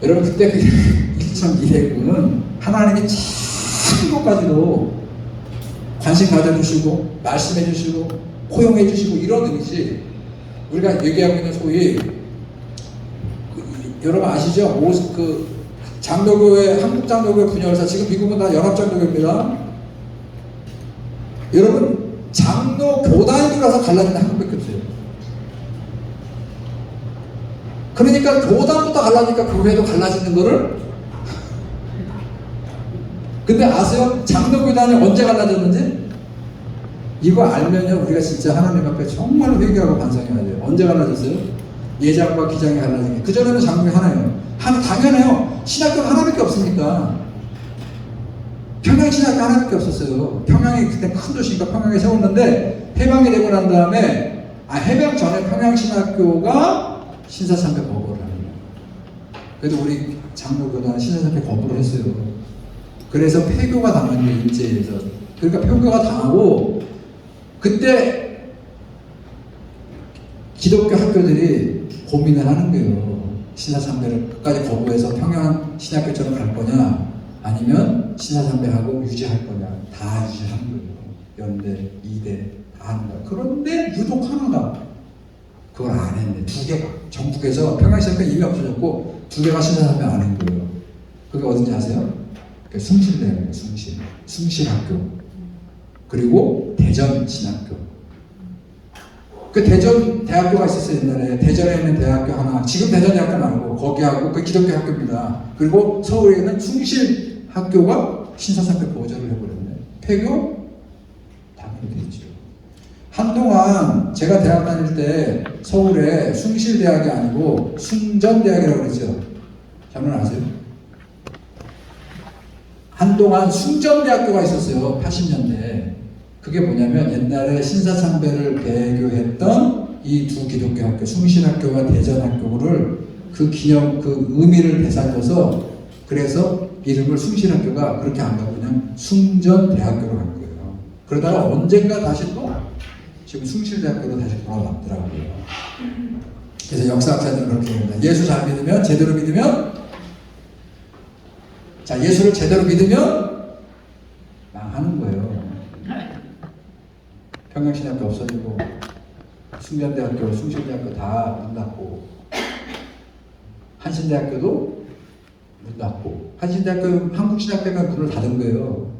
여러분 그때 그 1.1핵은 하나님이 참 것까지도 관심 가져주시고 말씀해 주시고 포용해 주시고 이런 의미지. 우리가 얘기하고 있는 소위 여러분 아시죠? 장로교회, 한국장로교회 분열사, 지금 미국은 다 연합장로교회입니다. 여러분 장로 교단이 들어서 갈라지는 한국밖에 없어요. 그러니까 교단부터 갈라지니까 교회도 갈라지는 거를. 근데 아세요? 장로교단이 언제 갈라졌는지? 이거 알면요 우리가 진짜 하나님 앞에 정말 회개하고 반성해야 돼요. 언제 갈라졌어요? 예장과 기장이 갈라진 게. 그전에는 장로교 하나예요. 당연해요. 신학교가 하나밖에 없으니까. 평양신학교 하나밖에 없었어요. 평양이 그때 큰 도시니까 평양에 세웠는데 해방이 되고 난 다음에 해방 전에 평양신학교가 신사참배 거부를 하는 거예요. 그래도 우리 장로교단은 신사참배 거부를 했어요. 그래서 폐교가 당한 거예요. 일제에서. 그러니까 폐교가 당하고 그때 기독교 학교들이 고민을 하는 거예요. 신사참배를 끝까지 거부해서 평양신학교처럼 갈 거냐 아니면 신사참배하고 유지할 거냐. 다 유지하는 거예요. 연대, 이대 다 하는 거예요. 그런데 유독 하나가 그걸 안 했네. 2개가 전국에서 평양신학교 이미 없어졌고 2개가 신사참배 안 한 거예요. 그게 어딘지 아세요? 숭실대학이에요. 숭실학교. 그리고 대전신학교. 그 대전 대학교가 있었어요. 옛날에 대전에 있는 대학교 하나, 지금 대전 대학교 말고 거기하고 그 기독교 학교입니다. 그리고 서울에 있는 숭실 학교가 신사참배 보좌를 해버렸네. 폐교? 당연히 되죠. 한동안 제가 대학 다닐 때 서울에 숭실대학이 아니고 숭전대학이라고 그랬죠. 장난 아세요? 한동안 숭전대학교가 있었어요. 80년대. 그게 뭐냐면 옛날에 신사참배를 배교했던 이 두 기독교 학교, 숭실학교와 대전학교를 그 기념, 그 의미를 되살려서 그래서 이름을 숭실학교가 그렇게 안 가고 그냥 숭전대학교로 간 거예요. 그러다가 언젠가 다시 또 지금 숭실대학교로 다시 돌아왔더라고요. 그래서 역사학자들은 그렇게 합니다. 예수 잘 믿으면, 제대로 믿으면, 자, 예수를 제대로 믿으면 망하는 거예요. 평양신학교 없어지고, 숭전대학교, 숭실대학교 다 문 닫고, 한신대학교도 문 닫고, 한신대학교, 한국신학대가 문을 닫은 거예요.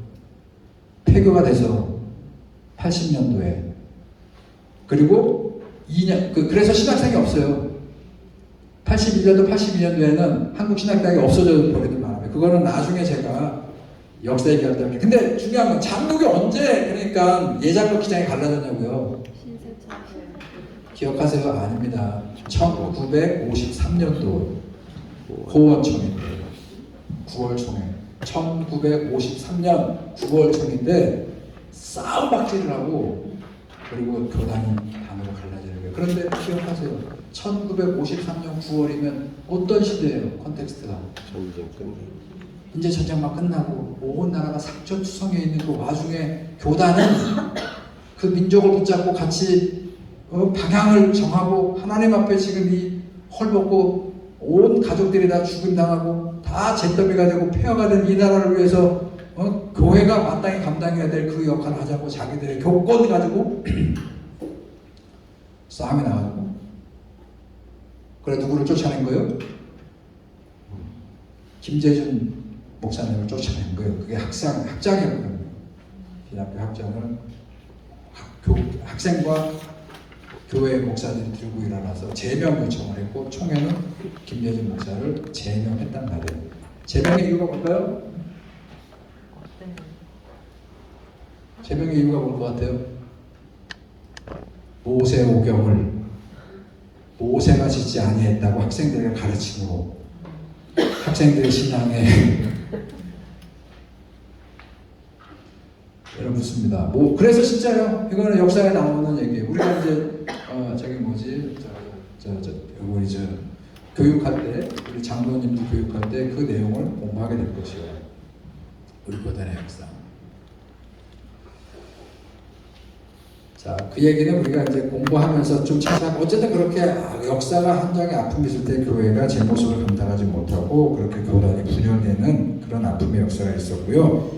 폐교가 돼서 80년도에. 그리고 2년, 그래서 신학생이 없어요. 81년도, 82년도에는 한국신학대학이 없어져 버리는 바람에. 그거는 나중에 제가 역사 얘기할 때 할게요. 근데 중요한 건 장로교 언제 그러니까 예장로 기장이 갈라졌냐고요. 기억하세요? 아닙니다. 1953년도 고원총인데 9월총회 1953년 9월총인데 싸움박질을 하고 그리고 교단이 당으로 갈라지는 거예요. 그런데 기억하세요. 1953년 9월이면 어떤 시대예요? 컨텍스트가 전쟁 끝나. 이제 전쟁만 끝나고 온 나라가 상처투성에 있는 그 와중에 교단은 그 민족을 붙잡고 같이 방향을 정하고 하나님 앞에 지금 이 헐벗고 온 가족들이 다 죽임당하고 다 잿더미가 되고 폐허가 된 이 나라를 위해서 교회가 마땅히 감당해야 될 그 역할을 하자고 자기들의 교권을 가지고 싸움이 나가지고 그래 누구를 쫓아낸 거예요? 김재준 목사님을 쫓아낸 거예요. 그게 학장이었거든요. 신학교 학장을 학생과 교회 목사들이 들고 일어나서 제명 요청을 했고 총회는 김재준 목사를 제명했단 말이에요. 제명의 이유가 뭘까요? 제명의 이유가 뭘 것 같아요? 모세 오경을 모세가 짓지 아니했다고 학생들에게 가르치고 학생들의 신앙에 여러분 묻습니다. 그래서 진짜요. 이거는 역사에 나오는 얘기예요. 우리가 이제 저기 뭐지 우리 저 교육할 때 우리 장로님들 교육할 때 그 내용을 공부하게 될 것이에요. 우리 교단의 역사. 자, 그 얘기는 우리가 이제 공부하면서 좀 찾아보고 어쨌든 그렇게 역사가 한 장의 아픔이 있을 때 교회가 제 모습을 감당하지 못하고 그렇게 교단이 분열되는 그런 아픔의 역사가 있었고요.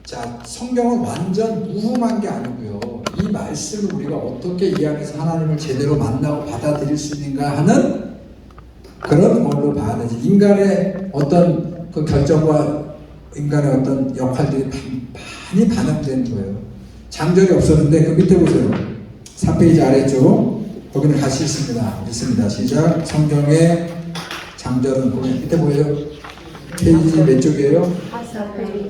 자, 성경은 완전 무흠한 게 아니고요. 이 말씀을 우리가 어떻게 이해해서 하나님을 제대로 만나고 받아들일 수 있는가 하는 그런 걸로 봐야 되지. 인간의 어떤 그 결정과 인간의 어떤 역할들이 많이 반영된 거예요. 장절이 없었는데 그 밑에 보세요. 4페이지 아래쪽 거기는 같이 있습니다. 시작. 성경의 장절은 거기 밑에 보여요. 페이지 몇 쪽이에요?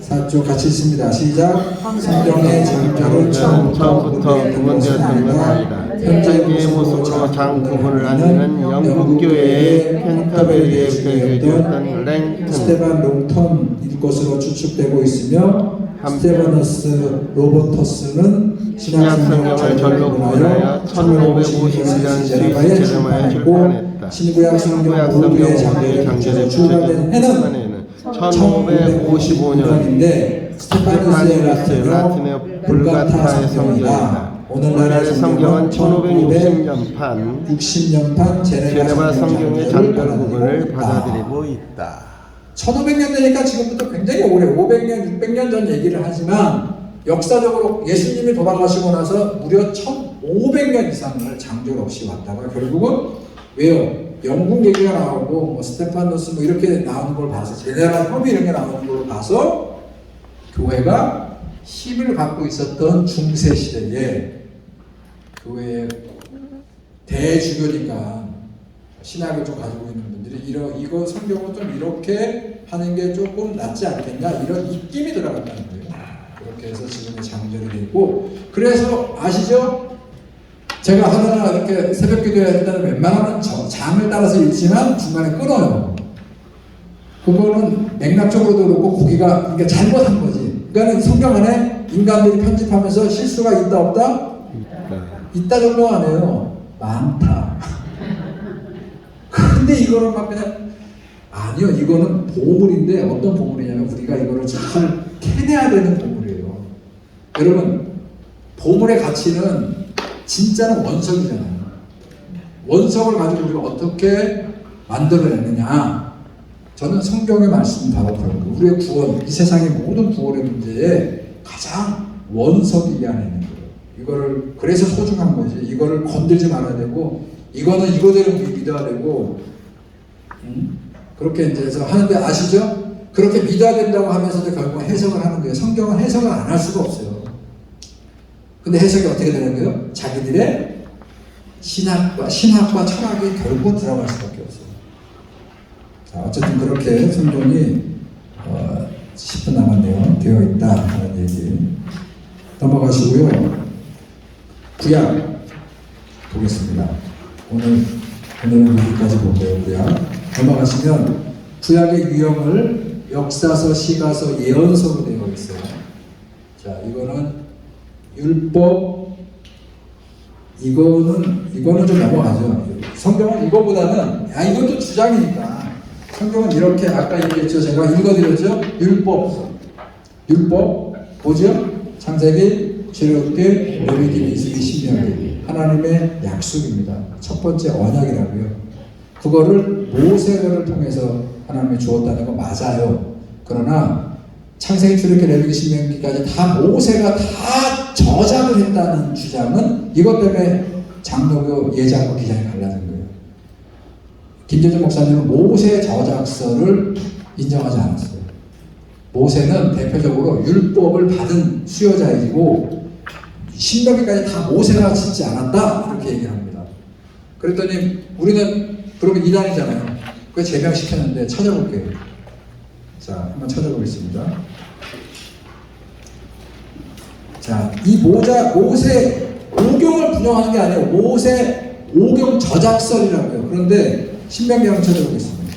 4쪽 같이 있습니다. 시작. 성경의 장절은 처음부터 구분되었던 건 아니다. 현재의 모습으로 장 구분을 하는 영국교회의 캔터베리에 배교되었던 랭튼, 스테반 롱턴 것으로 추측되고 있으며 스테바너스 로버터스는 신약성경을 전록분하여 1551년 스위스 제르마에 출판했다. 신구약 성경 모두의 장절에 출간된 해는 1555년인데 스테파누스의 라틴의 불가타의 성경이다. 오늘날의 성경은 1560년판 제네바 성경의 장절 부분을 받아들이고 있다. 1500년 되니까 지금부터 굉장히 오래 500년, 600년 전 얘기를 하지만 역사적으로 예수님이 돌아가시고 나서 무려 1500년 이상을 장절 없이 왔다가 결국은 왜요? 영국 얘기가 나오고 뭐 스테파노스 뭐 이렇게 나오는 걸 봐서 제네랄 협의 이런 게 나오는 걸 봐서 교회가 힘을 갖고 있었던 중세 시대에 교회의 대주교니까 신학을 좀 가지고 있는 분들이 이거 성경은 좀 이렇게 하는 게 조금 낫지 않겠냐 이런 입김이 들어갔다는 거예요. 그렇게 해서 지금의 장절이 되고, 그래서 아시죠? 제가 하다가 이렇게 새벽 기도해야 된다는 웬만하면 장을 따라서 읽지만 중간에 끊어요. 그거는 맥락적으로도 그렇고 고기가 이게 잘못한 거지. 그러니까 성경 안에 인간들이 편집하면서 실수가 있다 없다? 있다 정도 안 해요. 많다. 근데 이거를 막 그냥 아니요, 이거는 보물인데 어떤 보물이냐면 우리가 이거를 잘 캐내야 되는 보물이에요. 여러분, 보물의 가치는 진짜는 원석이잖아요. 원석을 가지고 우리가 어떻게 만들어내느냐. 저는 성경의 말씀이 바로 그런 거예요. 우리의 구원, 이 세상의 모든 구원의 문제에 가장 원석이 이 안에 있는 거예요. 이거를 그래서 소중한 거지. 이거를 건들지 말아야 되고, 이거는 이거대로 믿어야 되고, 그렇게 이제 해서 하는데 아시죠? 그렇게 믿어야 된다고 하면서도 결국 해석을 하는 거예요. 성경은 해석을 안 할 수가 없어요. 근데 해석이 어떻게 되는 거예요? 자기들의 신학과 철학이 결국 들어갈 수밖에 없어요. 자, 어쨌든 그렇게 성경이 10분 남았네요. 되어 있다 하는 얘기 넘어가시고요. 구약 보겠습니다. 오늘은 여기까지 볼게요. 구약 넘어가시면 구약의 유형을 역사서, 시가서, 예언서로 되어 있어요. 자, 이거는 율법, 이거는 좀 넘어가죠. 성경은 이거보다는 이것도 주장이니까 성경은 이렇게 아까 얘기했죠. 제가 읽어드렸죠. 율법 뭐죠? 창세기, 출애굽기, 레위기, 민수기, 신명기. 하나님의 약속입니다. 첫 번째 언약이라고요. 그거를 모세를 통해서 하나님이 주었다는 거 맞아요. 그러나 창세기, 출애굽기, 레위기, 신명기까지 다 모세가 다 저작을 했다는 주장은 이것 때문에 장로교 예장과 기장이 갈라진 거예요. 김재준 목사님은 모세 저작서를 인정하지 않았어요. 모세는 대표적으로 율법을 받은 수요자이고 신명기까지 다 모세가 짓지 않았다 이렇게 얘기를 합니다. 그랬더니 우리는 그러면 이단이잖아요. 그걸 제명시켰는데 찾아볼게요. 자, 한번 찾아보겠습니다. 자, 이 모세 오경을 분명하는 게 아니에요. 모세 오경 저작설이라고요. 그런데 신명기 한번 찾아보겠습니다.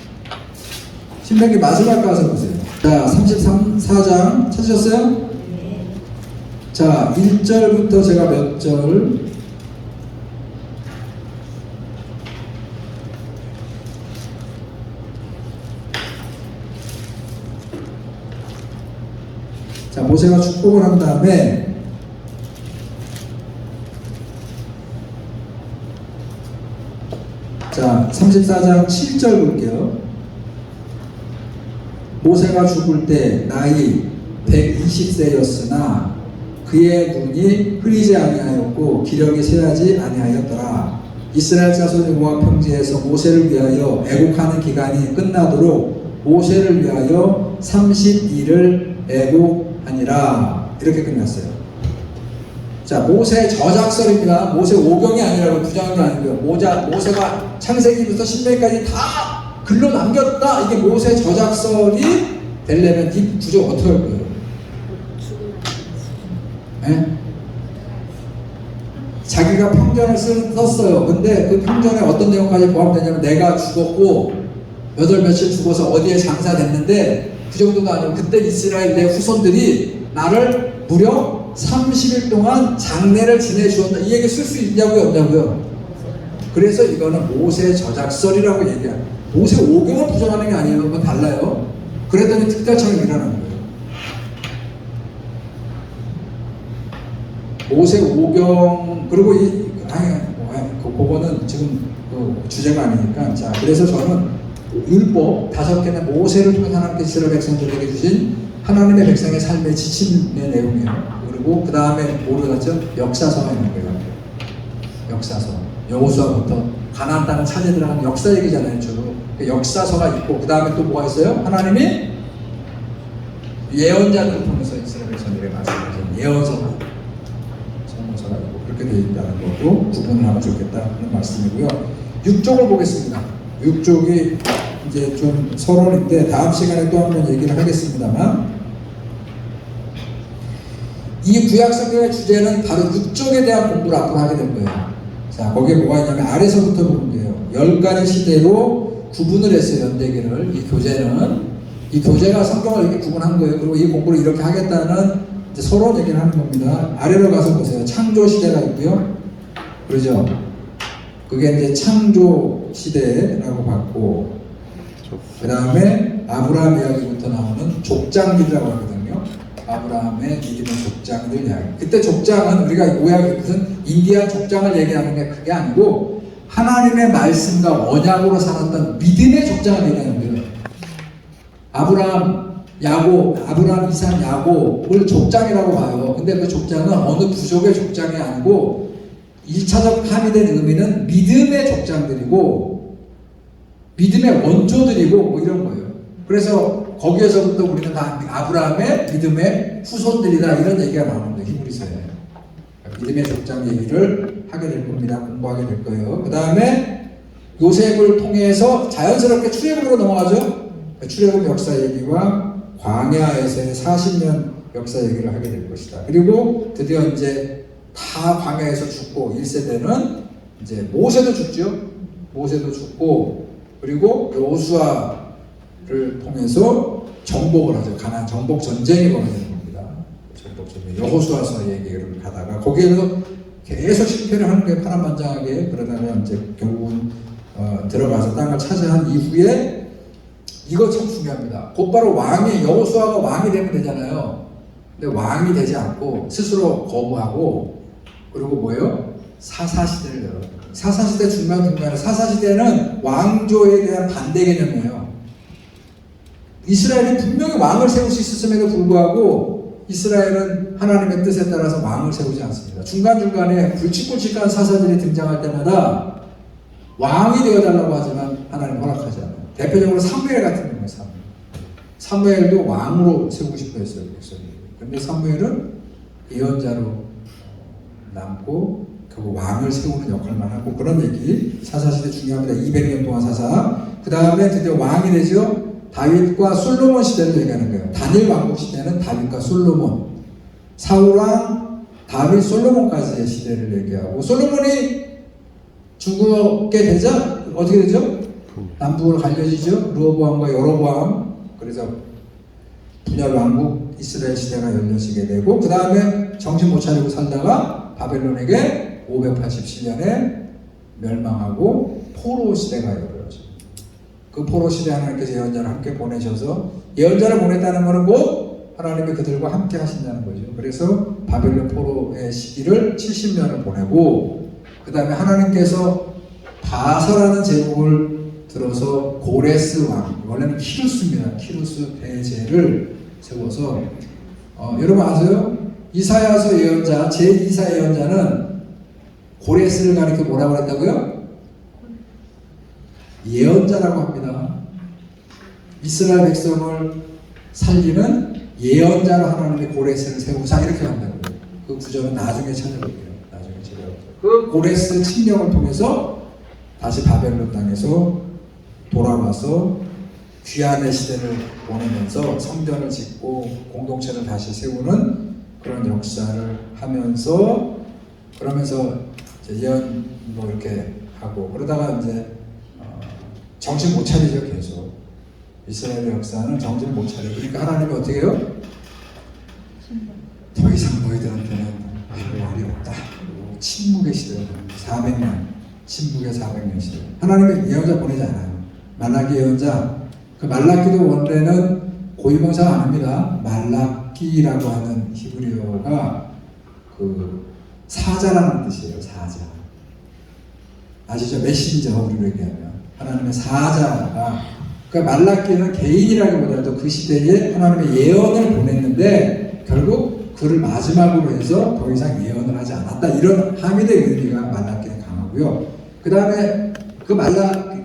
신명기 마지막 가서 보세요. 자, 34장 찾으셨어요? 자, 1절부터 제가 몇 절 자, 모세가 축복을 한 다음에 자, 34장 7절 볼게요. 모세가 죽을 때 나이 120세였으나 그의 눈이 흐리지 아니하였고 기력이 쇠하지 아니하였더라. 이스라엘 자손의 모압 평지에서 모세를 위하여 애국하는 기간이 끝나도록 모세를 위하여 30일을 애국하니라. 이렇게 끝났어요. 자, 모세 저작설입니다. 모세 오경이 아니라고 부정한 게 아니고요. 모세가 창세기부터 신명기까지 다 글로 남겼다. 이게 모세 저작설이 되려면 이 구조가 어떻게 할 거예요? 네? 자기가 평전을 썼어요. 근데 그 평전에 어떤 내용까지 포함되냐면 내가 죽었고 몇월 며칠 죽어서 어디에 장사됐는데 그 정도가 아니고 그때 이스라엘 내 후손들이 나를 무려 30일 동안 장례를 지내주었다. 이 얘기 쓸 수 있냐고요? 없냐고요? 그래서 이거는 모세 저작설이라고 얘기합니다. 모세 오경을 부정하는 게 아니에요. 그건 달라요. 그랬더니 특별창이 일어나는 거예요. 모세 오경, 그리고 그거는 지금 그 주제가 아니니까. 자, 그래서 저는 율법 5개는 모세를 통해 하나님께서 이스라엘 백성들에게 주신 하나님의 백성의 삶의 지침의 내용이에요. 그리고 그 다음에 뭐를 갖죠? 역사서가 있는 거예요. 역사서. 여호수아부터 가나안 땅을 차지해 들어가는 역사 얘기잖아요. 주로. 그 역사서가 있고 그 다음에 또 뭐가 있어요? 하나님이 예언자들을 통해서 이스라엘 백성들에게 말씀하신 예언서가, 선문서가 있고 그렇게 그렇게 되어 있다는 거고 구분을 하면 좋겠다는 말씀이고요. 6쪽을 보겠습니다. 6쪽이 이제 좀 서론인데 다음 시간에 또 한번 얘기를 하겠습니다만 이 구약성경의 주제는 바로 6쪽에 대한 공부를 앞으로 하게 될 거예요. 자, 거기에 뭐가 있냐면 아래서부터 보면 돼요. 10가지 시대로 구분을 했어요. 연대기를. 이 교재가 성경을 이렇게 구분한 거예요. 그리고 이 공부를 이렇게 하겠다는 이제 서론 얘기를 하는 겁니다. 아래로 가서 보세요. 창조 시대가 있고요. 그러죠? 그게 이제 창조 시대라고 봤고, 그 다음에 아브라함 이야기부터 나오는 족장들이라고 하거든요. 아브라함의 믿음의 족장들 이야기. 그때 족장은 우리가 오해하기 무슨 인디안 족장을 얘기하는 게 그게 아니고 하나님의 말씀과 언약으로 살았던 믿음의 족장을 얘기하는 거예요. 아브라함, 이삭, 야곱을 족장이라고 봐요. 근데 그 족장은 어느 부족의 족장이 아니고 1차적 함의된 의미는 믿음의 족장들이고 믿음의 원조들이고 뭐 이런 거예요. 그래서 거기에서부터 우리는 다 아브라함의 믿음의 후손들이다 이런 얘기가 나오는 거예요. 히브리서에. 믿음의 족장 얘기를 하게 될 겁니다. 공부하게 될 거예요. 그 다음에 요셉을 통해서 자연스럽게 출애굽으로 넘어가죠. 출애굽 역사 얘기와 광야에서의 40년 역사 얘기를 하게 될 것이다. 그리고 드디어 이제 다 광야에서 죽고 1세대는 이제 모세도 죽죠. 모세도 죽고 그리고 여호수아를 통해서 정복을 하죠. 가나안 정복 전쟁이 벌어지는 겁니다. 정복 전쟁. 여호수아서 얘기를 하다가 거기에서 계속 실패를 하는 게 파란만장하게 그러다가 이제 결국은 들어가서 땅을 차지한 이후에 이거 참 중요합니다. 곧바로 여호수아가 왕이 되면 되잖아요. 근데 왕이 되지 않고 스스로 거부하고 그리고 뭐예요? 사사시대를 열어요. 사사시대 중간중간에 사사시대는 왕조에 대한 반대 개념이에요. 이스라엘이 분명히 왕을 세울 수 있었음에도 불구하고 이스라엘은 하나님의 뜻에 따라서 왕을 세우지 않습니다. 중간중간에 굵직굵직한 사사들이 등장할 때마다 왕이 되어달라고 하지만 하나님 허락하지 않아요. 대표적으로 사무엘 같은 경우에 사무엘도 왕으로 세우고 싶어 했어요. 그런데 사무엘은 예언자로 남고 결국 왕을 세우는 역할만 하고 그런 얘기 사사시대 중요합니다. 200년 동안 사사. 그 다음에 드디어 왕이 되죠. 다윗과 솔로몬 시대를 얘기하는 거예요. 단일 왕국 시대는 다윗과 솔로몬, 사울왕, 다윗, 솔로몬까지의 시대를 얘기하고 솔로몬이 죽게 되자 어떻게 되죠? 남북으로 갈려지죠. 르호보암과 여로보암. 그래서 분열 왕국 이스라엘 시대가 열려지게 되고 그 다음에 정신 못 차리고 살다가 바벨론에게 587년에 멸망하고 포로 시대가 열려져. 그 포로 시대 하나님께서 예언자를 함께 보내셔서 예언자를 보냈다는 것은 곧 하나님이 그들과 함께 하신다는 거죠. 그래서 바벨론 포로의 시기를 70년을 보내고 그 다음에 하나님께서 바사라는 제국을 들어서 고레스 왕, 원래는 키루스입니다. 키루스 대제를 세워서 여러분 아세요? 이사야서 예언자, 제2사 예언자는 고레스를 가리켜 뭐라고 했다고요? 예언자라고 합니다. 이스라엘 백성을 살리는 예언자로 하나님의 고레스를 세우사 이렇게 한다고요. 그 구절은 나중에 찾아볼게요. 나중에 제가 그 고레스 침략을 통해서 다시 바벨론 땅에서 돌아와서 귀환의 시대를 보내면서 성전을 짓고 공동체를 다시 세우는 그런 역사를 하면서 그러면서 이제 예언 뭐 이렇게 하고 그러다가 이제 정신 못 차리죠. 계속 이스라엘의 역사는 정신 못 차리고 그러니까 하나님이 어떻게 해요? 더 이상 너희들한테는 말이 없다. 침묵의 시대가 됩니다. 400년 침묵의 400년 시대. 하나님이 예언자 보내지 않아요. 말라기 예언자. 그 말라기도 원래는 고유명사가 아닙니다. 말라기라고 하는 히브리어가 그 사자라는 뜻이에요. 사자. 아시죠? 메신저 우리로 얘기하면 하나님의 사자가 그러니까 말라기는 개인이라기보다도 그 시대에 하나님의 예언을 보냈는데 결국 그를 마지막으로 해서 더 이상 예언을 하지 않았다. 이런 함의된 의미가 말라기는 강하고요. 그 다음에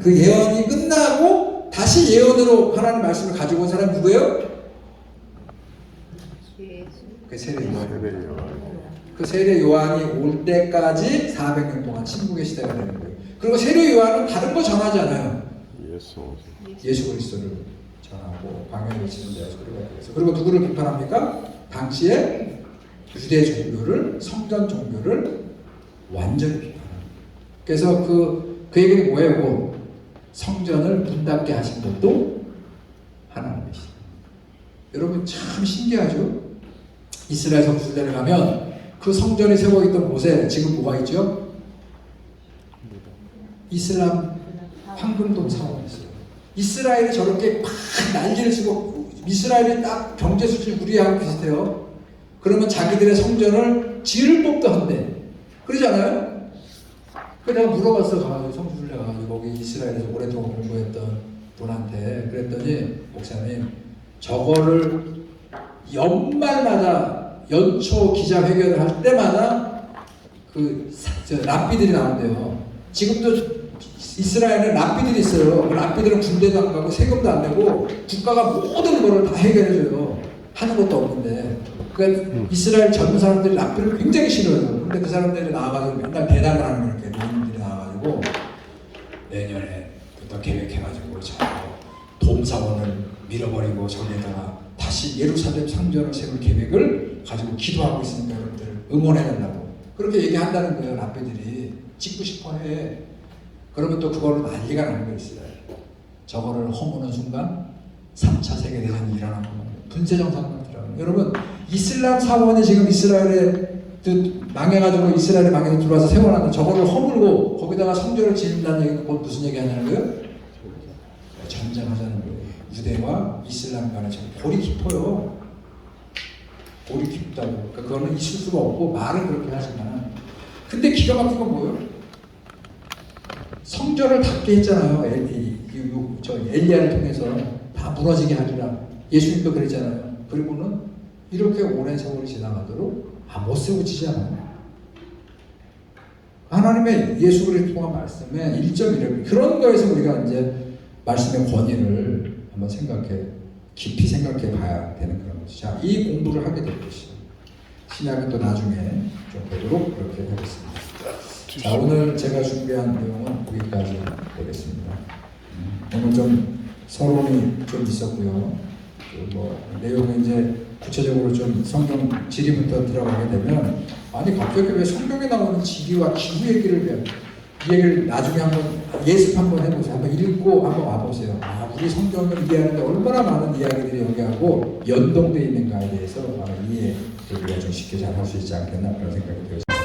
그 예언이 끝나고 다시 예언으로 하나님 말씀을 가지고 온 사람이 누구예요? 그 세례요. 그 세례 요한이 올 때까지 400년 동안 침묵의 시대가 되는 거예요. 그리고 세례 요한은 다른 거 전하지 않아요. 예수 그리스도를 전하고 광야에 지는 예수 그리스도. 그리고 누구를 비판합니까? 당시에 유대 종교를, 성전 종교를 완전히 비판합니다. 그래서 그 얘기는 뭐예요? 뭐 성전을 문 닫게 하신 것도 하나님이시다. 여러분 참 신기하죠? 이스라엘 성수대를 가면 그 성전이 세워 있던 곳에 지금 뭐가 있죠? 이슬람 황금동 사원이 있어요. 이스라엘이 저렇게 막 난리를 치고, 이스라엘이 딱 경제 수준이 우리하고 비슷해요. 그러면 자기들의 성전을 지을 법도 한데, 그러잖아요? 그래서 내가 물어봤어. 가가지고 성수들에 가가지고 거기 이스라엘에서 오랫동안 공부했던 분한테 그랬더니, 목사님 저거를 연말마다 연초 기자회견을 할 때마다 랍비들이 나온대요. 지금도 이스라엘은 랍비들이 있어요. 그 랍비들은 군대도 안 가고 세금도 안 내고 국가가 모든 거를 다 해결해줘요. 하는 것도 없는데. 그러니까 이스라엘 젊은 사람들이 랍비를 굉장히 싫어요. 근데 그 사람들이 나와가지고 맨날 대담을 하는 거예요. 이렇게 노인들이 나와가지고 내년에부터 계획해가지고 저 돔사원을 밀어버리고 저기에다가 다시 예루살렘 성전을 세울 계획을 가지고 기도하고 있으니까 여러분들 응원해달라고 그렇게 얘기한다는 거예요. 랍비들이 짓고 싶어해. 그러면 또 그걸로 난리가 나는 거예요. 이스라엘. 저거를 허무는 순간 3차 세계대전이 일어나는 거예요. 분쇄정상만 들어가는. 여러분 이슬람 사원이 지금 이스라엘에 망해가지고 이스라엘에 망해서 들어와서 세워놨는데 저거를 허물고 거기다가 성전을 짓는다는 얘기는 곧 무슨 얘기 하냐는 거예요? 전쟁하자는 거예요. 유대와 이슬람 간에 지금 골이 깊어요. 골이 깊다고. 그러니까 그거는 있을 수가 없고 말은 그렇게 하지만. 근데 기가 막힌 건 뭐예요? 성전을 닫게 했잖아요. 엘리야를 통해서 다 무너지게 하리라. 예수님도 그랬잖아요. 그리고는 이렇게 오랜 세월이 지나가도록 못 세워지지 않아요. 하나님의 예수 그리스도 통한 말씀에 1.1을 그런 거에서 우리가 이제 말씀의 권위를 한번 깊이 생각해 봐야 되는 그런 거죠. 자, 이 공부를 하게 될 것이죠. 신약은 또 나중에 좀 보도록 그렇게 하겠습니다. 자, 오늘 제가 준비한 내용은 여기까지 되겠습니다. 오늘 좀 서론이 좀 있었고요. 뭐 내용은 이제 구체적으로 좀 성경 지리부터 들어가게 되면 아니 갑자기 왜 성경에 나오는 지리와 기후 얘기를 이 얘기를 나중에 한번 예습 한번 해보세요. 한번 읽고 한번 와보세요. 우리 성경을 이해하는데 얼마나 많은 이야기들이 여기하고 연동되어 있는가에 대해서 이해를 우리가 좀 쉽게 잘 할 수 있지 않겠나 그런 생각이 들었습니다.